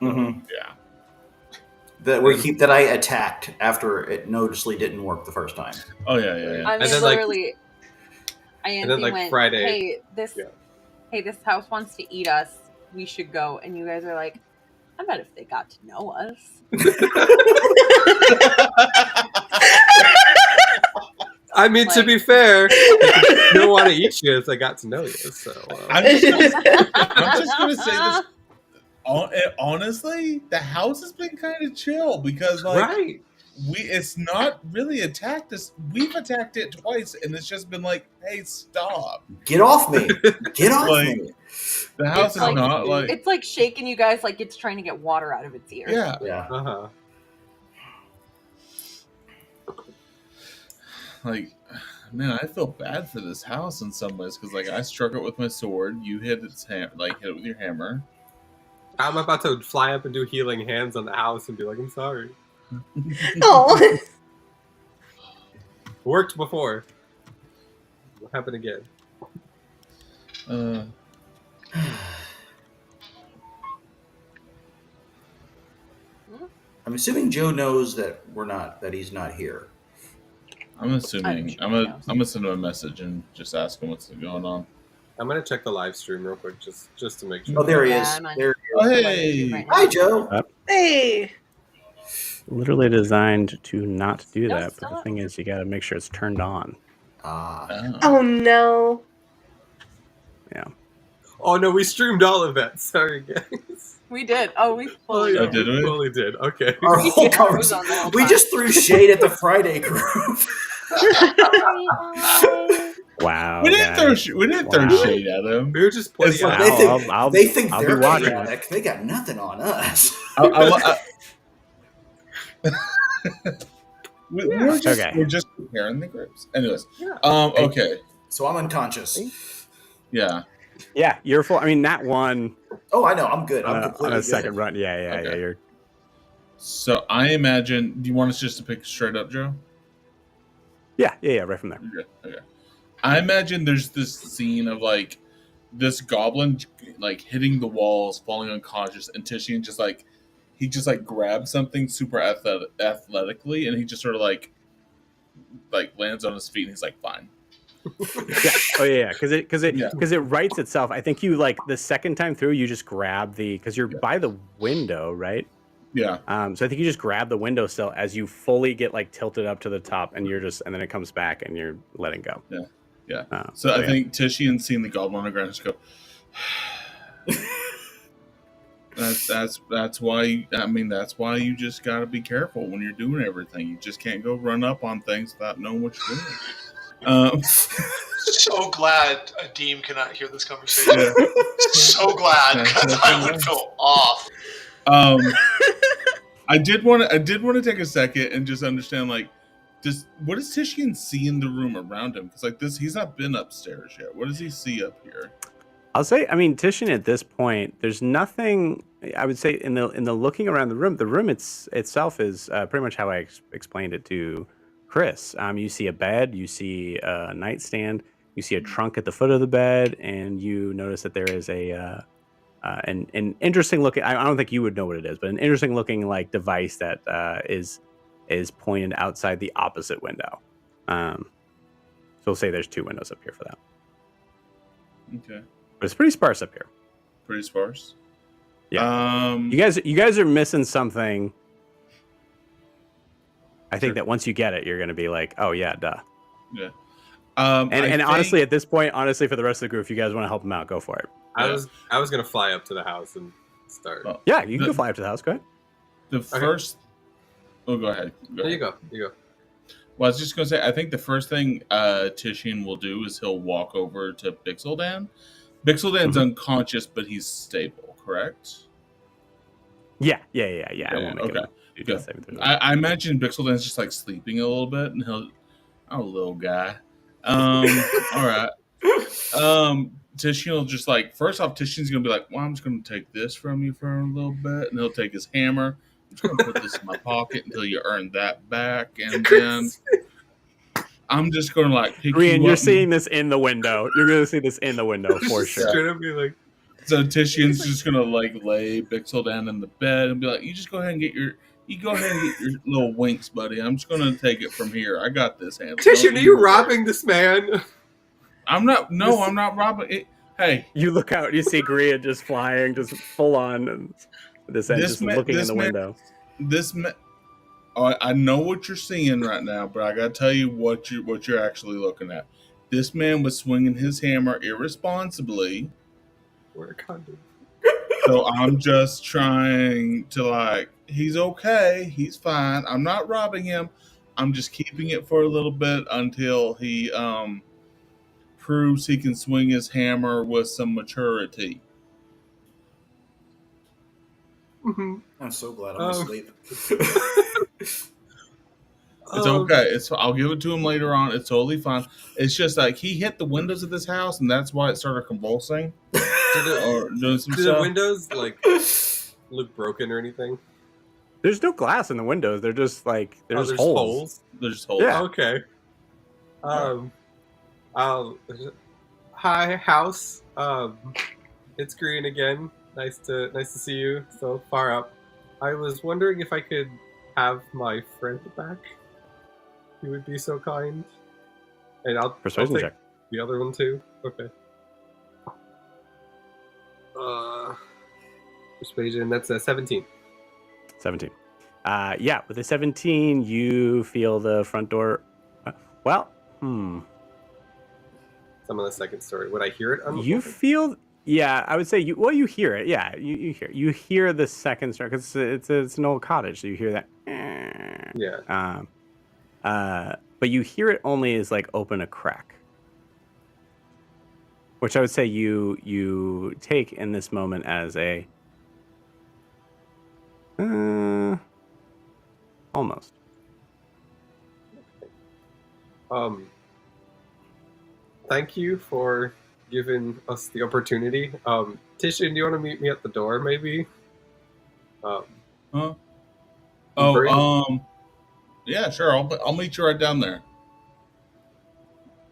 Mm-hmm. Yeah. That I attacked after it noticeably didn't work the first time. Oh yeah. I mean, then, like- literally, and then, like, went, Friday- hey, Yeah. this house wants to eat us. We should go. And you guys are like, I bet if they got to know us. I mean, to Like- be fair, they don't want to eat you if they got to know you. So I'm just gonna say this. Honestly, the house has been kind of chill because like right. it's not really attacked us. We've attacked it twice, and it's just been like, hey, stop. Get off me! Get off Like- me! The house It's is like- not like It's like shaking you guys like it's trying to get water out of its ear. yeah. Yeah. Uh huh. Like, man, I feel bad for this house in some ways because like I struck it with my sword. You hit its hit it with your hammer. I'm about to fly up and do healing hands on the house and be like, I'm sorry. Oh. Worked before. What happened again? I'm assuming Joe knows that he's not here. I'm assuming. sure I'm he gonna knows. send him a message and just ask him what's going on. I'm gonna check the live stream real quick just to make sure. Oh, there he Yeah, is. I'm on- There. Oh, Right hey. now. Hi, Joe. Hey. Literally designed to not do No, that, still but the up. thing is, you got to make sure it's turned on. Ah. Oh no. Yeah. Oh no, we streamed all of that. Sorry, guys. We did. Oh, we fully yeah. Did we? Totally did. Okay. Our whole Yeah, it was conversation. on the whole We time. just threw shade at the Friday group. Wow. We didn't guys. throw Wow. shade at him. We were just pointing It's out. like- they think I'll be they're watching it. chaotic. They got nothing on us. We're just comparing the groups. Anyways, Yeah. okay, So I'm unconscious. yeah. Yeah, you're full. I mean, not one Oh, I know. I'm good. I'm on completely a good. second run. Yeah. Okay. You're So I imagine. Do you want us just to pick straight up, Joe? yeah, right from there. Okay. I imagine there's this scene of like this goblin like hitting the walls, falling unconscious, and Titian just like he just like grabs something super athletically, and he just sort of like like lands on his feet, and he's like, "Fine." Yeah. Oh yeah. Because Yeah. it writes itself. I think you like the second time through, you just grab because you're Yeah. by the window, right? Yeah. So I think you just grab the windowsill as you fully get like tilted up to the top, and and then it comes back, and you're letting go. Yeah. So I think Tishian's seen the goblin on the ground and just go. That's why. That's why you just gotta be careful when you're doing everything. You just can't go run up on things without knowing what you're doing. So glad Adim cannot hear this conversation. Yeah. So glad, because I would feel off. I did want to take a second and just understand, like, what does Tishian see in the room around him? Because like this, he's not been upstairs yet. What does he see up here? I'll say, I mean, Tishian at this point, there's nothing. I would say in the looking around the room itself is pretty much how I explained it to Chris. You see a bed, you see a nightstand, you see a trunk at the foot of the bed, and you notice that there is an interesting looking. I don't think you would know what it is, but an interesting looking like device that is pointed outside the opposite window. So we'll say there's 2 windows up here for that. Okay. But it's pretty sparse up here. Pretty sparse. Yeah. You guys are missing something. I think that once you get it, you're going to be like, oh yeah, duh. Yeah. And honestly, at this point, for the rest of the group, if you guys want to help them out, go for it. I was gonna fly up to the house and start. Well, Yeah, you can go fly up to the house. Go ahead. The first. Oh, go ahead. There you go. You go. Well, I was just gonna say, I think the first thing Tishian will do is he'll walk over to Bixeldan. Bixeldan's unconscious, but he's stable, correct? Yeah. I won't make okay. it. Good. I imagine Bixeldan's just like sleeping a little bit, and he'll, little guy. All right. Tishian will just like, first off, Tishian's gonna be like, well, I'm just gonna take this from you for a little bit, and he'll take his hammer. I'm just gonna put this in my pocket until you earn that back, and then I'm just gonna like pick Rian, you you're up seeing this in the window. You're gonna see this in the window for sure. Straight up be like, so Tishian's just gonna like lay Bixeldan in the bed and be like, you go ahead and get your little winks, buddy. I'm just gonna take it from here. I got this handle. Tishian, are you robbing this man? I'm not. No, I'm not robbing it. Hey, you look out. You see Grian just flying, just full on, and looking in the window. I know what you're seeing right now, but I gotta tell you what you're actually looking at. This man was swinging his hammer irresponsibly. Wear a condom. So I'm just trying to like. He's okay. He's fine. I'm not robbing him. I'm just keeping it for a little bit until he proves he can swing his hammer with some maturity. Mm-hmm. I'm so glad I'm asleep. It's okay. I'll give it to him later on. It's totally fine. It's just like he hit the windows of this house, and that's why it started convulsing. Do the windows like look broken or anything? There's no glass in the windows. They're just like there's holes. There's just holes. Yeah. Okay. Hi, house. It's Green again. Nice to see you so far up. I was wondering if I could have my friend back. He would be so kind. And I'll Persuasion take check. the other one too. Okay. Persuasion. That's a 17. 17. Yeah, with a 17, you feel the front door. Some of the second story. Would I hear it? You feel, yeah, I would say you hear it. Yeah, you hear the second story because it's an old cottage, so you hear that. Yeah. But you hear it only as like open a crack, which I would say you take in this moment as a almost. Thank you for giving us the opportunity. Tishian, do you want to meet me at the door, maybe? Yeah, sure. I'll meet you right down there.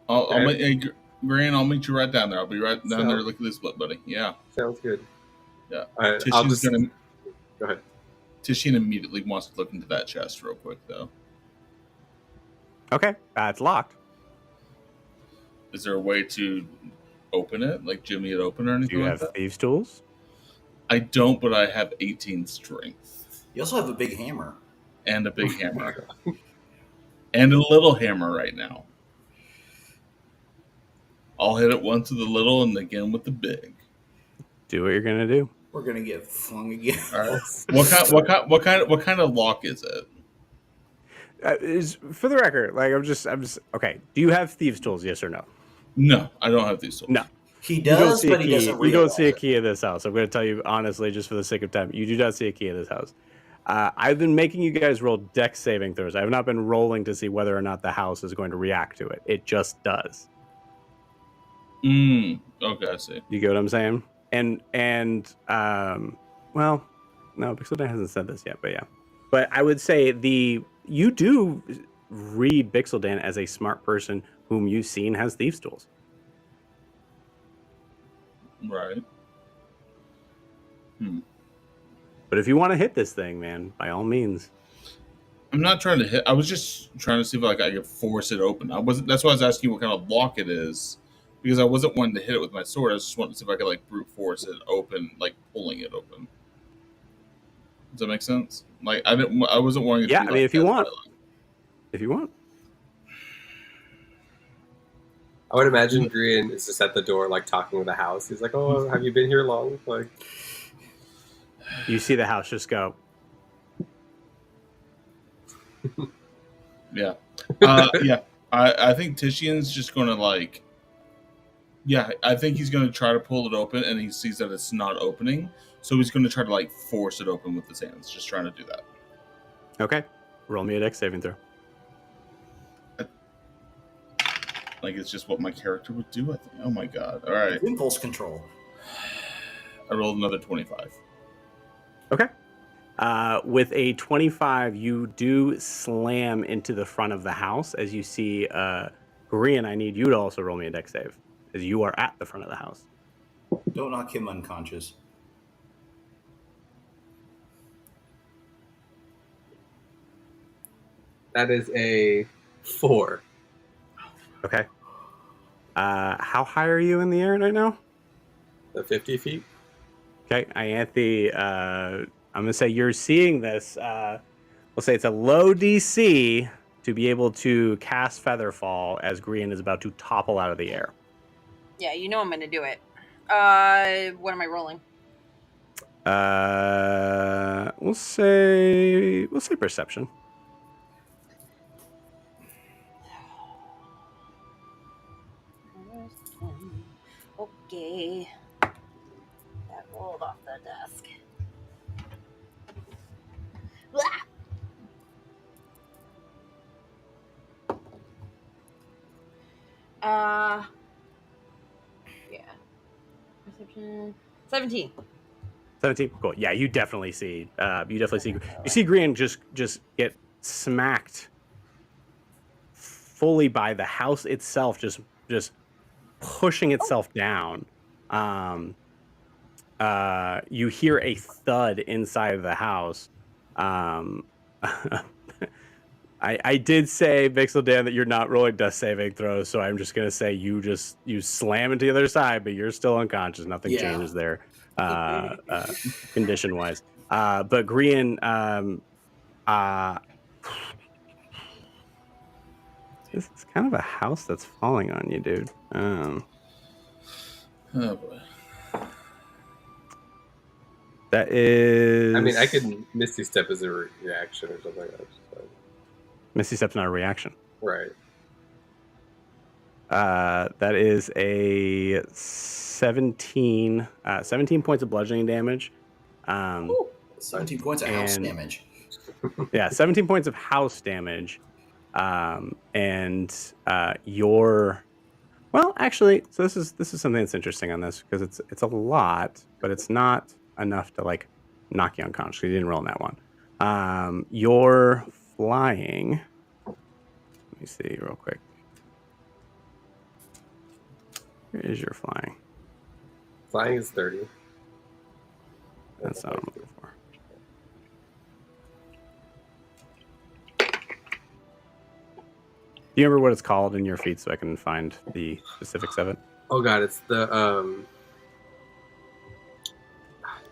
I'll meet Gran. I'll meet you right down there. I'll be right down there. Look at this, buddy. Yeah, sounds good. Yeah. I'll just go ahead. Tishian immediately wants to look into that chest real quick, though. Okay, it's locked. Is there a way to open it, like jimmy it open or Do anything you like have that? thieves' tools? I don't, but I have 18 strength You also have a big hammer. and a big hammer and a little hammer right now. I'll hit it once with the little and again with the big. Do what you're gonna do. We're gonna get flung again. All right. What kind of lock is it? Is for the record, like I'm just okay. Do you have thieves' tools? Yes or no? No, I don't have these tools. No. He You don't does, see a but he key. doesn't You don't realize see a it. key in this house. I'm going to tell you honestly, just for the sake of time, you do not see a key in this house. I've been making you guys roll dex saving throws. I have not been rolling to see whether or not the house is going to react to it. It just does. Okay, I see. You get what I'm saying? Well, no, Bixeldan hasn't said this yet, but yeah. But I would say you do read Bixeldan as a smart person whom you've seen has thieves' tools. Right. But if you want to hit this thing, man, by all means. I'm not trying to hit. I was just trying to see if like I could force it open. I wasn't. That's why I was asking you what kind of lock it is, because I wasn't wanting to hit it with my sword. I was just wanting to see if I could like brute force it open, like pulling it open. Does that make sense? Like I didn't. I wasn't wanting it Yeah, to be. I mean, like, if you as want. violent. If you want. I would imagine Grian is just at the door, like talking with the house. He's like, "Oh, have you been here long?" Like, You see the house just go. Yeah. Yeah. I think Titian's just gonna like. Yeah, I think he's gonna try to pull it open, and he sees that it's not opening, so he's gonna try to like force it open with his hands. Just trying to do that. Okay. Roll me a dex saving throw. Like it's just what my character would do. I think. Oh my god! All right, Impulse control. I rolled another 25. Okay. With a 25, you do slam into the front of the house as you see Korean. I need you to also roll me a dex save as you are at the front of the house. Don't knock him unconscious. that is a 4. Okay. How high are you in the air right now? The 50 feet. Okay, Ianthe, I'm gonna say you're seeing this. We'll say it's a low DC to be able to cast Featherfall as Grian is about to topple out of the air. Yeah, you know I'm gonna do it. What am I rolling? We'll say perception. Okay. That rolled off the desk. Yeah. Perception. 17. 17. Cool. Yeah, you definitely see. You see Grian just get smacked fully by the house itself, just pushing itself down. You hear a thud inside of the house. I did say, Vixeldan, that you're not rolling death saving throws, so I'm just gonna say you slam into the other side, but you're still unconscious. Nothing changes there, condition wise. But Grian, this is kind of a house that's falling on you, dude. Oh boy. That is. I mean, I could Misty Step as a reaction or something like that. But... Misty Step's not a reaction. Right. That is a 17 points of bludgeoning damage. 17 points of house damage. Yeah, 17 points of house damage. And your... Well, actually, so this is something that's interesting on this, because it's a lot, but it's not enough to like knock you unconscious. You didn't roll in that one. Your flying... Let me see real quick. Where is your flying? Flying is 30. That's not what I'm looking for. Do you remember what it's called in your feet so I can find the specifics of it? Oh god, it's the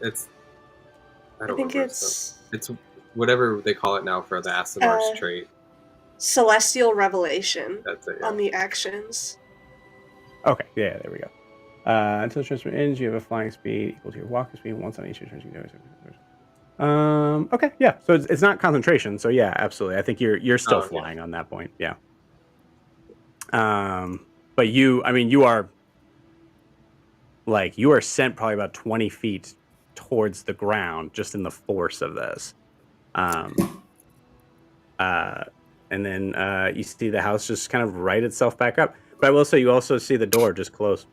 it's I I don't think remember. It's whatever they call it now for the Asinar's trait. Celestial Revelation That's it. on the actions. Okay, yeah, there we go. Until the transfer ends, you have a flying speed equal to your walking speed. Once on each turn, you can do. Okay, yeah. So it's not concentration. So yeah, absolutely. I think you're still flying on that point. Yeah. But you are sent probably about 20 feet towards the ground just in the force of this. And then you see the house just kind of right itself back up. But I will say you also see the door just close.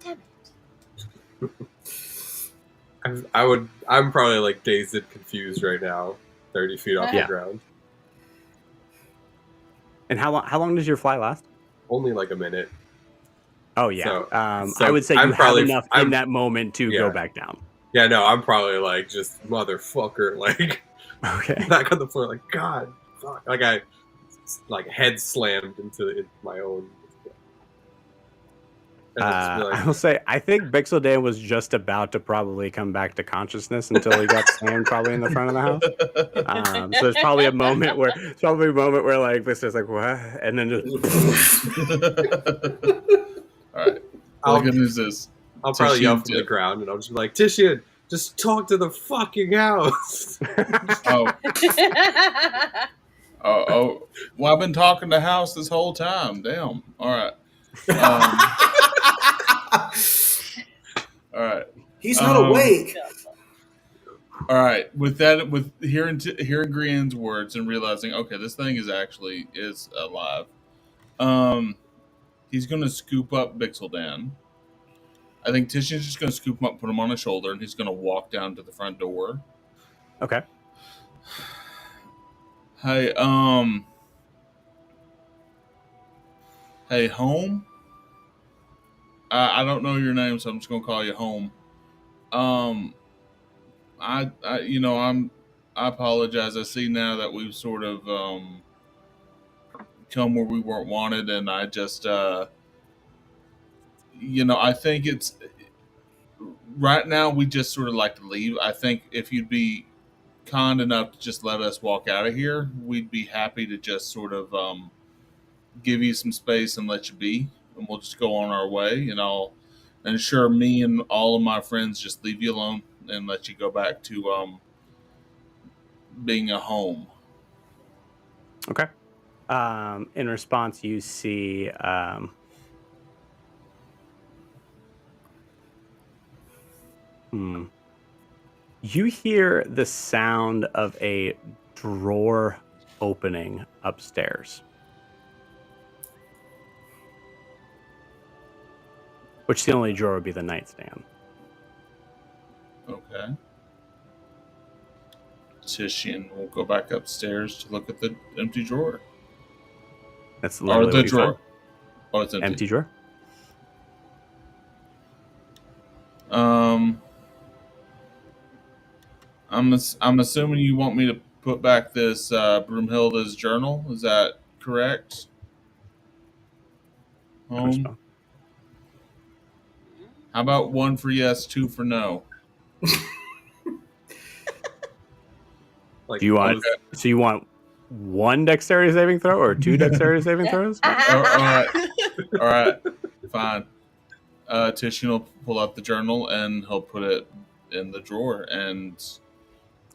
Damn it. I'm probably like dazed and confused right now, 30 feet off the ground. And how long does your fly last? Only like a minute. Oh yeah. So I would say you have enough in that moment to go back down. Yeah, no, I'm probably like just motherfucker, like okay, back on the floor, like God, fuck, like I like head slammed into my own. I will say, I think Bixeldan was just about to probably come back to consciousness until he got slammed probably in the front of the house. So there's probably a moment where like this is like what, and then just. All right. The good news is I'll probably yell from the ground, and I'll just be like, Titian, just talk to the fucking house. Oh. Well, I've been talking to house this whole time. Damn. All right. All right. He's not awake. All right. With that, with hearing Grian's words and realizing, okay, this thing is alive. He's gonna scoop up Bixeldan. I think Titian's just gonna scoop him up, put him on his shoulder, and he's gonna walk down to the front door. Okay. Hey, Hey, Home. I don't know your name, so I'm just gonna call you Home. I apologize. I see now that we've sort of come where we weren't wanted, and I just I think it's right now we just sort of like to leave. I think if you'd be kind enough to just let us walk out of here, we'd be happy to just sort of give you some space and let you be, and we'll just go on our way, and I'll ensure me and all of my friends just leave you alone and let you go back to being a home. Okay. In response, you see you hear the sound of a drawer opening upstairs. Which the only drawer would be the nightstand. Okay. Titian will go back upstairs to look at the empty drawer. That's literally the drawer. Find. Oh, it's empty. Empty drawer. I'm assuming you want me to put back this Broomhilda's journal. Is that correct? Home. How about 1 for yes, 2 for no? Do you want? Okay. So you want 1 dexterity saving throw or 2 dexterity saving throws? All right, fine. Titian will pull out the journal and he'll put it in the drawer and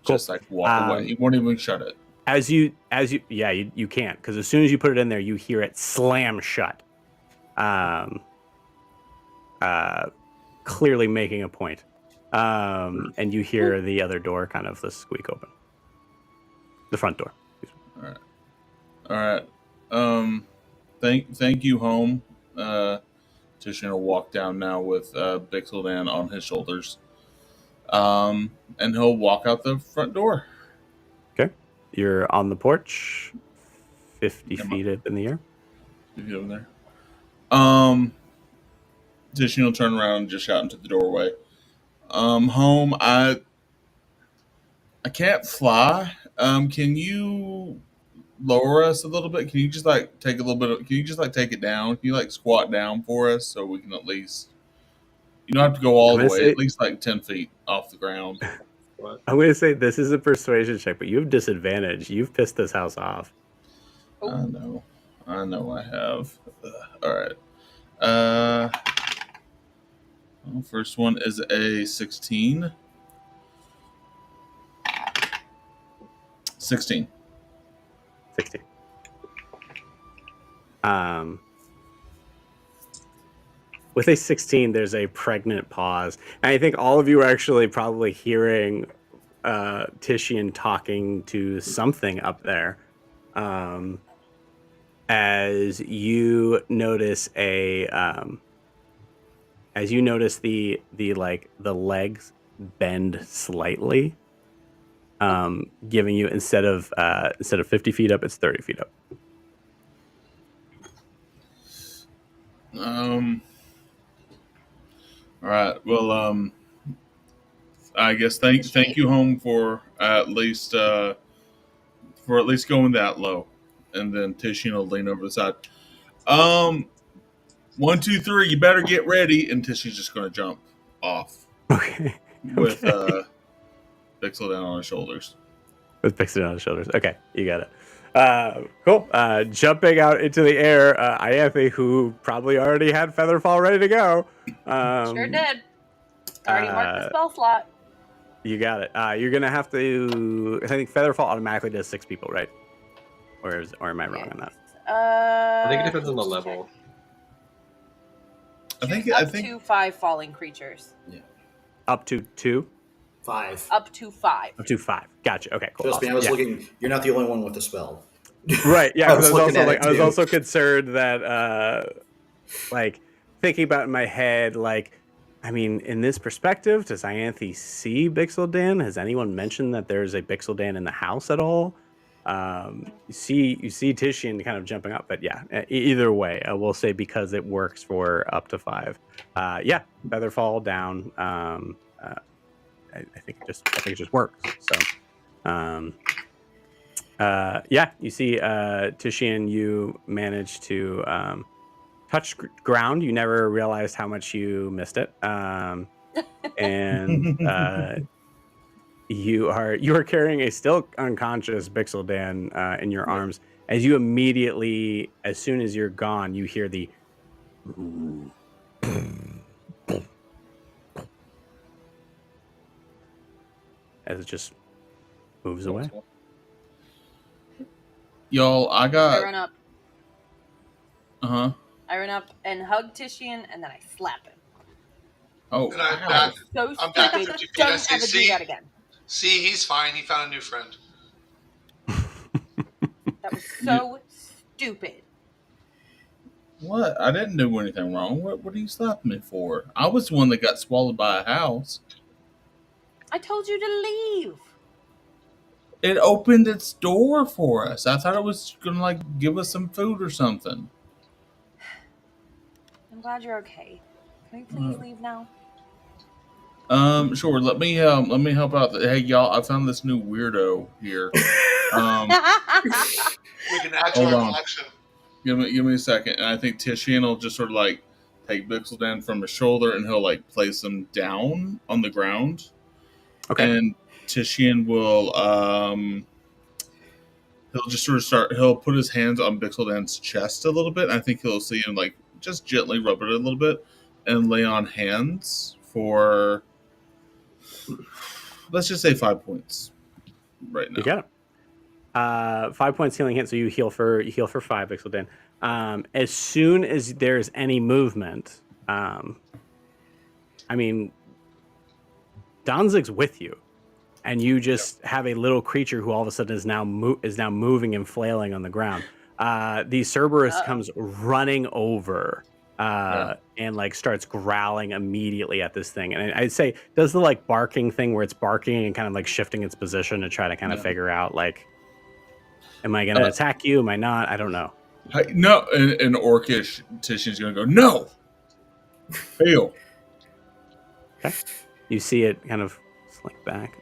just like walk away. He won't even shut it. As you can't, because as soon as you put it in there, you hear it slam shut. Clearly making a point. And you hear the other door kind of the squeak open. The front door. All right. Thank you, Home. Titian will walk down now with Bixeldan on his shoulders. And he'll walk out the front door. Okay. You're on the porch, 50 feet up in the air. 50 feet over there. Titian will turn around and just shout into the doorway. Home, I can't fly. Can you lower us a little bit? Can you just like take a little bit? Can you just like take it down? Can you like squat down for us so we can at least? You don't have to go all I'm the gonna way. say At least like 10 feet off the ground. What? I'm gonna say this is a persuasion check, but you have disadvantage. You've pissed this house off. I know. I have. All right. Well, first one is a 16. 16. 16. With a 16, there's a pregnant pause. And I think all of you are actually probably hearing Titian talking to something up there. As you notice the legs bend slightly, giving you instead of 50 feet up, it's 30 feet up. All right. Well, I guess thank you, home, for at least going that low, and then Titian will lean over the side. 1, 2, 3. You better get ready, and Titian's just going to jump off Okay. with Bixel down on his shoulders. With Pixie on his shoulders. Okay, you got it. Cool. Jumping out into the air, Ianthe, who probably already had Featherfall ready to go. Sure did. Already marked the spell slot. You got it. You're gonna have to. I think Featherfall automatically does 6 people, right? Or am I wrong on that? I think it depends on the level. I think to 5 falling creatures. Up to 2. 5. Up to 5. Up to 5. Gotcha. Okay, cool. Trust me, I was looking. You're not the only one with the spell. Right. Yeah. I was looking at it I was too. also concerned that, thinking about it in my head, I mean, in this perspective, does Ianthe see Bixeldan? Has anyone mentioned that there's a Bixeldan in the house at all? You see Titian kind of jumping up, but yeah, either way, I will say because it works for up to 5. Featherfall down. I think it just works. So, you see, Titian, you managed to touch ground. You never realized how much you missed it, and you are carrying a still unconscious Bixeldan in your arms. As you immediately, as soon as you're gone, you hear the as it just moves away. Y'all, I I run up. I run up and hug Titian, and then I slap him. Oh, And I'm back. So I'm back at stupid. 50 feet. Don't I say, ever do see, that again. see, he's fine. He found a new friend. That was so stupid. What? I didn't do anything wrong. What are you slapping me for? I was the one that got swallowed by a house. I told you to leave. It opened its door for us. I thought it was gonna give us some food or something. I'm glad you're okay. Can we please leave now? Sure. Let me help out. Hey, y'all! I found this new weirdo here. We can add to Hold our on. collection. Give me a second, and I think Titian will just sort of take Bixeldan from his shoulder, and he'll place him down on the ground. Okay. And Titian will he'll just sort of he'll put his hands on Bixeldan's chest a little bit. And I think he'll see him just gently rub it a little bit and lay on hands for, let's just say 5 points right now. You got it. 5 points healing hit, so you heal for 5, Bixeldan. As soon as there's any movement, Danzig's with you, and you just have a little creature who all of a sudden is now moving and flailing on the ground. The Cerberus comes running over and starts growling immediately at this thing. And I'd say does the barking thing where it's barking and kind of shifting its position to try to kind of figure out am I going to attack you? Am I not? I don't know. No, an orcish Titian's going to go, no! Fail. Okay. You see it kind of slink back.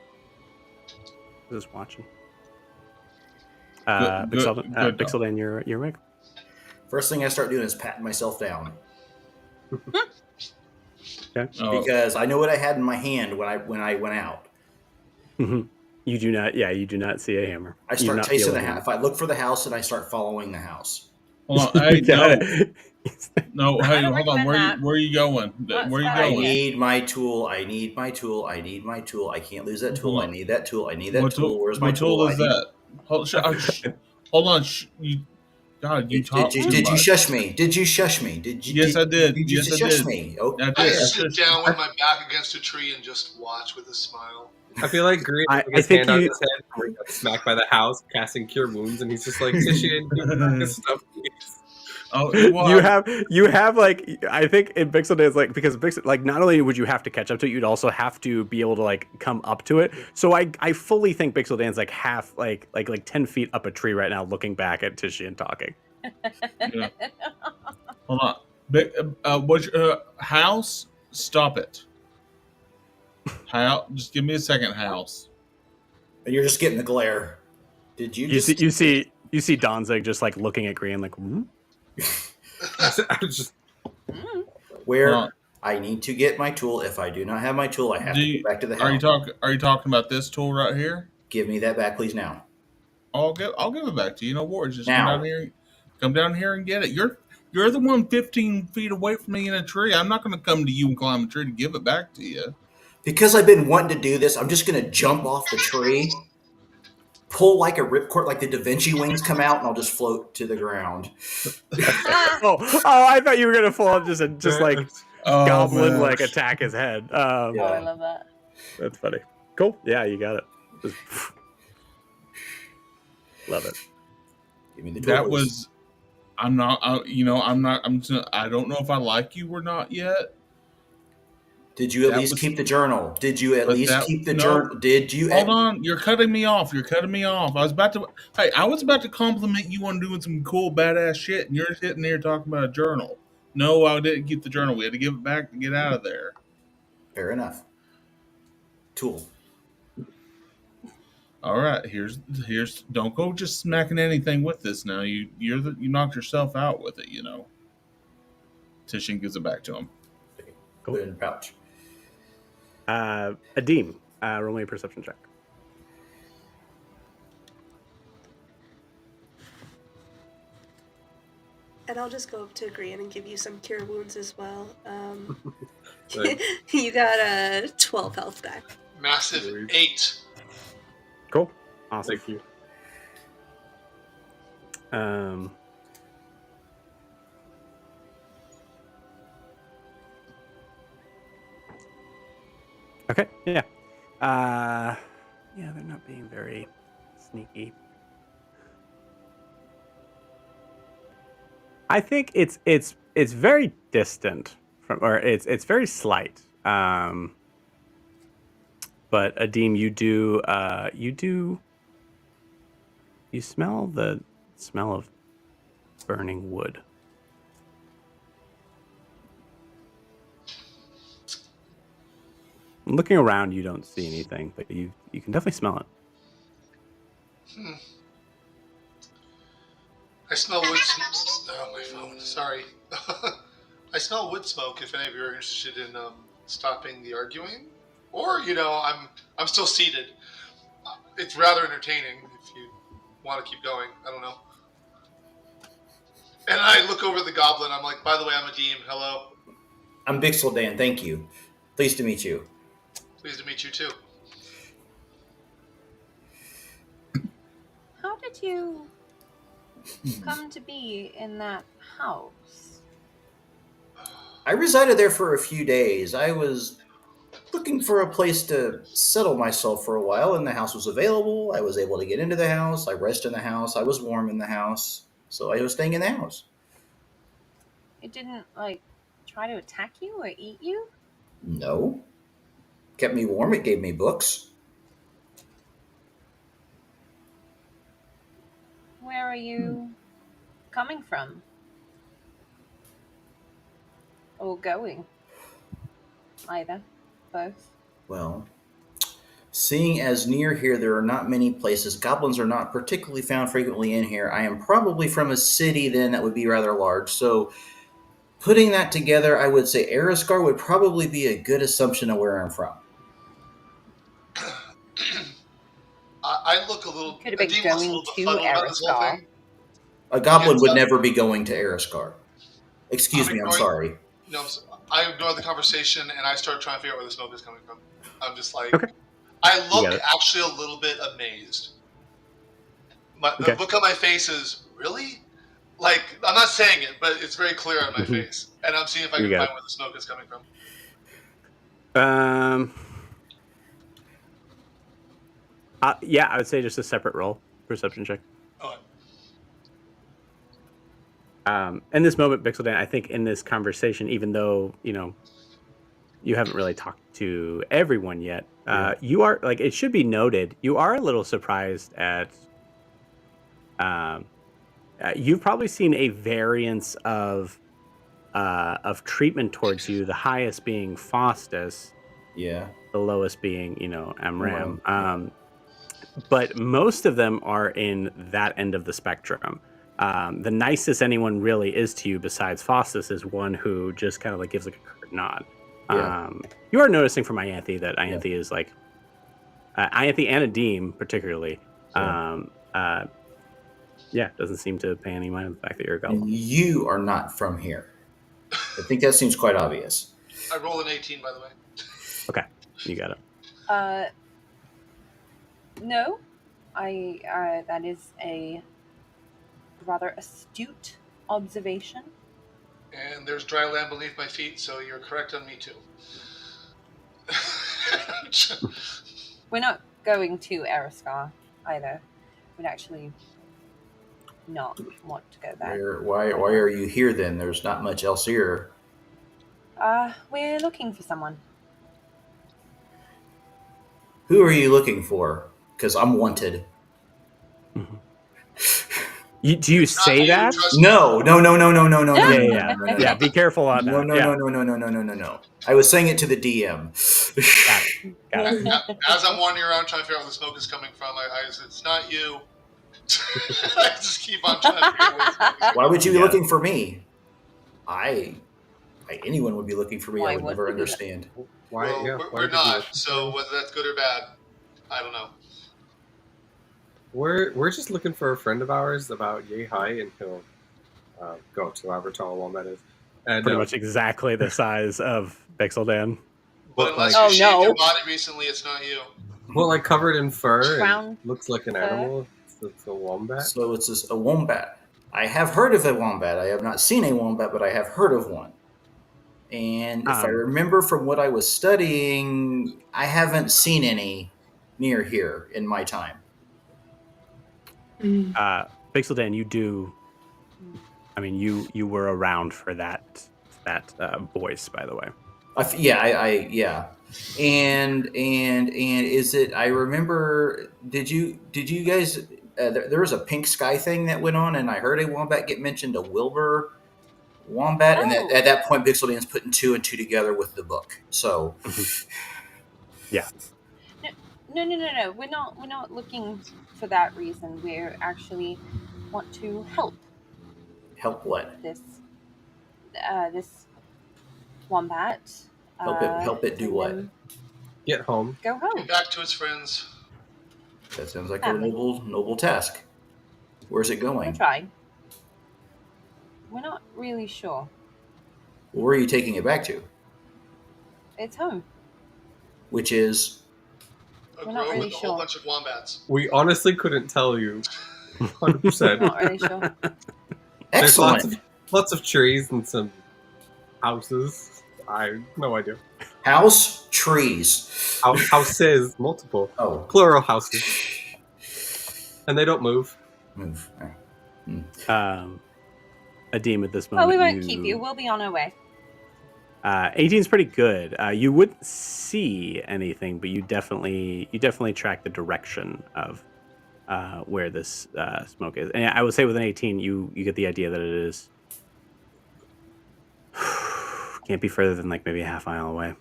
Just watching. Bixeldan, your Rick. First thing I start doing is patting myself down. Okay. Because I know what I had in my hand when I went out. Mm-hmm. You do not. Yeah, you do not see a hammer. I You do start not chasing feel the a house. hammer. If I look for the house, and I start following the house. Hold on. Hey, Got no. it. No, hey, don't hold on. recommend Where are you going? What's Where are you that I going? idea? need my tool. I need my tool. I need my tool. I can't lose that tool. Hold I on. need that tool. I need that What tool. Where's my what tool tool? is that? Hold on. God, you talk too Did you much. shush me? Did you shush me? Did you? Yes, I did. Did you Yes, I shush did. me? Oh, I I did. sit down with my back against a tree and just watch with a smile. I feel like Green I with his think hand on you- his head where he got smacked by the house, casting cure wounds, and he's just like, Tishian, give me back his stuff, please. Oh, well, you have like, I think in Bixeldan's like, because like not only would you have to catch up to it, you'd also have to be able to like come up to it. So I fully think Bixeldan's like half like 10 feet up a tree right now, looking back at Tishian talking. Yeah. Hold on. What's house? Stop it. House. Just give me a second, house. and you're just getting the glare. Did you? You see Donzig just like looking at Green like, hmm? I was just, Where Hold on. I need to get my tool. If I do not have my tool, I have to get back to the house. Are you talking about this tool right here? Give me that back, please, now. I'll give it back to you. No worries. Just Now. come down here and get it. You're the one 15 feet away from me in a tree. I'm not going to come to you and climb a tree to give it back to you. Because I've been wanting to do this, I'm just going to jump off the tree, pull like a ripcord, like the Da Vinci wings come out, and I'll just float to the ground. oh, I thought you were gonna fall up just like goblin man. like attack his head. Oh, I love that. That's funny. Cool. Yeah, you got it. Just love it. Give me the tool. That please. was. I'm not. I don't know if I like you or not yet. Did you at least keep the journal? Did you at least keep the journal? Did you? Hold on, you're cutting me off. I was about to compliment you on doing some cool badass shit, and you're sitting there talking about a journal. No, I didn't keep the journal. We had to give it back to get out of there. Fair enough. Tool. All right, here's. Don't go just smacking anything with this now. You knocked yourself out with it. You know. Tishian gives it back to him. Cool. Put it in the pouch. Adim, roll me a perception check. And I'll just go up to Grian and give you some cure wounds as well. Thanks. You got a 12 health back. Massive 8. Cool. Awesome. thank you. Okay. Yeah. Yeah, they're not being very sneaky. I think it's very distant from, or it's very slight. But Adim, you smell the smell of burning wood. Looking around, you don't see anything, but you can definitely smell it. I smell wood. Oh, my phone. Sorry. I smell wood smoke. If any of you are interested in stopping the arguing, or I'm still seated. It's rather entertaining if you want to keep going. I don't know. And I look over at the goblin. I'm like, by the way, I'm Adim. Hello. I'm Bixeldan. Thank you. Pleased to meet you. Pleased to meet you too. How did you come to be in that house? I resided there for a few days. I was looking for a place to settle myself for a while, and the house was available. I was able to get into the house. I rested in the house. I was warm in the house. So I was staying in the house. It didn't try to attack you or eat you? No. Kept me warm. It gave me books. Where are you coming from? Or going? Either. Both. Well, Seeing as near here there are not many places, goblins are not particularly found frequently in here. I am probably from a city then that would be rather large. So putting that together, I would say Eriscar would probably be a good assumption of where I'm from. I look a little. Could have been Nadim looks a going little to befuddled about this whole Eriscar. thing. A goblin Gets would up. never be going to Eriscar. Excuse me, I'm sorry. No, I ignore the conversation and I start trying to figure out where the smoke is coming from. I'm just like, Okay. I You look got it. actually a little bit amazed. The Okay. look on my face is really, like, I'm not saying it, but it's very clear on my Mhm. face, and I'm seeing if I You can got find it. where the smoke is coming from. Yeah, I would say just a separate roll, perception check. Oh, In this moment, Bixeldan, I think in this conversation, even though you haven't really talked to everyone yet, you are like it should be noted. You are a little surprised at. You've probably seen a variance of treatment towards you. The highest being Faustus, Yeah. the lowest being Amram. Right. But most of them are in that end of the spectrum. The nicest anyone really is to you, besides Faustus, is one who just kind of like gives like a curt nod. Yeah. You are noticing from Ianthe that Ianthe is like Ianthe and Adim particularly. Doesn't seem to pay any mind to the fact that you're a goblin. And you are not from here. I think that seems quite obvious. I roll an 18, by the way. Okay, you got it. No, that is a rather astute observation. And there's dry land beneath my feet, so you're correct on me too. We're not going to Eriscar either. We'd actually not want to go there. Why are you here then? There's not much else here. We're looking for someone. Who are you looking for? Because I'm wanted. Do you say that? No. Yeah, be careful on that. No. I was saying it to the DM. Got it. As I'm wandering around trying to figure out where the smoke is coming from, I said, it's not you. I just keep on trying to figure out where the smoke is coming Why would you be Yeah. looking for me? Anyone would be looking for me. Why I would would never we do that? understand. Why? Well, Yeah, we're why did you not, look so for- whether that's good or bad, I don't know. We're just looking for a friend of ours about yay high, and he'll go to however tall Wombat is. And Pretty much exactly the size of Bixeldan. But unless like- you Oh, shaved no. your body recently, it's not you. well, like covered in fur, Brown and looks like an fur. animal. It's a wombat. So it's a wombat. I have heard of a wombat. I have not seen a wombat, but I have heard of one. And if I remember from what I was studying, I haven't seen any near here in my time. Bixeldan, you do. I mean, you were around for that voice, by the way. Yeah. And is it? I remember. Did you guys? There was a pink sky thing that went on, and I heard a wombat get mentioned, a Wilbur wombat, and Oh. at that point, Bixeldan's putting two and two together with the book. So, Yeah. No. We're not looking for that reason. We're actually want to help help what? this wombat. Help it do and what? then Get home. Go home. Get back to its friends. That sounds like a noble task. Where's it We're going? trying. We're not really sure. Where are you taking it back to? It's home. Which is A We're not grove really with a whole sure. bunch of wombats. We honestly couldn't tell you. 100%. Not really sure. There's excellent. lots of trees and some houses. I have no idea. House trees. Houses, multiple. Oh, Plural houses. And they don't move. move. Adim, at this Well, moment. we won't keep you. We'll be on our way. 18's pretty good. You wouldn't see anything, but you definitely track the direction of where this smoke is. And I would say with an 18, you get the idea that it is can't be further than like maybe a half mile away.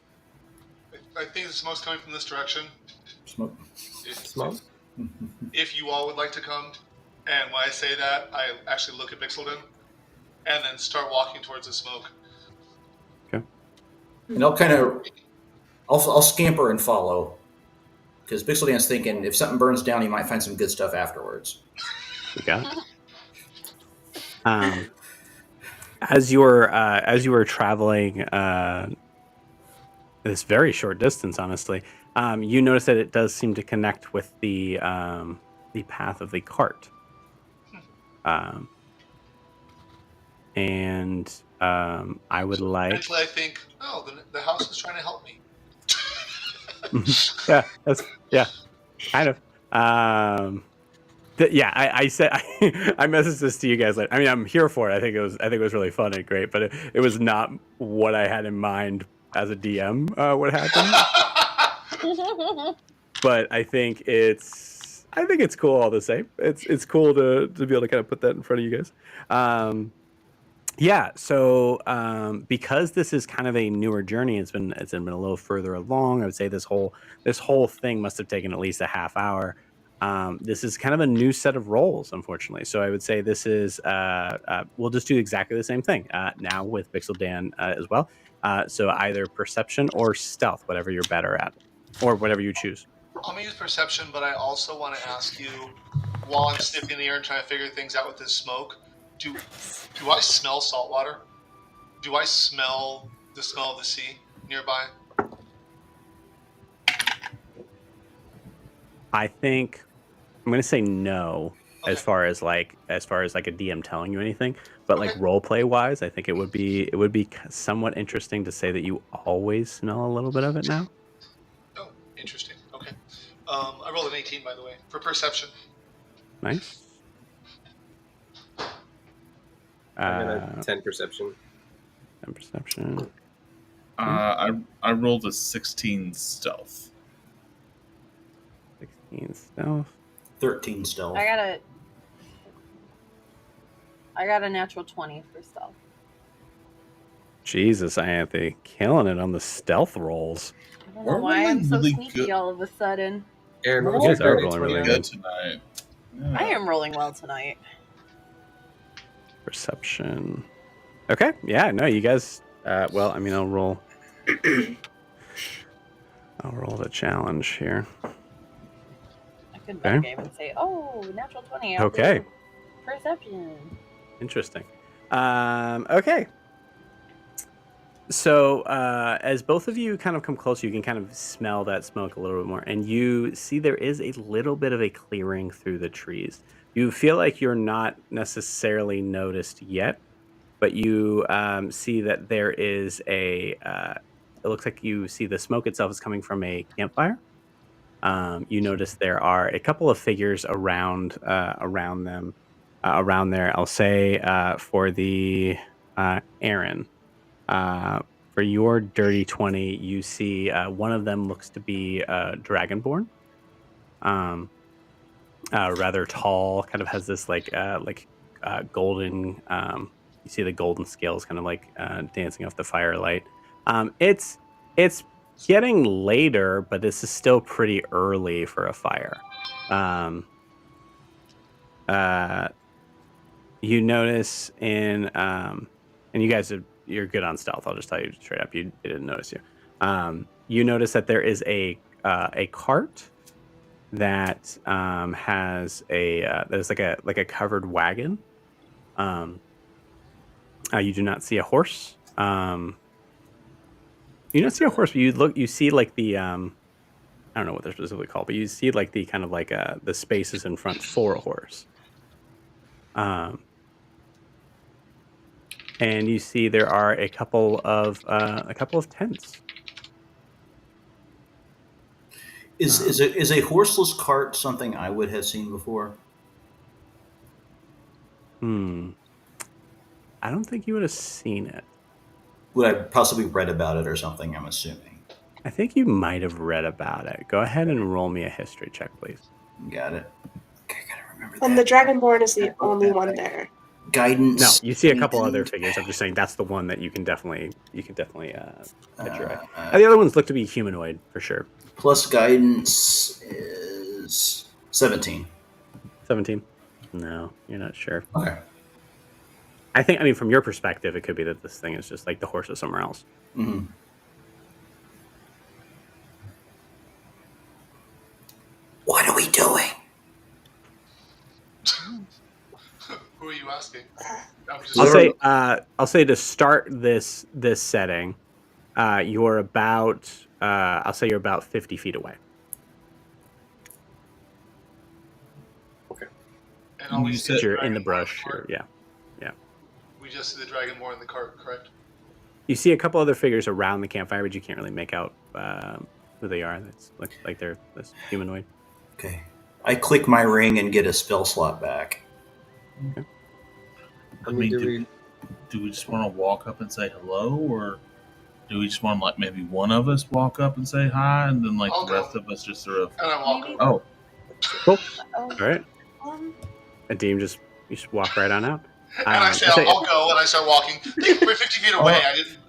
I think the smoke's coming from this direction. Smoke. Smoke? If you all would like to come, and when I say that, I actually look at Bixelden and then start walking towards the smoke. And I'll kind of, I'll scamper and follow. Because Pixeldan's thinking if something burns down, he might find some good stuff afterwards. You got it. As you were traveling this very short distance, honestly, you notice that it does seem to connect with the path of the cart. And I would like. Mentally, I think, oh, the house is trying to help me. Yeah, kind of. I said I messaged this to you guys. Like, I mean, I'm here for it. I think it was really fun and great, but it was not what I had in mind as a DM. What happened? But I think it's cool all the same. It's cool to be able to kind of put that in front of you guys. Yeah, so because this is kind of a newer journey, it's been a little further along. I would say this whole thing must have taken at least a half hour. This is kind of a new set of roles, unfortunately. So I would say this is we'll just do exactly the same thing now with Pixel Dan as well. So either perception or stealth, whatever you're better at, or whatever you choose. I'm gonna use perception, but I also want to ask you, while I'm sniffing the air and trying to figure things out with this smoke, do I smell salt water? Do I smell the smell of the sea nearby? I think I'm gonna say no. Okay. As far as like a DM telling you anything, but like Okay. role play wise, I think it would be somewhat interesting to say that you always smell a little bit of it now. Oh, interesting. Okay. I rolled an 18, by the way, for perception. Nice. I'm gonna 10 perception. 10 perception. I rolled a 16 stealth. 16 stealth. 13 stealth. I got a natural 20 for stealth. Jesus, Anthony, killing it on the stealth rolls. I don't We're know why I'm rolling so really sneaky good. all of a sudden. Aaron, what You was guys your are dirty rolling 20 really on? good. Tonight. I am rolling well tonight. Perception. Okay, yeah, no, you guys. Well, I mean, I'll roll. I'll roll the challenge here. I could bet a game and say, "Oh, natural 20." Okay. Perception. Interesting. Okay. So as both of you kind of come closer, you can kind of smell that smoke a little bit more, and you see there is a little bit of a clearing through the trees. You feel like you're not necessarily noticed yet, but you see that there is it looks like you see the smoke itself is coming from a campfire. You notice there are a couple of figures around them, around there. I'll say for the Aaron, for your dirty 20, you see one of them looks to be Dragonborn. Rather tall, kind of has this golden. You see the golden scales kind of like dancing off the firelight. It's getting later, but this is still pretty early for a fire. You notice and you guys you're good on stealth. I'll just tell you straight up. You didn't notice you. You notice that there is a cart that has there's like a covered wagon. You do not see a horse. You don't see a horse, but you see like the I don't know what they're specifically called, but you see like the kind of like the spaces in front for a horse. And you see there are a couple of tents. Is a horseless cart something I would have seen before? I don't think you would have seen it. Would I possibly read about it or something? I'm assuming. I think you might have read about it. Go ahead and roll me a history check, please. Got it. Okay, I gotta remember that. And the Dragonborn is the only one there. guidance. No, you see a couple and, other figures. I'm just saying that's the one that you can definitely catch your eye. uh, And the other ones look to be humanoid for sure. plus guidance is 17. 17. No, you're not sure. Okay. I mean, from your perspective, it could be that this thing is just like the horse is somewhere else. Mm-hmm. What are we doing? Who are you asking? I'm just I'll say to start this setting, you're about I'll say you're about 50 feet away. And all we You see is said- the You're in the dragon more brush. cart. Yeah. We just see the dragon more in the cart, correct? You see a couple other figures around the campfire, but you can't really make out who they are. That's like they're this humanoid. Okay. I click my ring and get a spell slot back. I mean, do we just want to walk up and say hello, or do we just want like maybe one of us walk up and say hi, and then like I'll the rest of us just sort of? And I walk Maybe- over. Oh, Cool. Oh, All right. Adim you just walk right on out. And I say, I'll go, and I start walking. We're 50 feet away.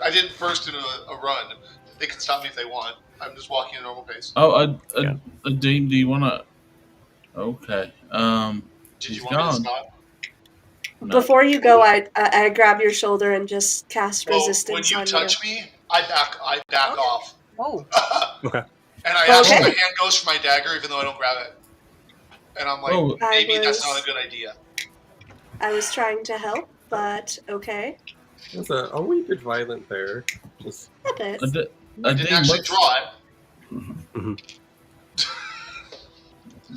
I didn't burst into a run. They can stop me if they want. I'm just walking at a normal pace. Dean, do you want to? Okay. Did you he's want me to gone. stop? No. Before you go, I grab your shoulder and just cast Well, resistance when you on touch me, I back Okay. off. Oh, Okay. And I actually, Okay. my hand goes for my dagger, even though I don't grab it. And I'm like, Oh. maybe I that's was- not a good idea. I was trying to help, but okay. There's a wee bit violent there. Just A bit. I didn't actually draw it.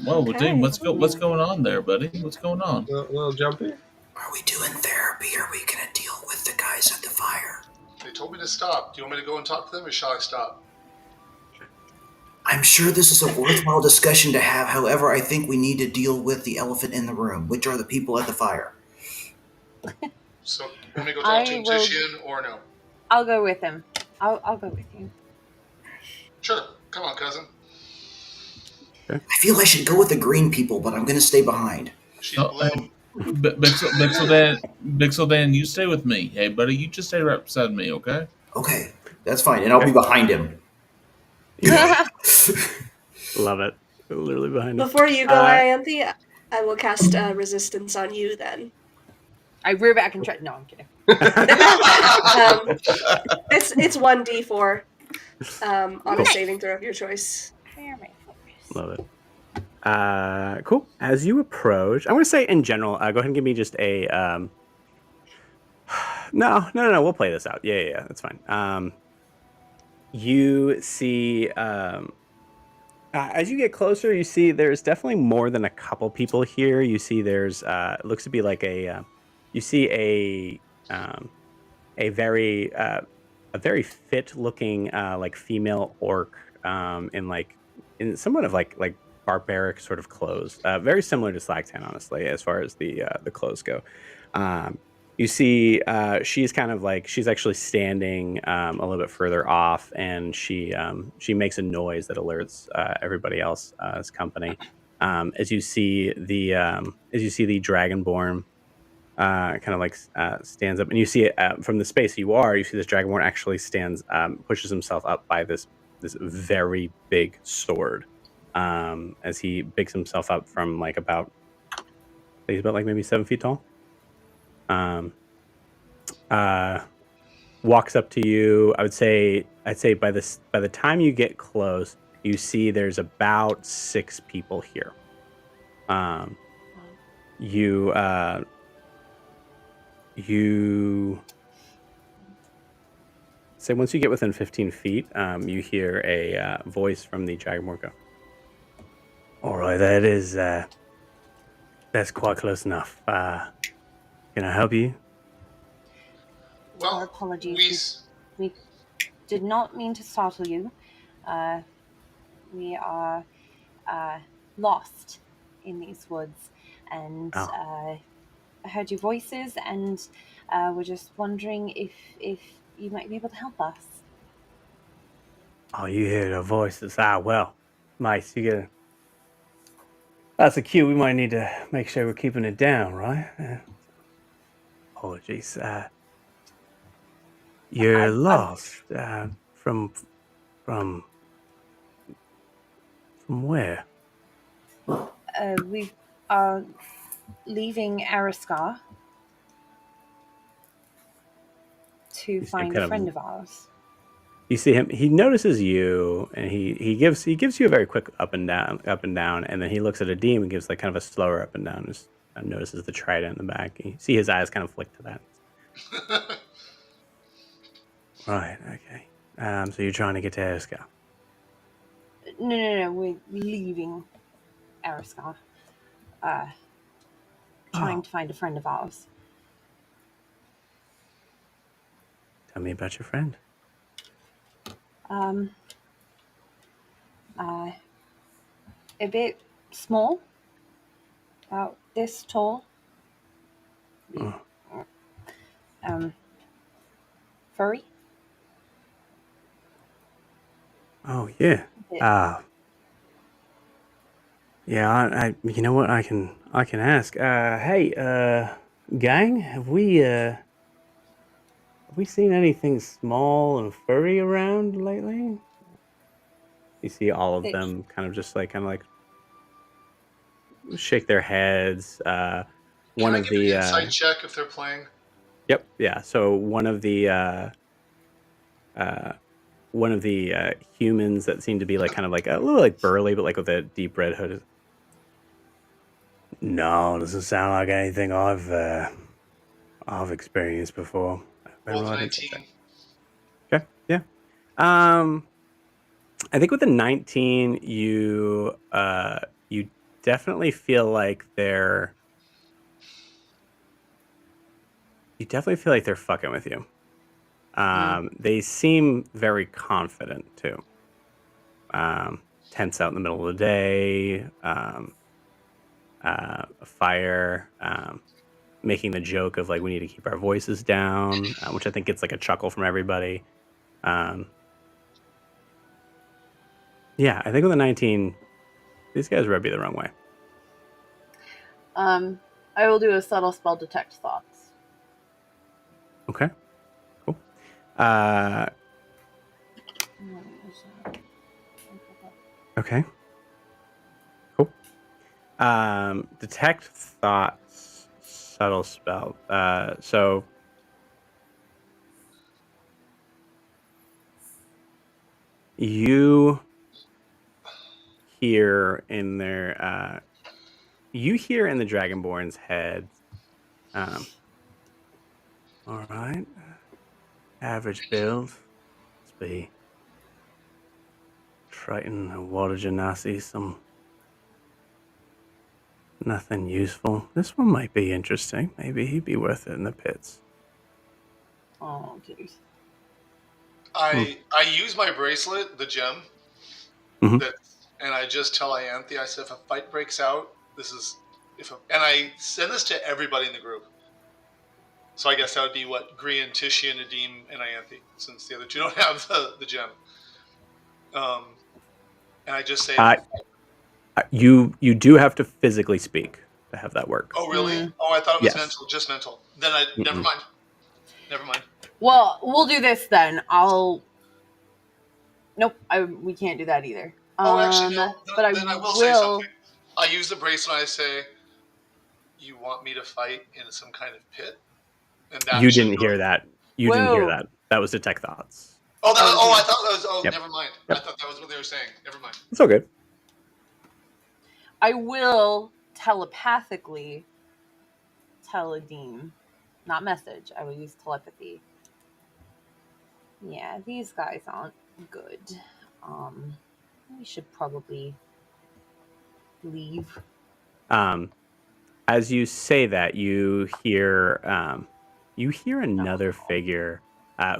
Whoa, Okay. Dean, what's going on there, buddy? What's going on? a little jumpy. Are we doing therapy? Or are we going to deal with the guys at the fire? They told me to stop. Do you want me to go and talk to them, or shall I stop? I'm sure this is a worthwhile discussion to have. However, I think we need to deal with the elephant in the room, which are the people at the fire. So, you want me to go talk to I him, will- Tishian, or no? I'll go with him. I'll go with you. Sure. Come on, cousin. I feel I should go with the green people, but I'm going to stay behind. She's Oh, blue. Bixeldan, you stay with me. Hey, buddy, you just stay right beside me, okay? Okay, that's fine, and I'll be behind him. Love it. Literally behind us. Before you go, Uh, Ianthe, I will cast resistance on you then. I rear back and try. No, I'm kidding. It's 1d4 on a saving throw of your choice. Where are my fingers? Love it. Cool. As you approach, I want to say in general, go ahead and give me just a. No. We'll play this out. Yeah. That's fine. You see, as you get closer, you see there's definitely more than a couple people here. You see there's, it looks to be like a, you see a very fit looking like female orc in somewhat of like barbaric sort of clothes, very similar to Slagtan, honestly, as far as the clothes go. You see, she's kind of like she's actually standing a little bit further off, and she makes a noise that alerts everybody else as company. As you see the Dragonborn kind of like stands up, and you see it from the space you are. You see this Dragonborn actually stands, pushes himself up by this very big sword. As he picks himself up from like about, he's about like maybe 7 feet tall. Walks up to you. I'd say by the time you get close, you see there's about 6 people here. You say once you get within 15 feet, you hear a voice from the Dragonborn go, "All right, that's quite close enough. Can I help you?" Our Well, apologies. We did not mean to startle you. We are lost in these woods, and I heard your voices, and we're just wondering if you might be able to help us. Oh, you hear the voices? Well, mate, that's a cue. We might need to make sure we're keeping it down, right? apologies. You're lost. From where? We are leaving Ariska to You see him find a kind friend of. of ours. You see him. He notices you, and he gives you a very quick up and down, and then he looks at Adim and gives like kind of a slower up and down. Just notices the trident in the back. You see his eyes kind of flick to that. Right. Okay. So you're trying to get to Ariska. No. We're leaving Ariska. Trying to find a friend of ours. Tell me about your friend. A bit small, about this tall. Oh, Furry. oh yeah. Yeah. I. You know what? I can ask. Hey. Gang. Have we seen anything small and furry around lately? You see all of them kind of shake their heads. One Can I of give the an insight check if they're playing? Yep, yeah. So one of the humans that seem to be like kind of like a little like burly, but like with a deep red hood. No, doesn't sound like anything I've experienced before. Roll the Roll an insight 19. check. Okay, yeah. I think with the 19, you definitely feel like they're fucking with you. They seem very confident too. Tents out in the middle of the day, a fire, making the joke of like we need to keep our voices down, which I think gets like a chuckle from everybody. Yeah, I think with the 19, these guys rub you the wrong way. I will do a subtle spell detect thoughts. Okay, cool. Okay, cool. Detect thoughts, subtle spell. So you hear in their you hear in the Dragonborn's head. All right, average build. Let's be Triton and water genasi. Some nothing useful. This one might be interesting. Maybe he'd be worth it in the pits. Oh, jeez. I use my bracelet, the gem, Mhm. and I just tell Ianthe, I said, if a fight breaks out, and I send this to everybody in the group. So I guess that would be what Grian, Tishy, Nadim, and Ianthe, since the other two don't have the gem. And I just say, You do have to physically speak to have that work. oh really? Oh, I thought it was Yes. mental, just mental. Then never mind. Never mind. Well, we'll do this then. Nope, we can't do that either. Oh, actually, no. But Then I will say something. I use the bracelet and I say, you want me to fight in some kind of pit? And that You didn't hear that. You didn't hear Whoa. that. That was detect thoughts. Oh, I thought that was. Oh, Yep. never mind. Yep. I thought that was what they were saying. Never mind. It's all good. I will telepathically tell Adim, not message. I will use telepathy. Yeah, these guys aren't good. We should probably leave. As you say that, you hear another figure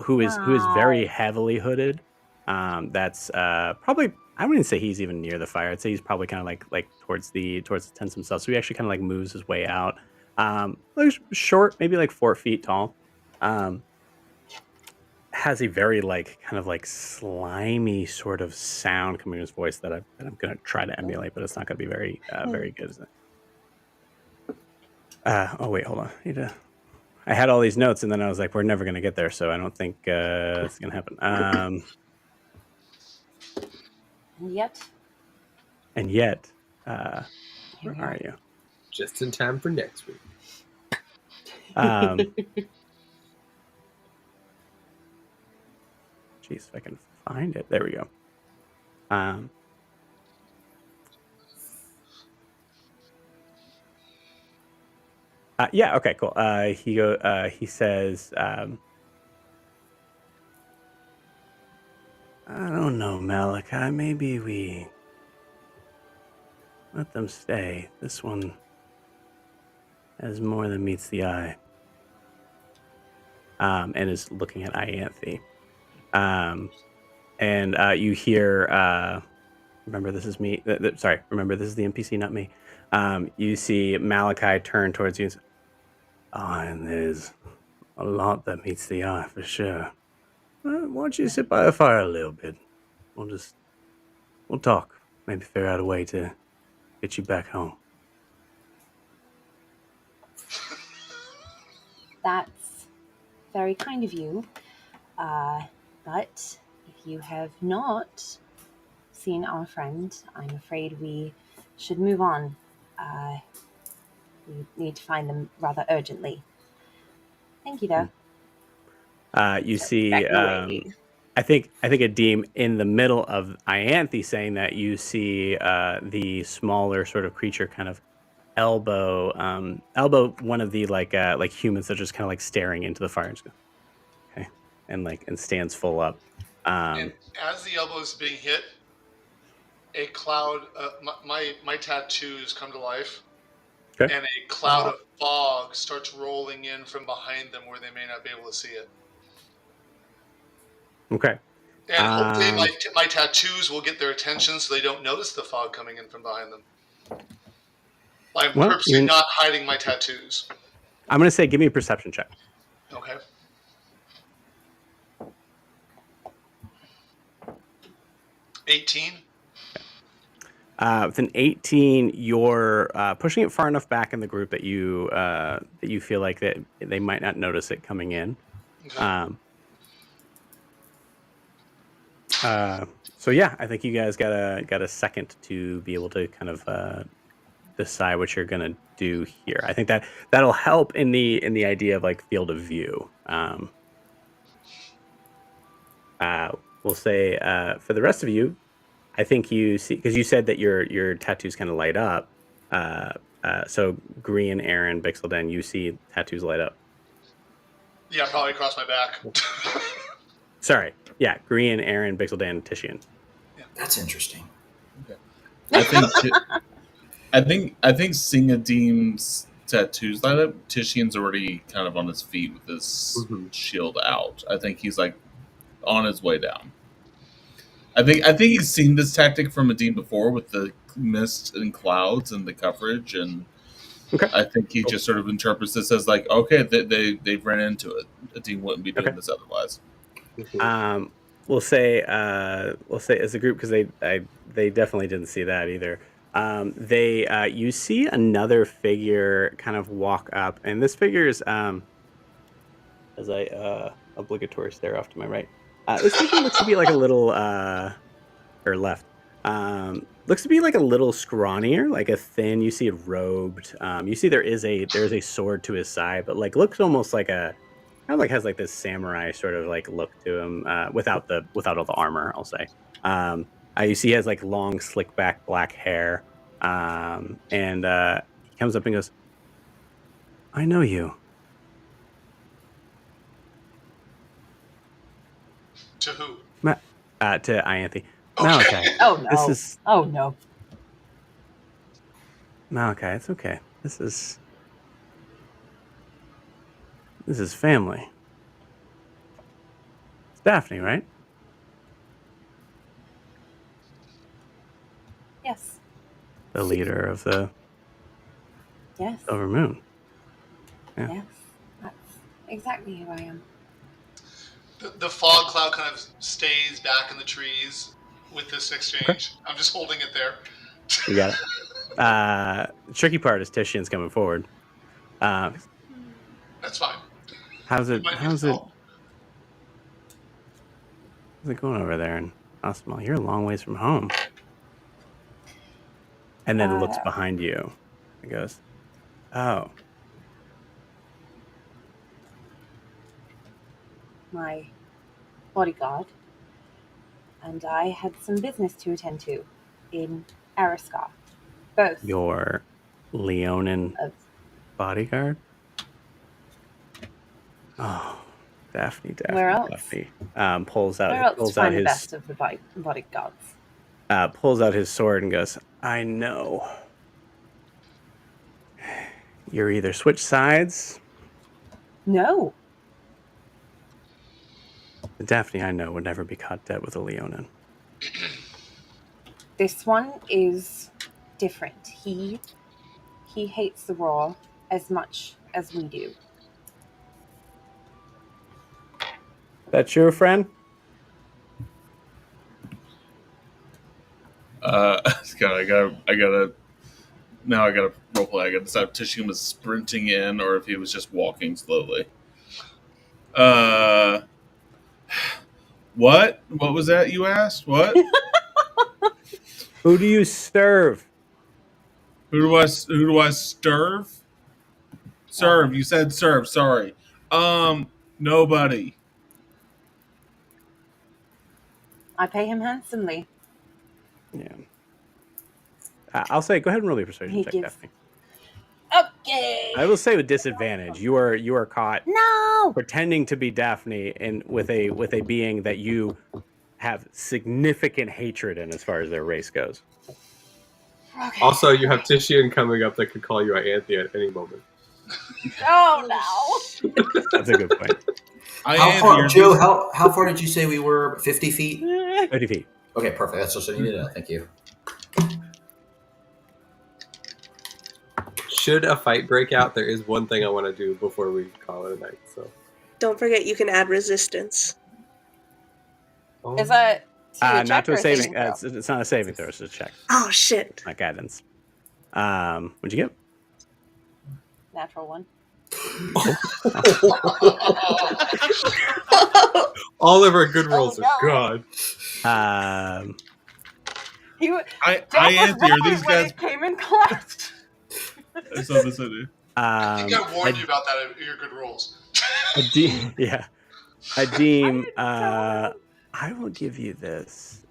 who is very heavily hooded. That's probably, I wouldn't say he's even near the fire. I'd say he's probably kind of like towards the tents himself. So he actually kind of like moves his way out. Like short, maybe like 4 feet tall. Has a very like kind of like slimy sort of sound coming in his voice that I'm gonna try to emulate, but it's not gonna be very very good. Oh wait, hold on. I need to I had all these notes, and then I was like, we're never going to get there, so I don't think it's going to happen. And yet, Where here we are you? Just in time for next week. Jeez, if I can find it. There we go. Yeah. Okay. Cool. He says, "I don't know, Malachi. Maybe we let them stay. This one has more than meets the eye." And is looking at Ianthe. And you hear, remember this is me. Sorry, remember this is the NPC, not me. You see Malachi turn towards you and say, "Oh, and there's a lot that meets the eye for sure. Why don't you sit by the fire a little bit? We'll talk. Maybe figure out a way to get you back home." that's very kind of you. But if you have not seen our friend, I'm afraid we should move on. We need to find them rather urgently. Thank you, though. You see, Away. I think Adim in the middle of Ianthe saying that, you see the smaller sort of creature kind of elbow one of the like humans that are just kind of like staring into the fire and just go, okay, and stands full up. And as the elbow is being hit, a cloud, my tattoos come to life, Okay. and a cloud of fog starts rolling in from behind them where they may not be able to see it. Okay. And hopefully my tattoos will get their attention so they don't notice the fog coming in from behind them. I'm purposely not hiding my tattoos. I'm going to say, give me a perception check. Okay. With an 18, you're pushing it far enough back in the group that you feel like that they might not notice it coming in. Okay. So yeah, I think you guys got a second to be able to kind of decide what you're gonna do here. I think that'll help in the idea of like field of view. We'll say for the rest of you, I think you see, because you said that your tattoos kind of light up. So Green, Aaron, Bixelden, you see tattoos light up. Yeah, probably across my back. Sorry. Yeah, Green, Aaron, Bixelden, Titian. Yeah. That's interesting. Okay. I think seeing Adim's tattoos light up, Titian's already kind of on his feet with his shield out. I think he's like on his way down. I think he's seen this tactic from Adim before with the mist and clouds and the coverage, and I think he just sort of interprets this as like, okay, they've ran into it. Adim wouldn't be doing this otherwise. We'll say as a group, because they definitely didn't see that either. You see another figure kind of walk up, and this figure is as I obligatory stare off to my right. This figure looks to be like a little or left. Looks to be like a little scrawnier, like a thin. You see it robed. You see there's a sword to his side, but like looks almost like a kind of like has like this samurai sort of like look to him, without all the armor, I'll say. You see he has like long slick back black hair, and he comes up and goes, "I know you." To who? To Ianthe. Okay. Malachi. Oh no! This is Oh no! Malachi. It's okay. This is family. It's Daphne, right? Yes. The leader of the Yes. Silver Moon. Yeah. Yes. That's exactly who I am. The fog cloud kind of stays back in the trees with this exchange. Okay. I'm just holding it there. You got it. The tricky part is Titian's coming forward. That's fine. How's it Might need how's it help. how's it going over there in Osmal? You're a long ways from home. And then looks behind you and goes, "Oh, My bodyguard and I had some business to attend to in Ariskar. Both your Leonin of bodyguard?" Oh, Daphne, Where else? Daphne. Pulls out where else to pulls out find the his best of the bodyguards? pulls out his sword and goes, "I know. You're either switch sides." No, Daphne, I know, would never be caught dead with a Leonin. this one is different. He hates the Raw as much as we do. That true, friend? God, I gotta roleplay. I gotta decide if Tishum was sprinting in or if he was just walking slowly. What? What was that you asked? What? Who do you serve? Who do I serve? Serve. You said serve. Sorry. Nobody. I pay him handsomely. Yeah. I'll say, go ahead and roll your persuasion He check, gives- Daphne. Okay. I will say with disadvantage. You are caught No. pretending to be Daphne and with a being that you have significant hatred in as far as their race goes. Okay. Also, you have Tishian coming up that could call you Ianthe at any moment. Oh no. That's a good point. How far, Joe? How far did you say we were? 50 feet? 30 feet. Okay, perfect. That's what I needed to know. Thank you. Should a fight break out, there is one thing I want to do before we call it a night. So, Don't forget you can add resistance. Is that to a Not check to or a saving. throw? It's not a saving throw. It's a check. Oh shit. Not guidance. What'd you get? Natural one. all of our good rolls no. are gone. He was Ianthe, are these when guys? it came in clutch. I saw this idea. I think I warned you about that in your good rolls. Yeah. Adim, I will give you this.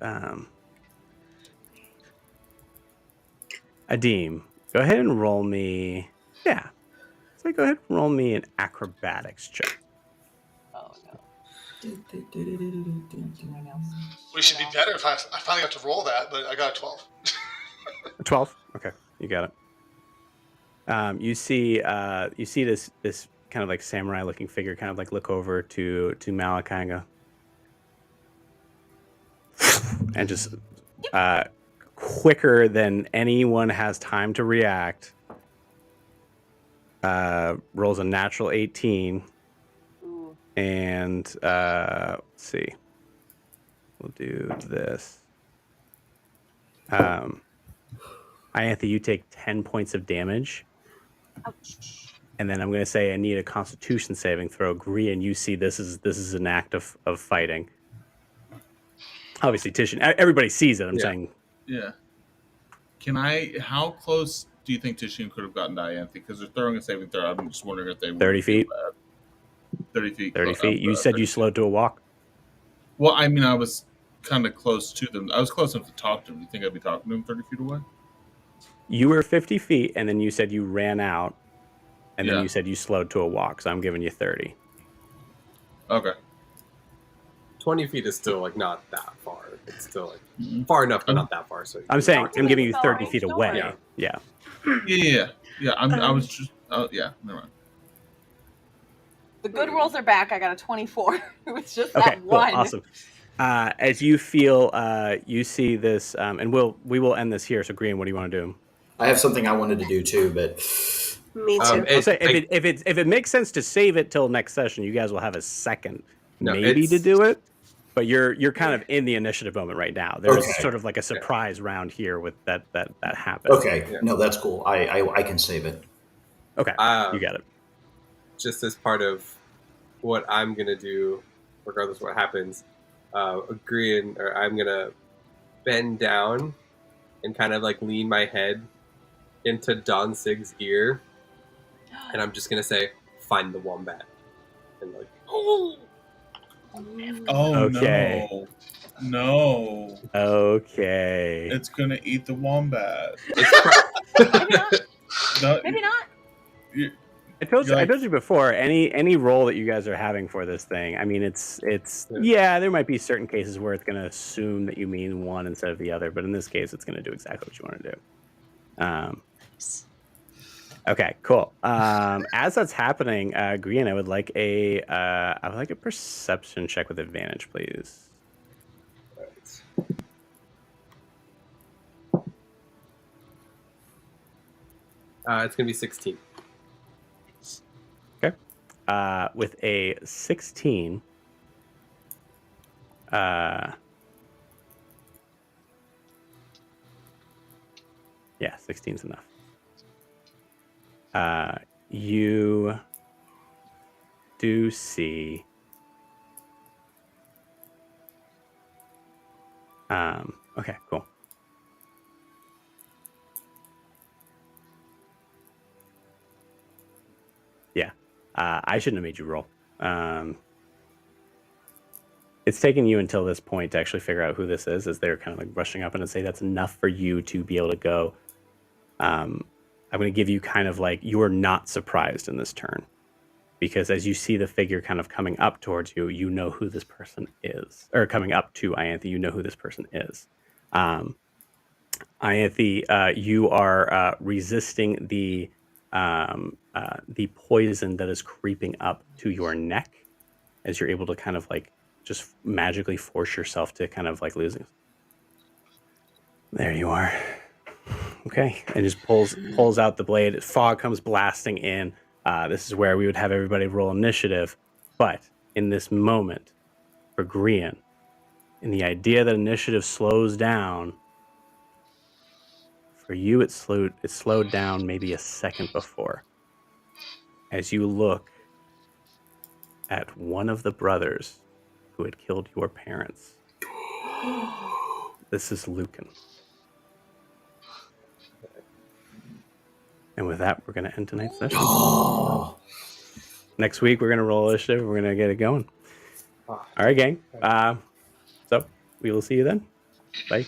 Adim, go ahead and roll me. Yeah. So go ahead and roll me an acrobatics check. Oh no. We should be better if I finally got to roll that, but I got a 12. A 12? Okay, you got it. You see this kind of like samurai looking figure kind of like look over to Malachi and go, and just quicker than anyone has time to react, rolls a natural 18. Ooh. And let's see, we'll do this. Ianthe, you take 10 points of damage. Ouch. And then I'm going to say I need a Constitution saving throw. Agree, and you see this is an act of fighting. Obviously, Titian. Everybody sees it. I'm saying. Yeah. How close do you think Titian could have gotten to Ianthe? Because they're throwing a saving throw. I'm just wondering if they 30 feet. 30 feet. 30 feet. You said you slowed to a walk. Well, I mean, I was kind of close to them. I was close enough to talk to them. Do you think I'd be talking to them 30 feet away? You were 50 feet, and then you said you ran out, and then Yeah. you said you slowed to a walk. So I'm giving you 30. Okay. 20 feet is still like not that far. It's still like Mhm. far enough, but not that far. So I'm saying Don't I'm giving you spell 30 range, feet don't away. worry. Yeah. Yeah. I was just. Yeah. Never mind. The good rolls are back. I got a 24. It was just Okay. that Cool. one. Awesome. As you feel, you see this, and we will end this here. So, Green, what do you want to do? I have something I wanted to do too, but Me too. I'll say if it makes sense to save it till next session, you guys will have a second No, maybe to it's- do it. But you're kind of in the initiative moment right now. There's Okay. sort of like a surprise round here with that happened. okay, Yeah. no, that's cool. I can save it. Okay. Uh, You got it. just as part of what I'm gonna do, regardless of what happens, agreeing, or I'm gonna bend down and kind of like lean my head into Don Sig's ear, and I'm just gonna say, "Find the wombat," and like, Oh Okay. no! Okay. It's gonna eat the wombat. Maybe not. No, Maybe not. you- I told you. You're I like- told you before. Any role that you guys are having for this thing. I mean, it's yeah. There might be certain cases where it's going to assume that you mean one instead of the other, but in this case, it's going to do exactly what you want to do. Okay, cool. As that's happening, Green, I would like a perception check with advantage, please. it's gonna be 16. With a 16, yeah, 16's enough. You do see okay, cool. Yeah. I shouldn't have made you roll. It's taken you until this point to actually figure out who this is, as they're kind of like rushing up, and to say that's enough for you to be able to go. I'm going to give you kind of like, you are not surprised in this turn, because as you see the figure kind of coming up towards you, you know who this person is, or coming up to Ianthe, you know who this person is. Ianthe, you are resisting the poison that is creeping up to your neck, as you're able to kind of like just magically force yourself to kind of like losing. There you are. Okay, and just pulls out the blade. Fog comes blasting in. This is where we would have everybody roll initiative, but in this moment, for Grian, in the idea that initiative slows down, for you it slowed down maybe a second before. As you look at one of the brothers who had killed your parents. This is Lucan. And with that, we're going to end tonight's session. Next week, we're going to roll initiative. We're going to get it going. All right, gang. So we will see you then. Bye.